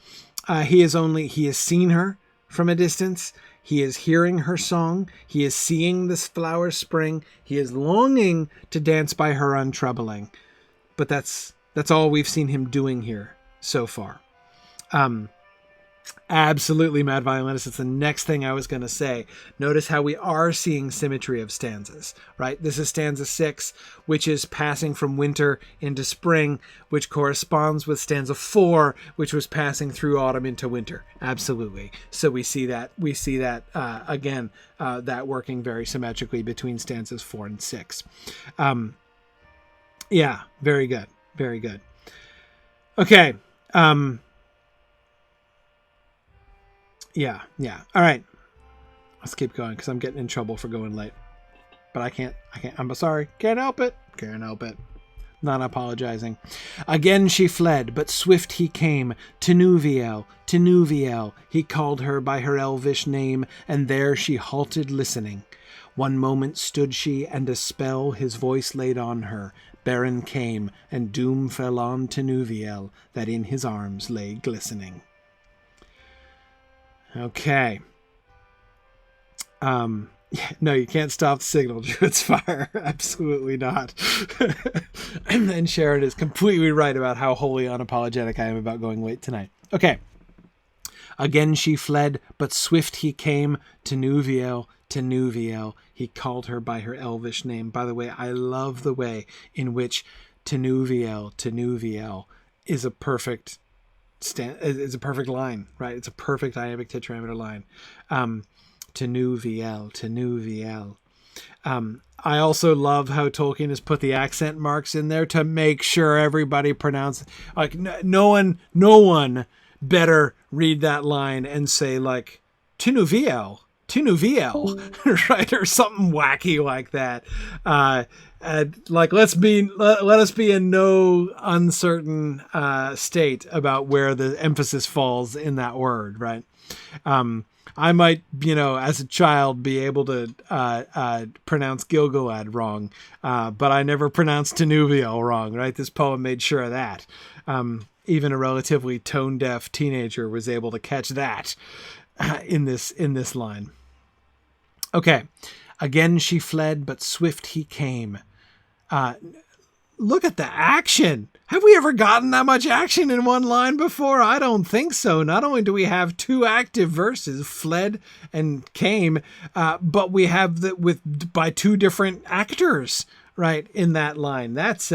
Speaker 1: He has seen her from a distance. He is hearing her song. He is seeing this flower spring. He is longing to dance by her untroubling. But that's all we've seen him doing here so far. Absolutely, mad violinist. It's the next thing I was going to say. Notice how we are seeing symmetry of stanzas, right? This is stanza 6, which is passing from winter into spring, which corresponds with stanza 4, which was passing through autumn into winter. Absolutely. So we see that again, that working very symmetrically between stanzas 4 and 6. Yeah, very good. Very good. Okay. Yeah. All right. Let's keep going because I'm getting in trouble for going late. But I can't. I'm sorry. Can't help it. Not apologizing. Again she fled, but swift he came. Tinuviel. He called her by her elvish name, and there she halted listening. One moment stood she, and a spell his voice laid on her. Beren came, and doom fell on Tinuviel, that in his arms lay glistening. Okay. No, you can't stop the signal, Druid's Fire. Absolutely not. And Sharon is completely right about how wholly unapologetic I am about going late tonight. Okay. Again she fled, but swift he came, Tinuviel, Tinuviel. He called her by her elvish name. By the way, I love the way in which Tinuviel, Tinuviel is a perfect line, right? It's a perfect iambic tetrameter line. Tinuviel, Tinuviel. I also love how Tolkien has put the accent marks in there to make sure everybody pronounces. Like no one better read that line and say like Tinuviel, Tinuviel, right, or something wacky like that. Like let us be in no uncertain state about where the emphasis falls in that word, right? I might, as a child, be able to pronounce Gilgalad wrong, but I never pronounced Tinuviel wrong, right? This poem made sure of that. Even a relatively tone-deaf teenager was able to catch that in this line. Okay. Again she fled, but swift he came. Look at the action. Have we ever gotten that much action in one line before? I don't think so. Not only do we have two active verses, fled and came, but we have by two different actors, right, in that line. That's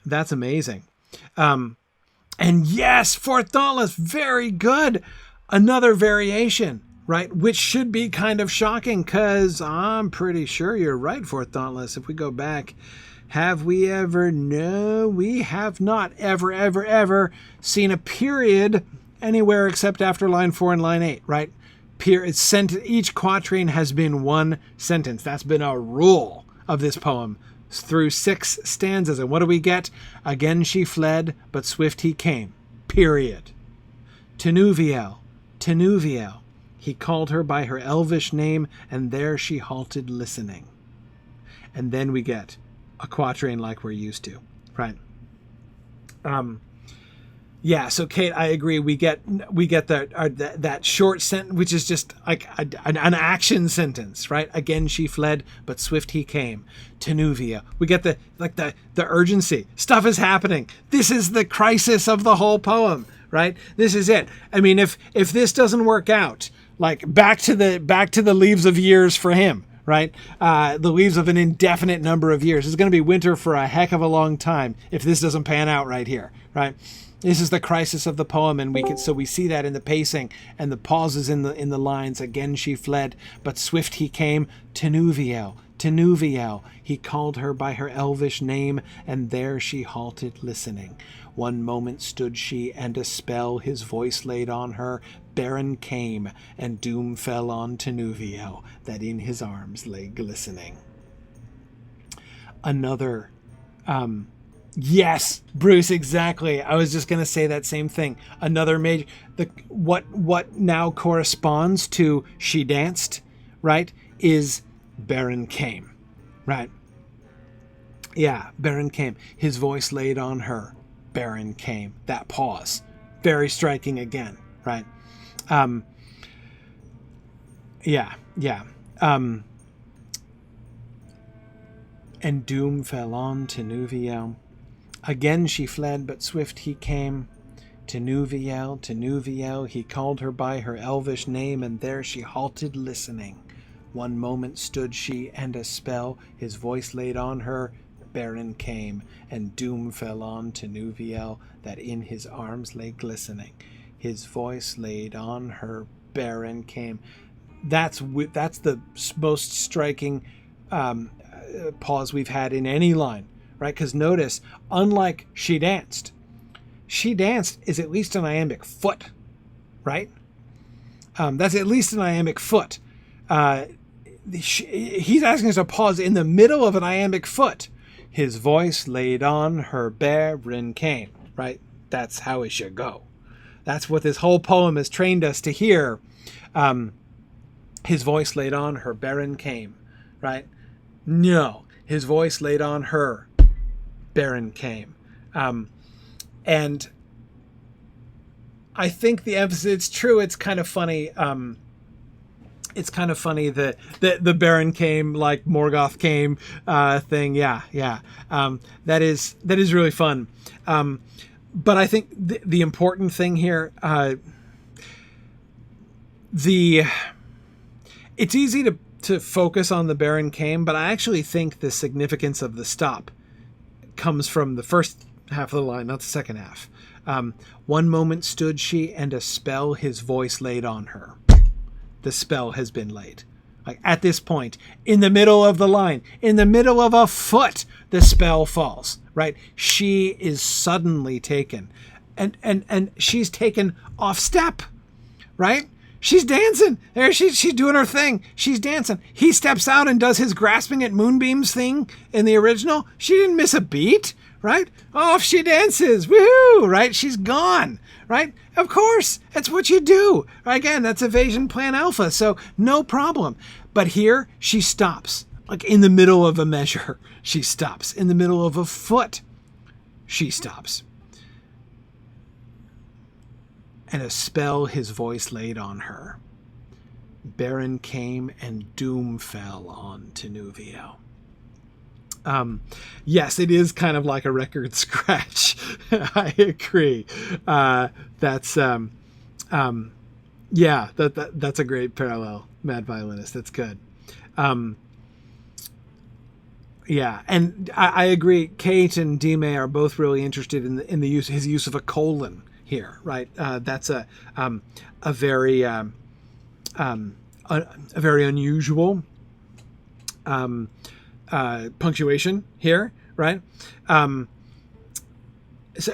Speaker 1: amazing. And yes, Fourth Dauntless, very good. Another variation, right, which should be kind of shocking because I'm pretty sure you're right, Fourth Dauntless. If we go back, have we ever? No, we have not ever seen a period anywhere except after line 4 and line 8, right? Each quatrain has been one sentence. That's been a rule of this poem through 6 stanzas. And what do we get? Again she fled, but swift he came. Period. Tinuviel, Tinuviel. He called her by her elvish name, and there she halted listening. And then we get a quatrain like we're used to, right? Yeah, so Kate, I agree. We get that short sentence, which is just like an action sentence, right? Again she fled, but swift he came. Tinuvia. We get the urgency. Stuff is happening. This is the crisis of the whole poem, right? This is it. I mean, if this doesn't work out, like back to the leaves of years for him, right? The leaves of an indefinite number of years. It's going to be winter for a heck of a long time if this doesn't pan out right here, right? This is the crisis of the poem, and we see that in the pacing and the pauses in the lines. Again she fled, but swift he came. Tinuviel, Tinuviel. He called her by her elvish name, and there she halted listening. One moment stood she, and a spell his voice laid on her. Beren came, and doom fell on Tinuviel, that in his arms lay glistening. Another, yes, Bruce, exactly. I was just going to say that same thing. Another major, what now corresponds to she danced, right, is Beren came, right? Yeah, Beren came. His voice laid on her. Beren came. That pause. Very striking again, right? Yeah. And doom fell on Tinuviel. Again she fled, but swift he came. Tinuviel, Tinuviel. He called her by her elvish name, and there she halted listening. One moment stood she, and a spell his voice laid on her. Beren came, and doom fell on Tinuviel, that in his arms lay glistening. His voice laid on her. Beren came. That's the most striking pause we've had in any line, right? Because notice, unlike she danced is at least an iambic foot, right? That's at least an iambic foot. He's asking us to pause in the middle of an iambic foot. His voice laid on her. Beren came, right? That's how it should go. That's what this whole poem has trained us to hear. His voice laid on her, Beren came, right? No, his voice laid on her, Beren came. And I think the emphasis, it's true, it's kind of funny. It's kind of funny that the Beren came like Morgoth came thing. Yeah. That is really fun. But I think the important thing here, it's easy to focus on the Beren came, but I actually think the significance of the stop comes from the first half of the line, not the second half. One moment stood she, and a spell his voice laid on her. The spell has been laid. Like at this point, in the middle of the line, in the middle of a foot, the spell falls, right? She is suddenly taken. And she's taken off step, right? She's dancing. There she's doing her thing. She's dancing. He steps out and does his grasping at moonbeams thing in the original. She didn't miss a beat, right? Off she dances. Woohoo, right? She's gone, right? Of course, that's what you do. Again, that's evasion plan alpha, so no problem. But here she stops, like in the middle of a measure. She stops. In the middle of a foot, she stops. And a spell his voice laid on her. Beren came and doom fell on Tinuviel. Yes, it is kind of like a record scratch. I agree. That's a great parallel, Mad Violinist. That's good. Yeah, and I agree. Kate and Dime are both really interested in the his use of a colon here, right? That's a very unusual punctuation here, right? So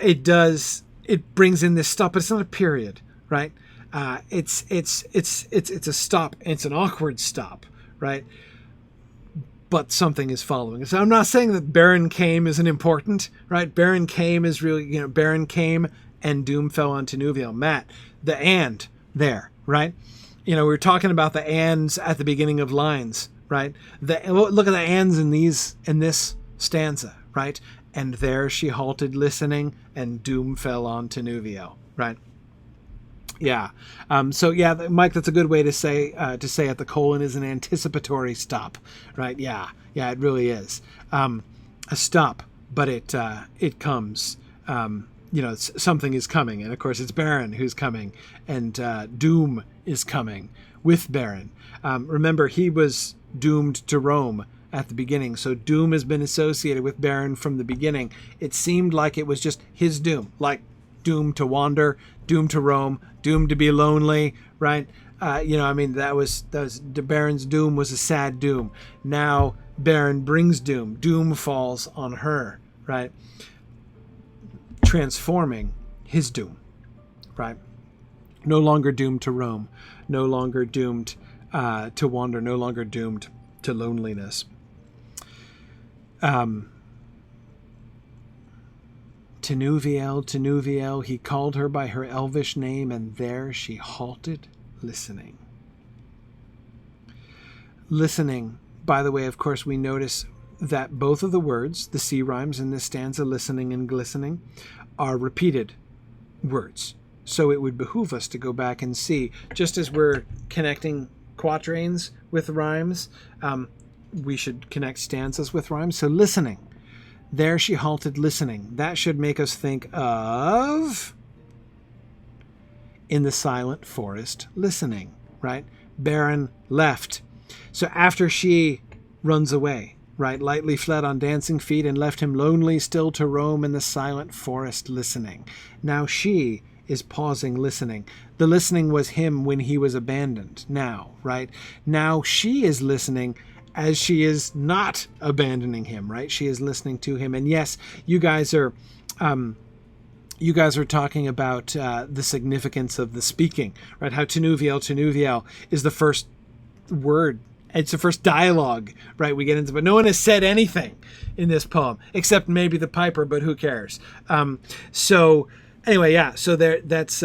Speaker 1: it brings in this stop, but it's not a period, right? It's a stop. It's an awkward stop, right? But something is following. So I'm not saying that Beren came isn't important, right? Beren came is really, Beren came and doom fell on Tinuviel. Matt, the and there, right? We were talking about the ands at the beginning of lines, right? Look at the ands in this stanza, right? And there she halted listening, and doom fell on Tinuviel, right? Yeah. So yeah, Mike, that's a good way to say it. The colon is an anticipatory stop, right? Yeah, it really is a stop, but it comes. Something is coming, and of course it's Beren who's coming, and doom is coming with Beren. Remember, he was doomed to roam at the beginning, so doom has been associated with Beren from the beginning. It seemed like it was just his doom, like doomed to wander, doomed to roam, doomed to be lonely, right? That was Beren's doom was a sad doom. Now Beren brings doom. Doom falls on her, right? Transforming his doom, right? No longer doomed to roam, no longer doomed to wander, no longer doomed to loneliness. Tinuviel, he called her by her elvish name, and there she halted, listening. Listening, by the way, of course, we notice that both of the words, the C rhymes in this stanza, listening and glistening, are repeated words. So it would behoove us to go back and see, just as we're connecting quatrains with rhymes, we should connect stanzas with rhymes. So listening. There she halted, listening. That should make us think of in the silent forest, listening, right? Beren left. So after she runs away, right, lightly fled on dancing feet and left him lonely still to roam in the silent forest, listening. Now she is pausing, listening. The listening was him when he was abandoned. Now, right? Now she is listening as she is not abandoning him, right? She is listening to him. And yes, you guys are talking about the significance of the speaking, right? How Tinuviel is the first word. It's the first dialogue, right? We get into, but no one has said anything in this poem except maybe the piper, but who cares? So anyway, yeah. So there, that's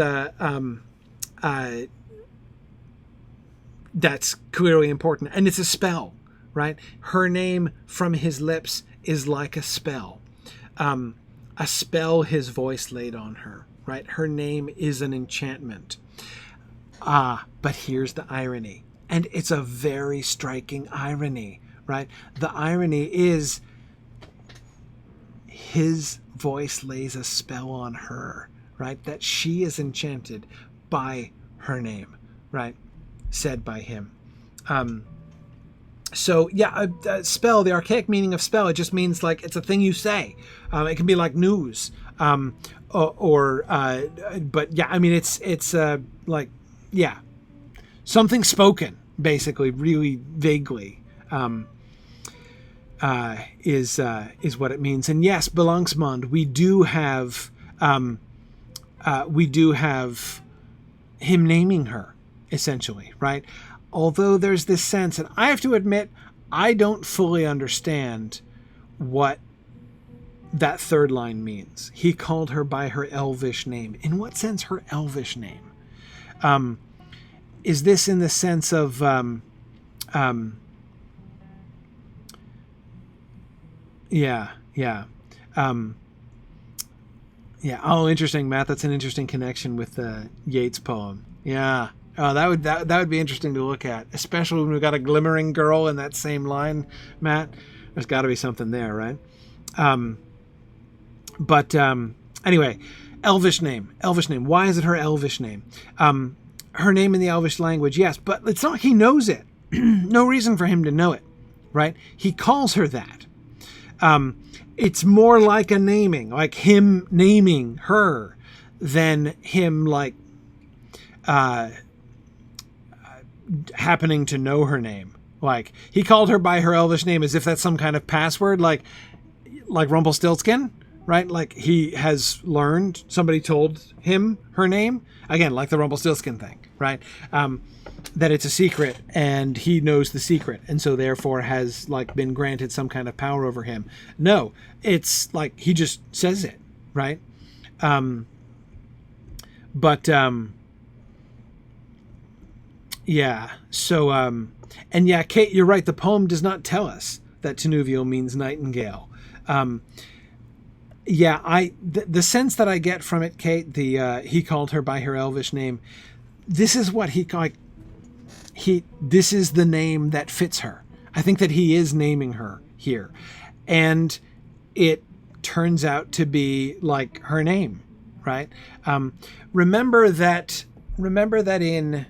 Speaker 1: That's clearly important. And it's a spell, right? Her name from his lips is like a spell. A spell his voice laid on her, right? Her name is an enchantment. But here's the irony. And it's a very striking irony, right? The irony is his voice lays a spell on her, right? That she is enchanted by her name, right? Said by him. So yeah, a spell, the archaic meaning of spell, it just means like it's a thing you say. It can be like news, but yeah, I mean it's like, yeah, something spoken, basically, really vaguely, is what it means. And yes, Belangsmond, we do have him naming her, essentially, right? Although there's this sense, and I have to admit, I don't fully understand what that third line means. He called her by her elvish name. In what sense her elvish name? Is this in the sense of yeah. Oh, interesting, Matt. That's an interesting connection with the Yeats poem. Yeah. Oh, that would be interesting to look at, especially when we've got a glimmering girl in that same line, Matt. There's got to be something there, right? Anyway, elvish name. Why is it her elvish name? Her name in the elvish language, yes, but it's not like he knows it. No reason for him to know it, right? He calls her that. It's more like a naming, like him naming her, than him like happening to know her name. Like he called her by her elvish name as if that's some kind of password, like Rumpelstiltskin, right? Like he has learned, somebody told him her name, again, like the Rumpelstiltskin thing, right? That it's a secret and he knows the secret, and so therefore has like been granted some kind of power over him. No, it's like he just says it, right? Yeah. So, and yeah, Kate, you're right. The poem does not tell us that Tinuviel means nightingale. The sense that I get from it, Kate, he called her by her elvish name. This is what this is the name that fits her. I think that he is naming her here, and it turns out to be like her name, right? Remember that in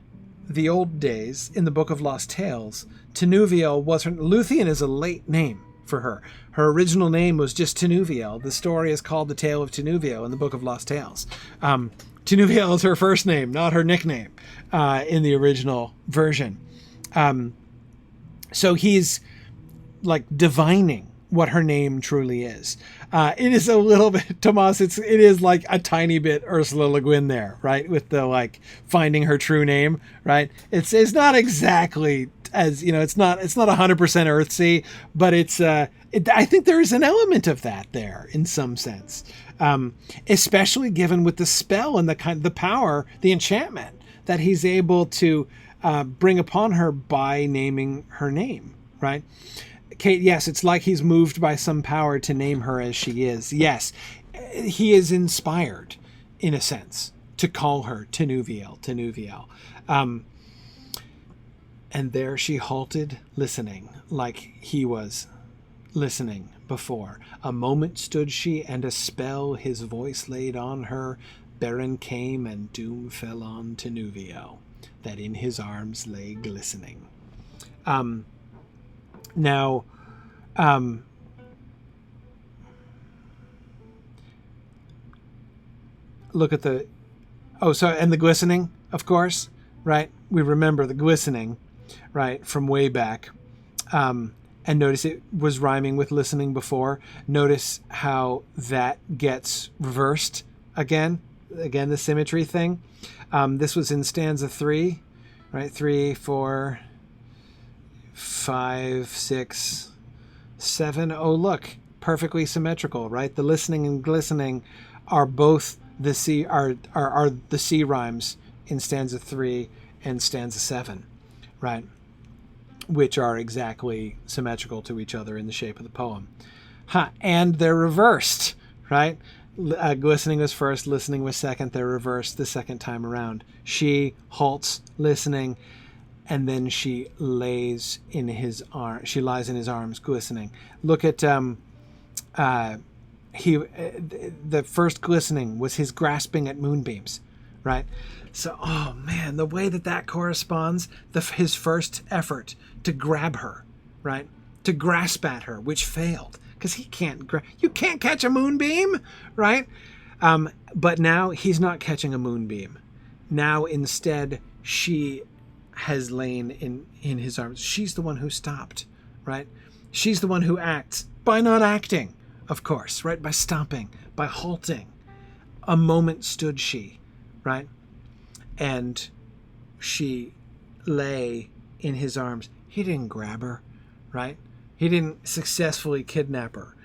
Speaker 1: the old days, in the Book of Lost Tales, Tinuviel was her. Luthien is a late name for her. Her original name was just Tinuviel. The story is called The Tale of Tinuviel in the Book of Lost Tales. Tinuviel is her first name, not her nickname, in the original version. So he's like divining what her name truly is. It is a little bit, Tomas, it is like a tiny bit Ursula Le Guin there, right? With the like finding her true name, right? It's not exactly as, it's not 100% Earthsea, but I think there is an element of that there in some sense. Especially given with the spell and the power, the enchantment that he's able to bring upon her by naming her name, right? Kate, yes, it's like he's moved by some power to name her as she is. Yes, he is inspired, in a sense, to call her Tinuviel. And there she halted, listening, like he was listening before. A moment stood she, and a spell his voice laid on her. Beren came, and doom fell on Tinuviel, that in his arms lay glistening. Now, look at and the glistening, of course, right? We remember the glistening, right, from way back. And notice it was rhyming with listening before. Notice how that gets reversed again, the symmetry thing. This was in stanza 3, right? 3, 4, 5, 6, 7. Oh, look, perfectly symmetrical, right? The listening and glistening are both the C rhymes in stanza 3 and stanza 7, right? Which are exactly symmetrical to each other in the shape of the poem. And they're reversed, right? Glistening was first, listening was second. They're reversed the second time around. She halts, listening, and then she lays in his arms. She lies in his arms, glistening. Look at the first glistening was his grasping at moonbeams, right? So, oh man, the way that corresponds, his first effort to grab her, right? To grasp at her, which failed. Because he can't, you can't catch a moonbeam, right? But now he's not catching a moonbeam. Now instead, she has lain in his arms. She's the one who stopped, right? She's the one who acts by not acting, of course, right? By stopping, by halting. A moment stood she, right? And she lay in his arms. He didn't grab her, right? He didn't successfully kidnap her.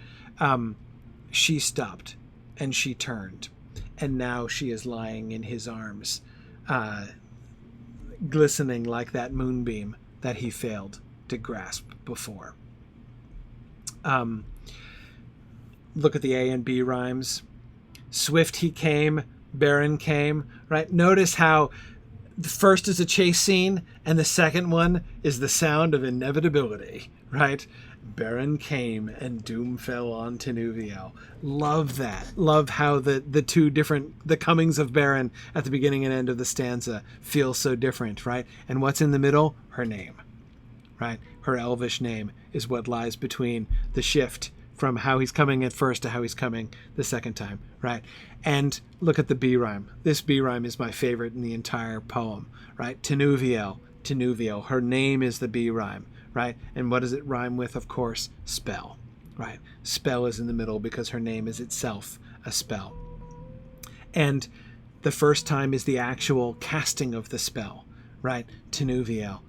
Speaker 1: She stopped and she turned. And now she is lying in his arms, glistening like that moonbeam that he failed to grasp before. Look at the A and B rhymes. Swift he came, Beren came, right? Notice how the first is a chase scene and the second one is the sound of inevitability, right? Beren came and doom fell on Tinuviel. Love that. Love how the comings of Beren at the beginning and end of the stanza feel so different, right? And what's in the middle? Her name, right? Her elvish name is what lies between the shift from how he's coming at first to how he's coming the second time, right? And look at the B rhyme. This B rhyme is my favorite in the entire poem, right? Tinuviel, her name is the B rhyme, right? And what does it rhyme with? Of course, spell, right? Spell is in the middle because her name is itself a spell. And the first time is the actual casting of the spell, right? Tinuviel.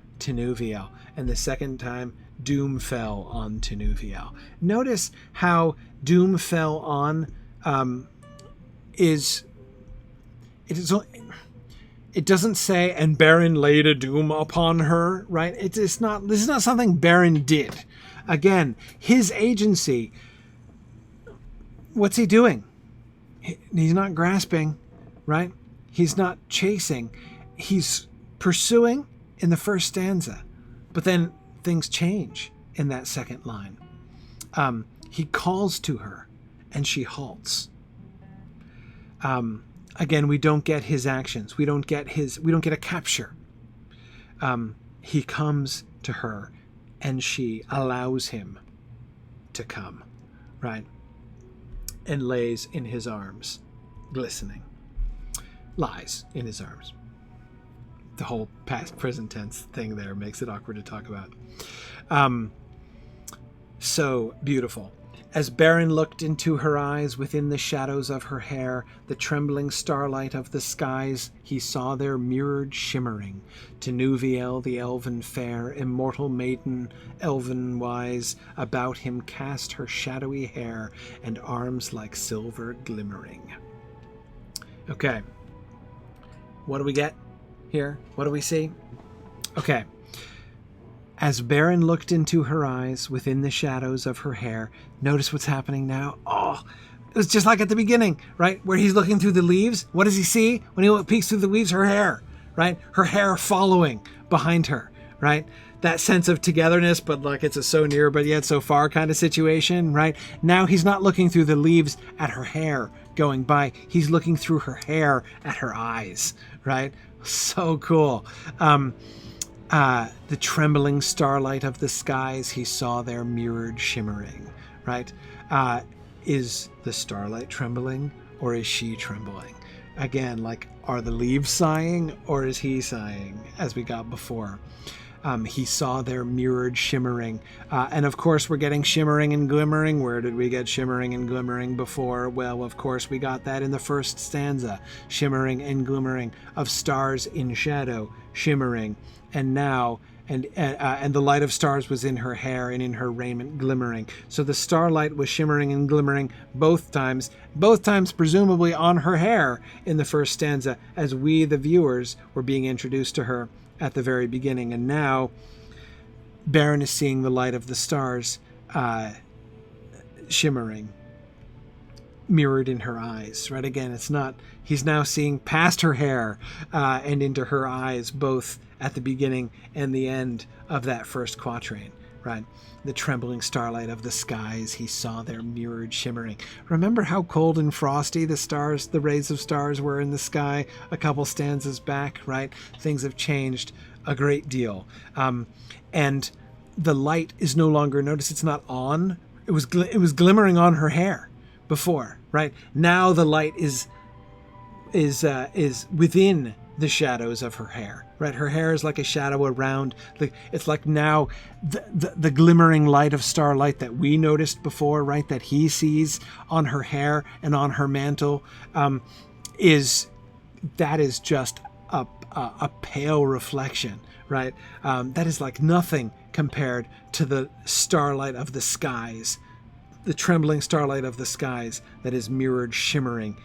Speaker 1: And the second time, doom fell on Tinuviel. Notice how doom fell on it doesn't say, and Beren laid a doom upon her, right? This is not something Beren did. Again, his agency, what's he doing? He's not grasping, right? He's not chasing. He's pursuing in the first stanza, but then things change in that second line. He calls to her and she halts. Again, we don't get his actions. We don't get a capture. He comes to her and she allows him to come, right? And lays in his arms, glistening. Lies in his arms. The whole past present tense thing there makes it awkward to talk about. So beautiful. As Beren looked into her eyes within the shadows of her hair, the trembling starlight of the skies, he saw their mirrored shimmering. Tinuviel, the elven fair, immortal maiden, elven wise, about him cast her shadowy hair and arms like silver glimmering. Okay. What do we get here? What do we see? Okay. As Beren looked into her eyes within the shadows of her hair, notice what's happening now. Oh, it was just like at the beginning, right? Where he's looking through the leaves. What does he see when he peeks through the leaves? Her hair, right? Her hair following behind her, right? That sense of togetherness, but like it's a so near but yet so far kind of situation, right? Now he's not looking through the leaves at her hair going by. He's looking through her hair at her eyes, right? So cool. The trembling starlight of the skies, he saw their mirrored shimmering, right? Is the starlight trembling or is she trembling? Again, like, are the leaves sighing or is he sighing, as we got before? He saw their mirrored shimmering. And of course, we're getting shimmering and glimmering. Where did we get shimmering and glimmering before? Well, of course, we got that in the first stanza. Shimmering and glimmering of stars in shadow, shimmering. And now, and the light of stars was in her hair and in her raiment glimmering. So the starlight was shimmering and glimmering both times presumably on her hair in the first stanza, as we, the viewers, were being introduced to her at the very beginning, and now Beren is seeing the light of the stars shimmering, mirrored in her eyes. Right, again, it's not, he's now seeing past her hair and into her eyes, both at the beginning and the end of that first quatrain. Right, the trembling starlight of the skies, he saw their mirrored shimmering. Remember how cold and frosty the rays of stars were in the sky a couple stanzas back, right? Things have changed a great deal. And the light is no longer, notice it's not on, it was glimmering on her hair before, right? Now the light is within the shadows of her hair, right? Her hair is like a shadow around. It's like now the glimmering light of starlight that we noticed before, right? That he sees on her hair and on her mantle, is just a pale reflection, right? That is like nothing compared to the starlight of the skies, the trembling starlight of the skies that is mirrored, shimmering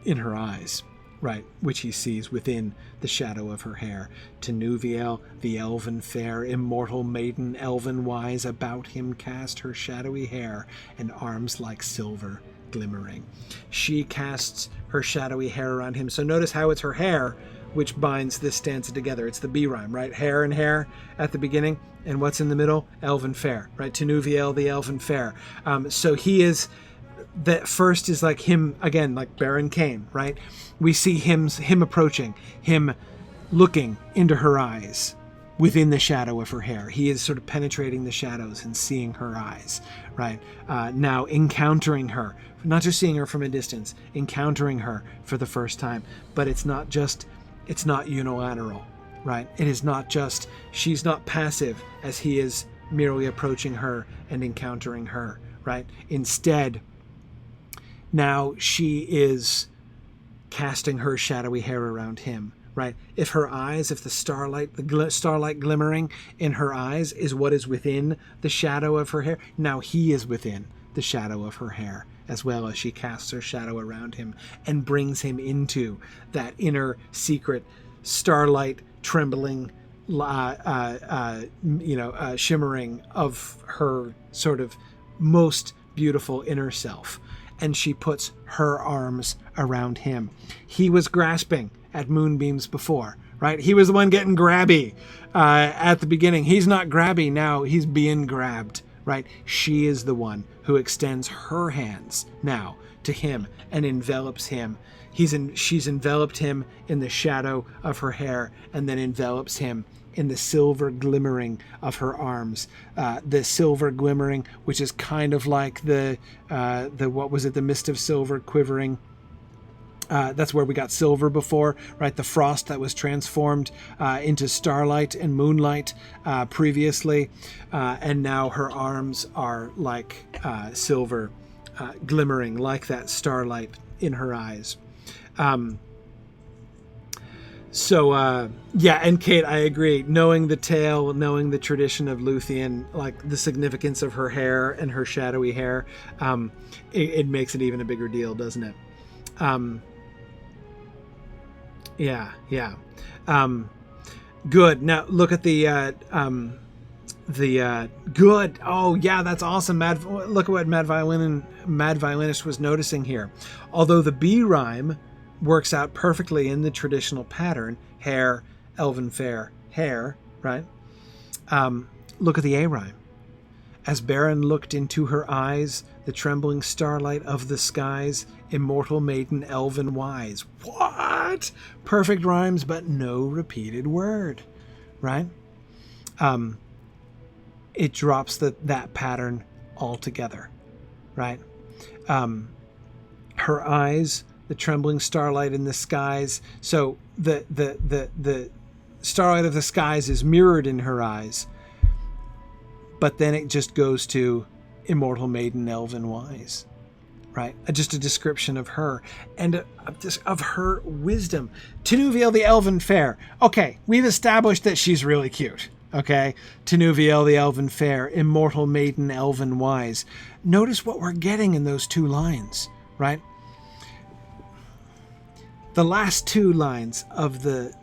Speaker 1: in her eyes. Right, which he sees within the shadow of her hair. Tinuviel, the elven fair, immortal maiden, elven wise, about him cast her shadowy hair, and arms like silver glimmering. She casts her shadowy hair around him. So notice how it's her hair which binds this stanza together. It's the B rhyme, right? Hair and hair at the beginning, and what's in the middle? Elven fair, right? Tinuviel, the elven fair. So he is... That first is like him, again, like Beren came, right? We see him approaching, him looking into her eyes within the shadow of her hair. He is sort of penetrating the shadows and seeing her eyes, right? Now encountering her, not just seeing her from a distance, encountering her for the first time. But it's not unilateral, right? It is not just, she's not passive as he is merely approaching her and encountering her, right? Instead, now she is casting her shadowy hair around him, right? If the starlight glimmering in her eyes is what is within the shadow of her hair, now he is within the shadow of her hair, as well as she casts her shadow around him and brings him into that inner secret starlight trembling, shimmering of her sort of most beautiful inner self. And she puts her arms around him. He was grasping at moonbeams before, right? He was the one getting grabby at the beginning. He's not grabby now. He's being grabbed, right? She is the one who extends her hands now to him and envelops him. She's enveloped him in the shadow of her hair and then envelops him in the silver glimmering of her arms. The silver glimmering, which is kind of like the mist of silver quivering. That's where we got silver before, right? The frost that was transformed into starlight and moonlight previously. And now her arms are like silver glimmering, like that starlight in her eyes. And Kate, I agree. Knowing the tale, knowing the tradition of Luthien, like the significance of her hair and her shadowy hair, it makes it even a bigger deal, doesn't it? Good. Now look at the good. Oh yeah, that's awesome. Look at what Mad Violinist was noticing here. Although the B rhyme works out perfectly in the traditional pattern, hair, elven fair, hair, right? Look at the A rhyme. As Beren looked into her eyes, the trembling starlight of the skies, immortal maiden, elven wise. What? Perfect rhymes, but no repeated word, right? It drops that pattern altogether, right? Her eyes, the trembling starlight in the skies. So the starlight of the skies is mirrored in her eyes, but then it just goes to immortal maiden, elven wise, right? Just a description of her and of her wisdom. Tinuviel the elven fair. Okay, we've established that she's really cute. Okay, Tinuviel the elven fair, immortal maiden, elven wise. Notice what we're getting in those two lines, right? The last two lines of the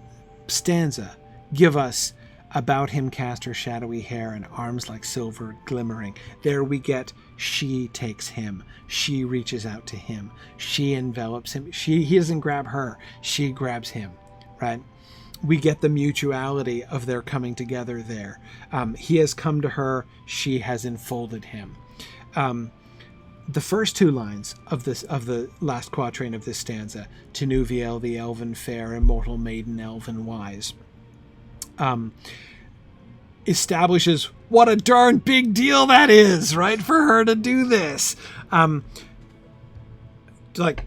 Speaker 1: stanza give us about him cast her shadowy hair and arms like silver glimmering. There we get she takes him. She reaches out to him. She envelops him. He doesn't grab her. She grabs him, right? We get the mutuality of their coming together there. He has come to her. She has enfolded him. The first two lines of the last quatrain of this stanza, Tinuviel, the elven fair, immortal maiden, elven wise, establishes what a darn big deal that is, right? For her to do this. Like,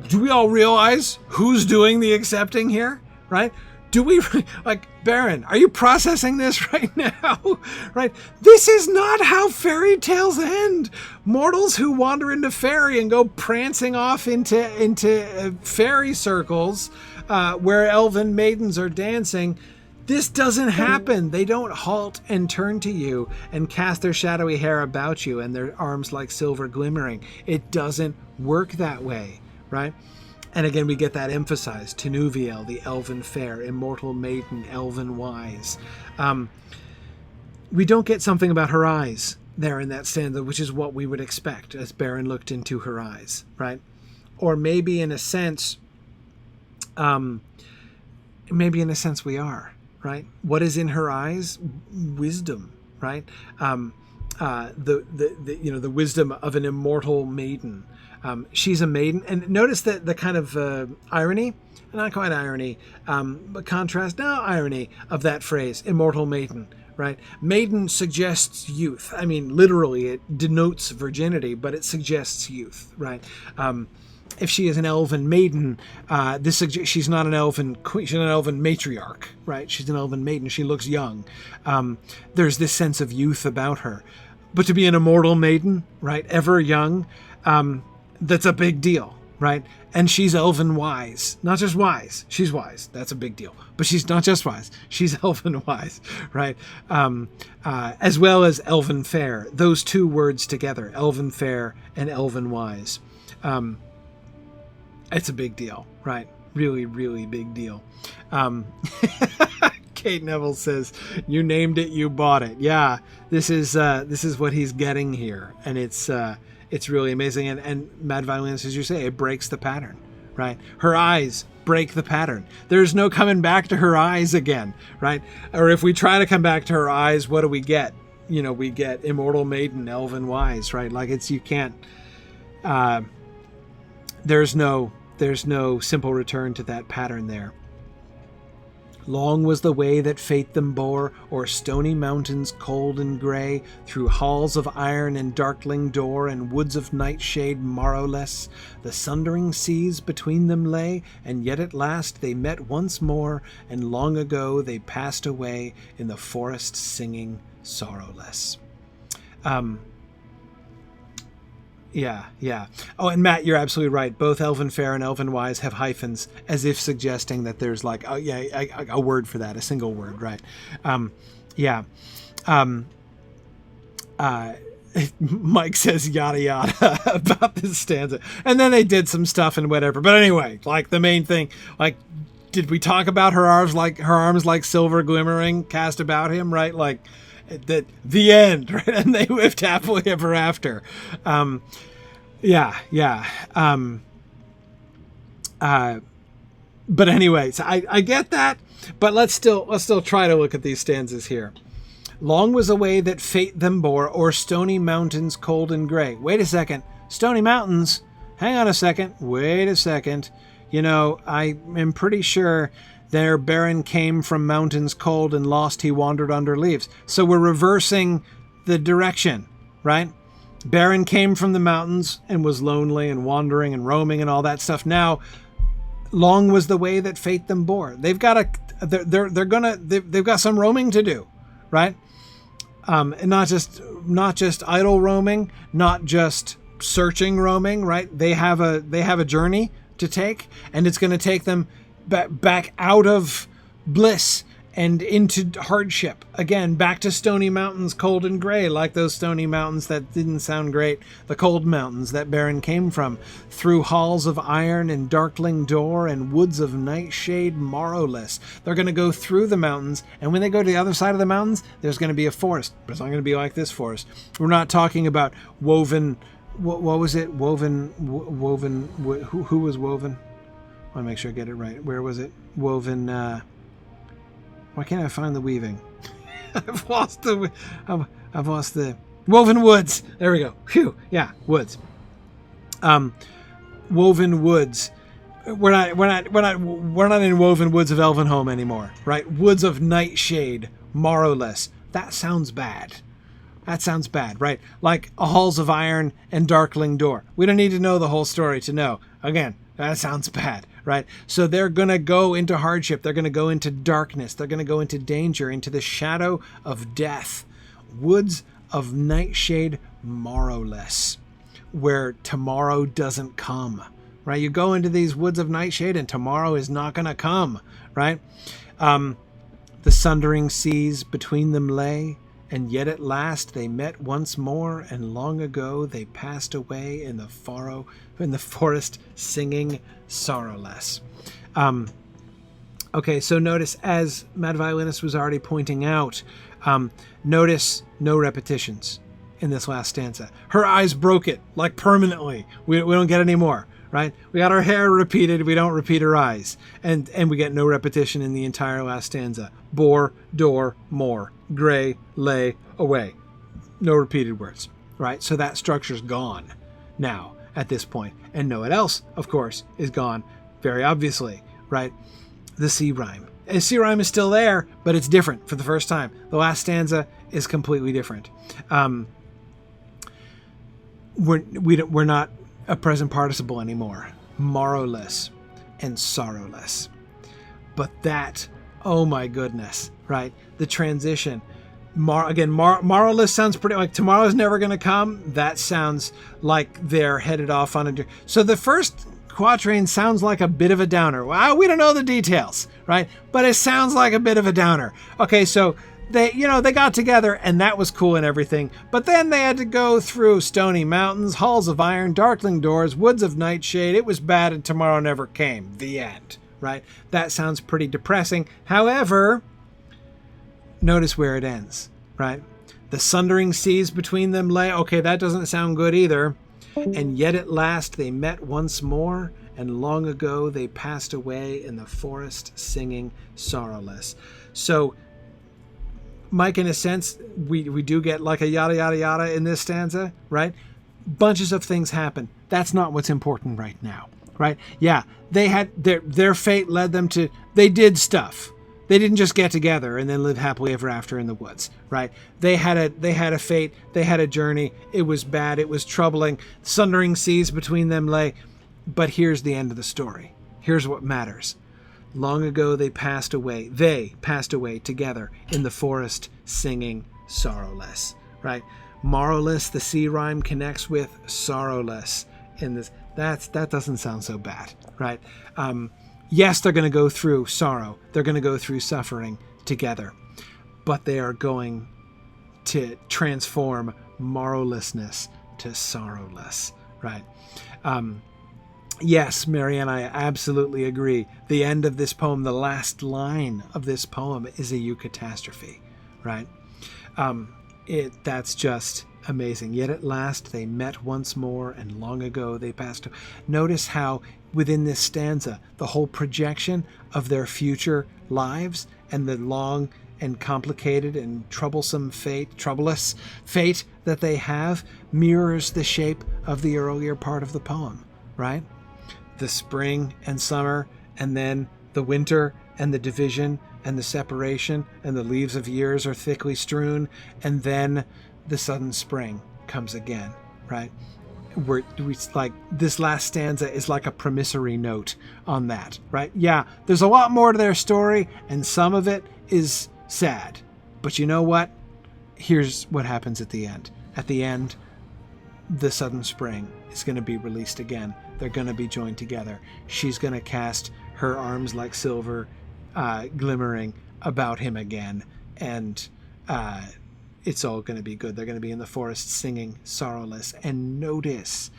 Speaker 1: do we all realize who's doing the accepting here, right? Do we, like, Beren, are you processing this right now? Right? This is not how fairy tales end. Mortals who wander into fairy and go prancing off into fairy circles where elven maidens are dancing. This doesn't happen. They don't halt and turn to you and cast their shadowy hair about you and their arms like silver glimmering. It doesn't work that way, right? And again, we get that emphasized. Tinuviel, the elven fair, immortal maiden, elven wise. We don't get something about her eyes there in that stanza, which is what we would expect as Beren looked into her eyes, right? Or maybe in a sense we are, right? What is in her eyes? Wisdom, right? The wisdom of an immortal maiden. She's a maiden, and notice that the kind of irony, not quite irony, but contrast, no, irony of that phrase, immortal maiden, right? Maiden suggests youth. I mean, literally, it denotes virginity, but it suggests youth, right? If she is an elven maiden, she's not an elven queen, she's not an elven matriarch, right? She's an elven maiden. She looks young. There's this sense of youth about her. But to be an immortal maiden, right, ever young, that's a big deal, right? And she's elven wise, not just wise. She's wise. That's a big deal. But she's not just wise. She's elven wise, right? As well as elven fair. Those two words together, elven fair and elven wise. It's a big deal, right? Really, really big deal. Kate Neville says, "You named it, you bought it." Yeah, this is what he's getting here, and it's really amazing. And Mad Violence, as you say, it breaks the pattern, right? Her eyes break the pattern. There's no coming back to her eyes again, right? Or if we try to come back to her eyes, what do we get? We get immortal maiden, elven wise, right? Like you can't. There's no simple return to that pattern there. Long was the way that fate them bore, o'er stony mountains cold and grey, through halls of iron and darkling door, and woods of nightshade morrowless. The sundering seas between them lay, and yet at last they met once more, and long ago they passed away in the forest singing sorrowless. Yeah. Oh, and Matt, you're absolutely right. Both elven fair and elven wise have hyphens, as if suggesting that there's like, a word for that, a single word, right? Mike says yada yada about this stanza, and then they did some stuff and whatever. But anyway, like the main thing, like, did we talk about her arms like silver glimmering cast about him, right? Like. The end, right? And they lived happily ever after. But anyway, so I get that, but let's still try to look at these stanzas here. Long was the way that fate them bore, o'er stony mountains cold and gray. Wait a second. Stony mountains? Hang on a second. Wait a second. I am pretty sure there Beren came from mountains cold, and lost he wandered under leaves. So we're reversing the direction, right? Beren came from the mountains and was lonely and wandering and roaming and all that stuff. Now, long was the way that fate them bore. They've got they've got some roaming to do, right? And not just idle roaming, not just searching roaming, right? They have a journey to take, and it's going to take them back out of bliss and into hardship. Again, back to stony mountains, cold and gray, like those stony mountains that didn't sound great, the cold mountains that Beren came from, through halls of iron and darkling door and woods of nightshade morrowless. They're going to go through the mountains, and when they go to the other side of the mountains, there's going to be a forest, but it's not going to be like this forest. We're not talking about woven, what was it? Woven, who was woven? I want to make sure I get it right. Where was it? Woven, why can't I find the weaving? I've lost the woven woods. There we go. Phew. Yeah, woods. Woven woods. We're not in woven woods of Elvenholm anymore, right? Woods of nightshade, morrowless. That sounds bad. That sounds bad, right? Like a halls of iron and darkling door. We don't need to know the whole story to know. Again, that sounds bad, right? So they're going to go into hardship. They're going to go into darkness. They're going to go into danger, into the shadow of death. Woods of nightshade, morrowless, where tomorrow doesn't come, right? You go into these woods of nightshade and tomorrow is not going to come, right? The sundering seas between them lay, and yet at last they met once more, and long ago they passed away in the forest, singing sorrowless. Okay, so notice, as Mad Violinist was already pointing out, notice no repetitions in this last stanza. Her eyes broke it, like permanently. We don't get any more, right? We got our hair repeated, we don't repeat her eyes. And we get no repetition in the entire last stanza. Bore, door, more. Gray, lay, away. No repeated words, right? So that structure's gone now at this point. And no one else, of course, is gone, very obviously, right? The C rhyme. The C rhyme is still there, but it's different for the first time. The last stanza is completely different. We're not a present participle anymore. Morrowless and sorrowless. But that, oh my goodness, right? The transition. Morrowless sounds pretty like tomorrow's never going to come. That sounds like they're headed off on a... So the first quatrain sounds like a bit of a downer. Well, we don't know the details, right? But it sounds like a bit of a downer. Okay, so they got together and that was cool and everything. But then they had to go through stony mountains, halls of iron, darkling doors, woods of nightshade. It was bad and tomorrow never came. The end, right? That sounds pretty depressing. However, notice where it ends, right? The sundering seas between them lay. Okay, that doesn't sound good either. And yet at last they met once more, and long ago they passed away in the forest, singing sorrowless. So, Mike, in a sense, we do get like a yada yada yada in this stanza, right? Bunches of things happen. That's not what's important right now, right? Yeah, they had their fate led them to, they did stuff. They didn't just get together and then live happily ever after in the woods, right? They had a fate. They had a journey. It was bad. It was troubling. Sundering seas between them lay. But here's the end of the story. Here's what matters. Long ago they passed away. They passed away together in the forest, singing sorrowless, right? Morrowless, the C rhyme connects with sorrowless in this. That doesn't sound so bad, right? Yes, they're going to go through sorrow. They're going to go through suffering together. But they are going to transform morrowlessness to sorrowless, right? Yes, Marianne, I absolutely agree. The end of this poem, the last line of this poem is a eucatastrophe, right? That's just amazing. Yet at last they met once more, and long ago they passed. Notice how within this stanza, the whole projection of their future lives and the long and complicated and troublous fate that they have mirrors the shape of the earlier part of the poem, right? The spring and summer, and then the winter and the division and the separation, and the leaves of years are thickly strewn, and then the sudden spring comes again, right? It's like this last stanza is like a promissory note on that, right? Yeah, there's a lot more to their story, and some of it is sad. But you know what? Here's what happens at the end. At the end, the sudden spring is going to be released again. They're going to be joined together. She's going to cast her arms like silver, glimmering about him again, and it's all going to be good. They're going to be in the forest singing, sorrowless. And notice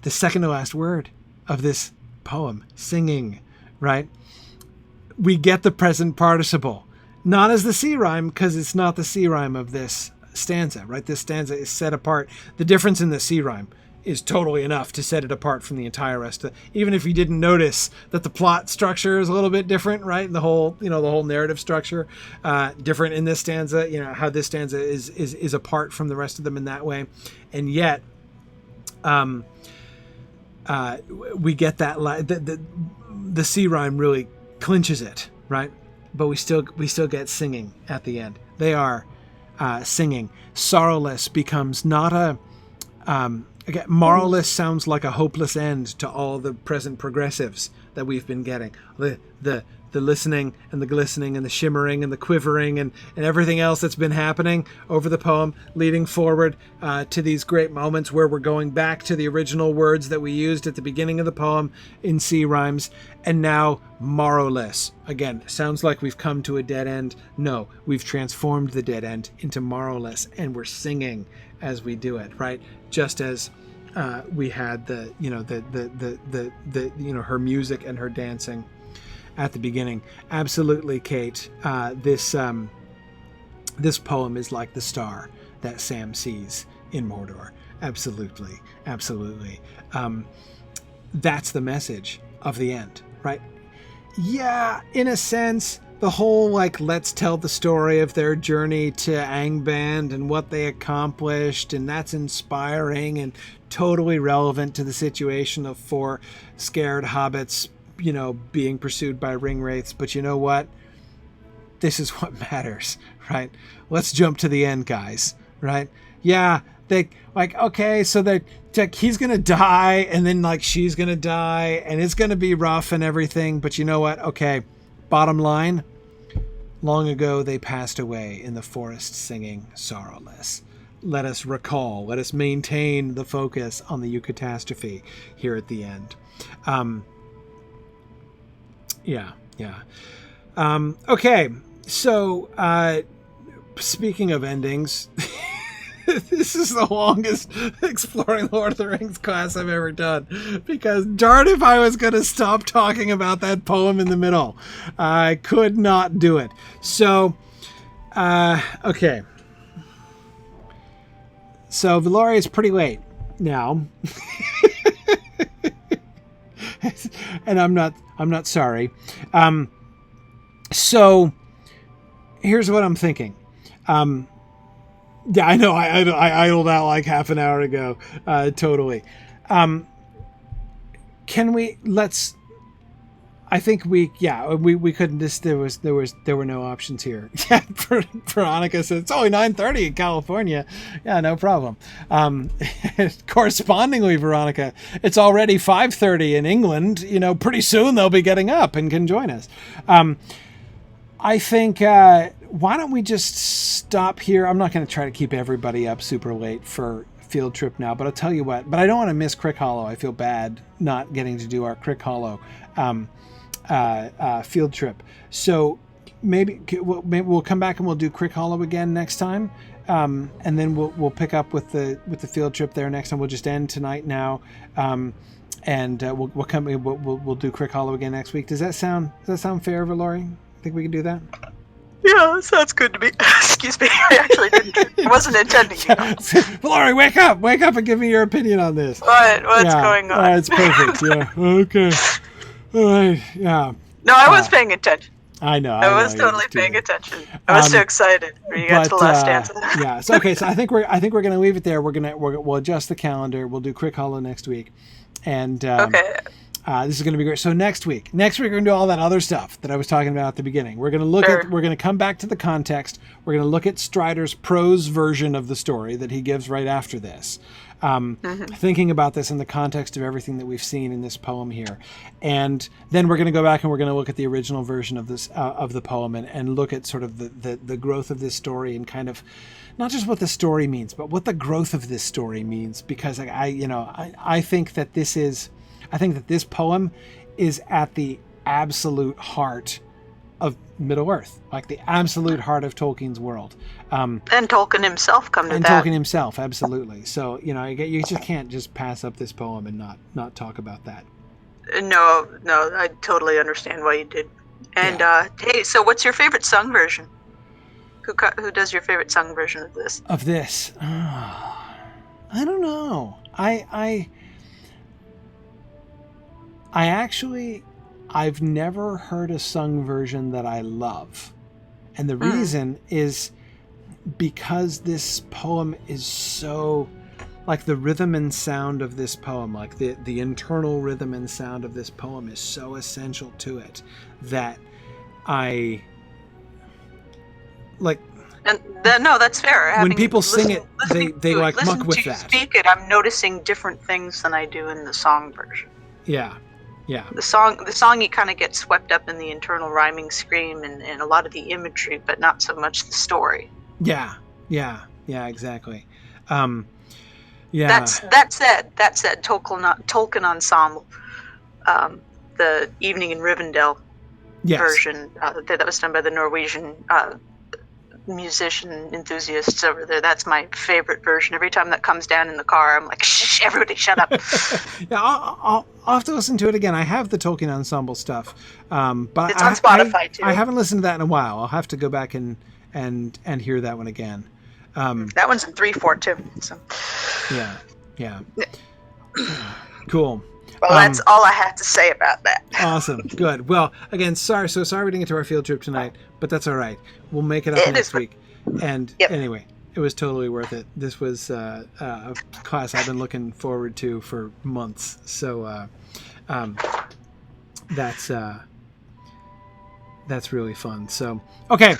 Speaker 1: the second to last word of this poem, singing, right? We get the present participle, not as the C rhyme, because it's not the C rhyme of this stanza, right? This stanza is set apart. The difference in the C rhyme is totally enough to set it apart from the entire rest of even if you didn't notice that the plot structure is a little bit different, right? The whole narrative structure different in this stanza, how this stanza is apart from the rest of them in that way. And yet we get that the C rhyme really clinches it, right? But we still get singing at the end. They are singing. Sorrowless becomes not a again, moralless sounds like a hopeless end to all the present progressives that we've been getting. The listening and the glistening and the shimmering and the quivering and everything else that's been happening over the poem, leading forward to these great moments where we're going back to the original words that we used at the beginning of the poem in C rhymes. And now morrowless. Again, sounds like we've come to a dead end. No, we've transformed the dead end into morrowless, and we're singing as we do it, right? Just as we had the her music and her dancing at the beginning. Absolutely, Kate. This poem is like the star that Sam sees in Mordor. Absolutely. That's the message of the end, right? Yeah, in a sense, the whole let's tell the story of their journey to Angband and what they accomplished, and that's inspiring and totally relevant to the situation of 4 scared hobbits, being pursued by ring wraiths. But you know what? This is what matters, right? Let's jump to the end, guys, right? Yeah, they okay, so that he's gonna die, and then she's gonna die, and it's gonna be rough and everything. But you know what? Okay, bottom line, long ago they passed away in the forest singing, sorrowless. Let us maintain the focus on the eucatastrophe here at the end. Okay, so speaking of endings, this is the longest Exploring Lord of the Rings class I've ever done, because darn if I was going to stop talking about that poem in the middle. I could not do it. So, okay. So Valori is pretty late now. And I'm not sorry. So here's what I'm thinking. Yeah, I know. I idled out like half an hour ago. Totally. Can we? I think we couldn't. There were no options here. Yeah, Veronica said it's only 9:30 in California. Yeah, no problem. Correspondingly, Veronica, it's already 5:30 in England. Pretty soon they'll be getting up and can join us. I think. Why don't we just stop here? I'm not going to try to keep everybody up super late for Field Trip now, but I'll tell you what. But I don't want to miss Crick Hollow. I feel bad not getting to do our Crick Hollow Field Trip. So maybe we'll come back and we'll do Crick Hollow again next time, and then we'll pick up with the Field Trip there next time. We'll just end tonight now, and we'll do Crick Hollow again next week. Does that sound fair, Valori? Think we can do that?
Speaker 2: Yeah, that sounds good to me. Excuse me, I actually didn't. I wasn't intending to.
Speaker 1: Valori, wake up and give me your opinion on this.
Speaker 2: What's going on?
Speaker 1: It's perfect. Yeah. Okay. All right. Yeah.
Speaker 2: No, I was paying attention.
Speaker 1: I know.
Speaker 2: I was totally paying attention. I was so excited when you got to the last stanza.
Speaker 1: Yeah. So okay. So I think we're going to leave it there. We'll adjust the calendar. We'll do Crick Hollow next week, and
Speaker 2: okay.
Speaker 1: This is going to be great. So next week we're going to do all that other stuff that I was talking about at the beginning. We're going to we're going to come back to the context. We're going to look at Strider's prose version of the story that he gives right after this. Thinking about this in the context of everything that we've seen in this poem here. And then we're going to go back and we're going to look at the original version of this, of the poem and look at sort of the growth of this story and kind of not just what the story means, but what the growth of this story means. Because I think that this poem is at the absolute heart of Middle-earth, like the absolute heart of Tolkien's world.
Speaker 2: And Tolkien himself come to
Speaker 1: and
Speaker 2: that.
Speaker 1: Tolkien himself, absolutely. So, you just can't just pass up this poem and not talk about that.
Speaker 2: No, I totally understand why you did. And hey, so what's your favorite sung version? Who does your favorite sung version of this?
Speaker 1: Of this, I don't know. I've never heard a sung version that I love, and the reason is because this poem is so, like, the rhythm and sound of this poem, like the internal rhythm and sound of this poem is so essential to it that I like.
Speaker 2: And no, that's fair.
Speaker 1: When people sing it, they like muck with that.
Speaker 2: Speak it. I'm noticing different things than I do in the song version.
Speaker 1: Yeah.
Speaker 2: The song, you kind of get swept up in the internal rhyming scheme and a lot of the imagery, but not so much the story.
Speaker 1: Yeah, exactly.
Speaker 2: That said, Tolkien Ensemble, the Evening in Rivendell version that was done by the Norwegian musician enthusiasts over there. That's my favorite version. Every time that comes down in the car, I'm like, shh, everybody shut up.
Speaker 1: Yeah, I'll have to listen to it again. I have the Tolkien Ensemble stuff, but
Speaker 2: it's on Spotify too.
Speaker 1: I haven't listened to that in a while. I'll have to go back and hear that one again.
Speaker 2: That one's in 3/4 too. So.
Speaker 1: Yeah. Cool.
Speaker 2: Well, that's all I have to say about that.
Speaker 1: Awesome. Good. Well, again, sorry we didn't get to our field trip tonight, but that's all right. We'll make it up next week. And anyway, it was totally worth it. This was a class I've been looking forward to for months. So that's really fun. So, okay.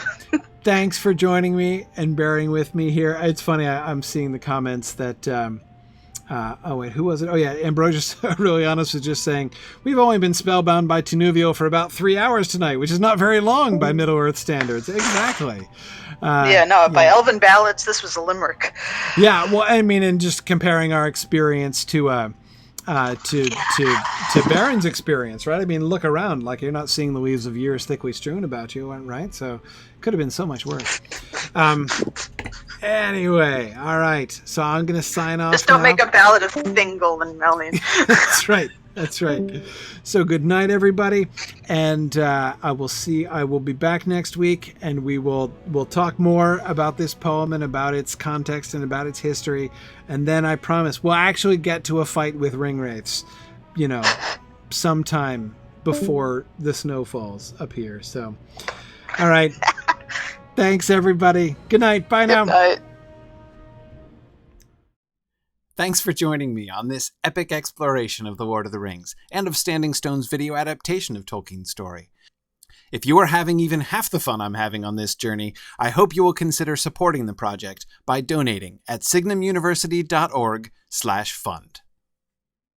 Speaker 1: Thanks for joining me and bearing with me here. It's funny. I'm seeing the comments that... who was it? Oh, yeah. Ambrosius Aurelianus was just saying, we've only been spellbound by Tinuvio for about 3 hours tonight, which is not very long by Middle-earth standards. Exactly.
Speaker 2: By Elven Ballads, this was a limerick.
Speaker 1: Yeah, well, I mean, and just comparing our experience to Beren's experience, right? I mean, look around. Like, you're not seeing the leaves of years thickly strewn about you, right? So it could have been so much worse. Anyway, all right. So I'm going to sign off.
Speaker 2: Just don't make a ballad of Thingol and Melian.
Speaker 1: That's right. So good night, everybody. And I will be back next week, and we'll talk more about this poem and about its context and about its history. And then I promise we'll actually get to a fight with ringwraiths, sometime before the snow falls up here. So, all right. Thanks, everybody. Good night. Bye now.
Speaker 2: Good night.
Speaker 1: Thanks for joining me on this epic exploration of The Lord of the Rings and of Standing Stone's video adaptation of Tolkien's story. If you are having even half the fun I'm having on this journey, I hope you will consider supporting the project by donating at signumuniversity.org/fund.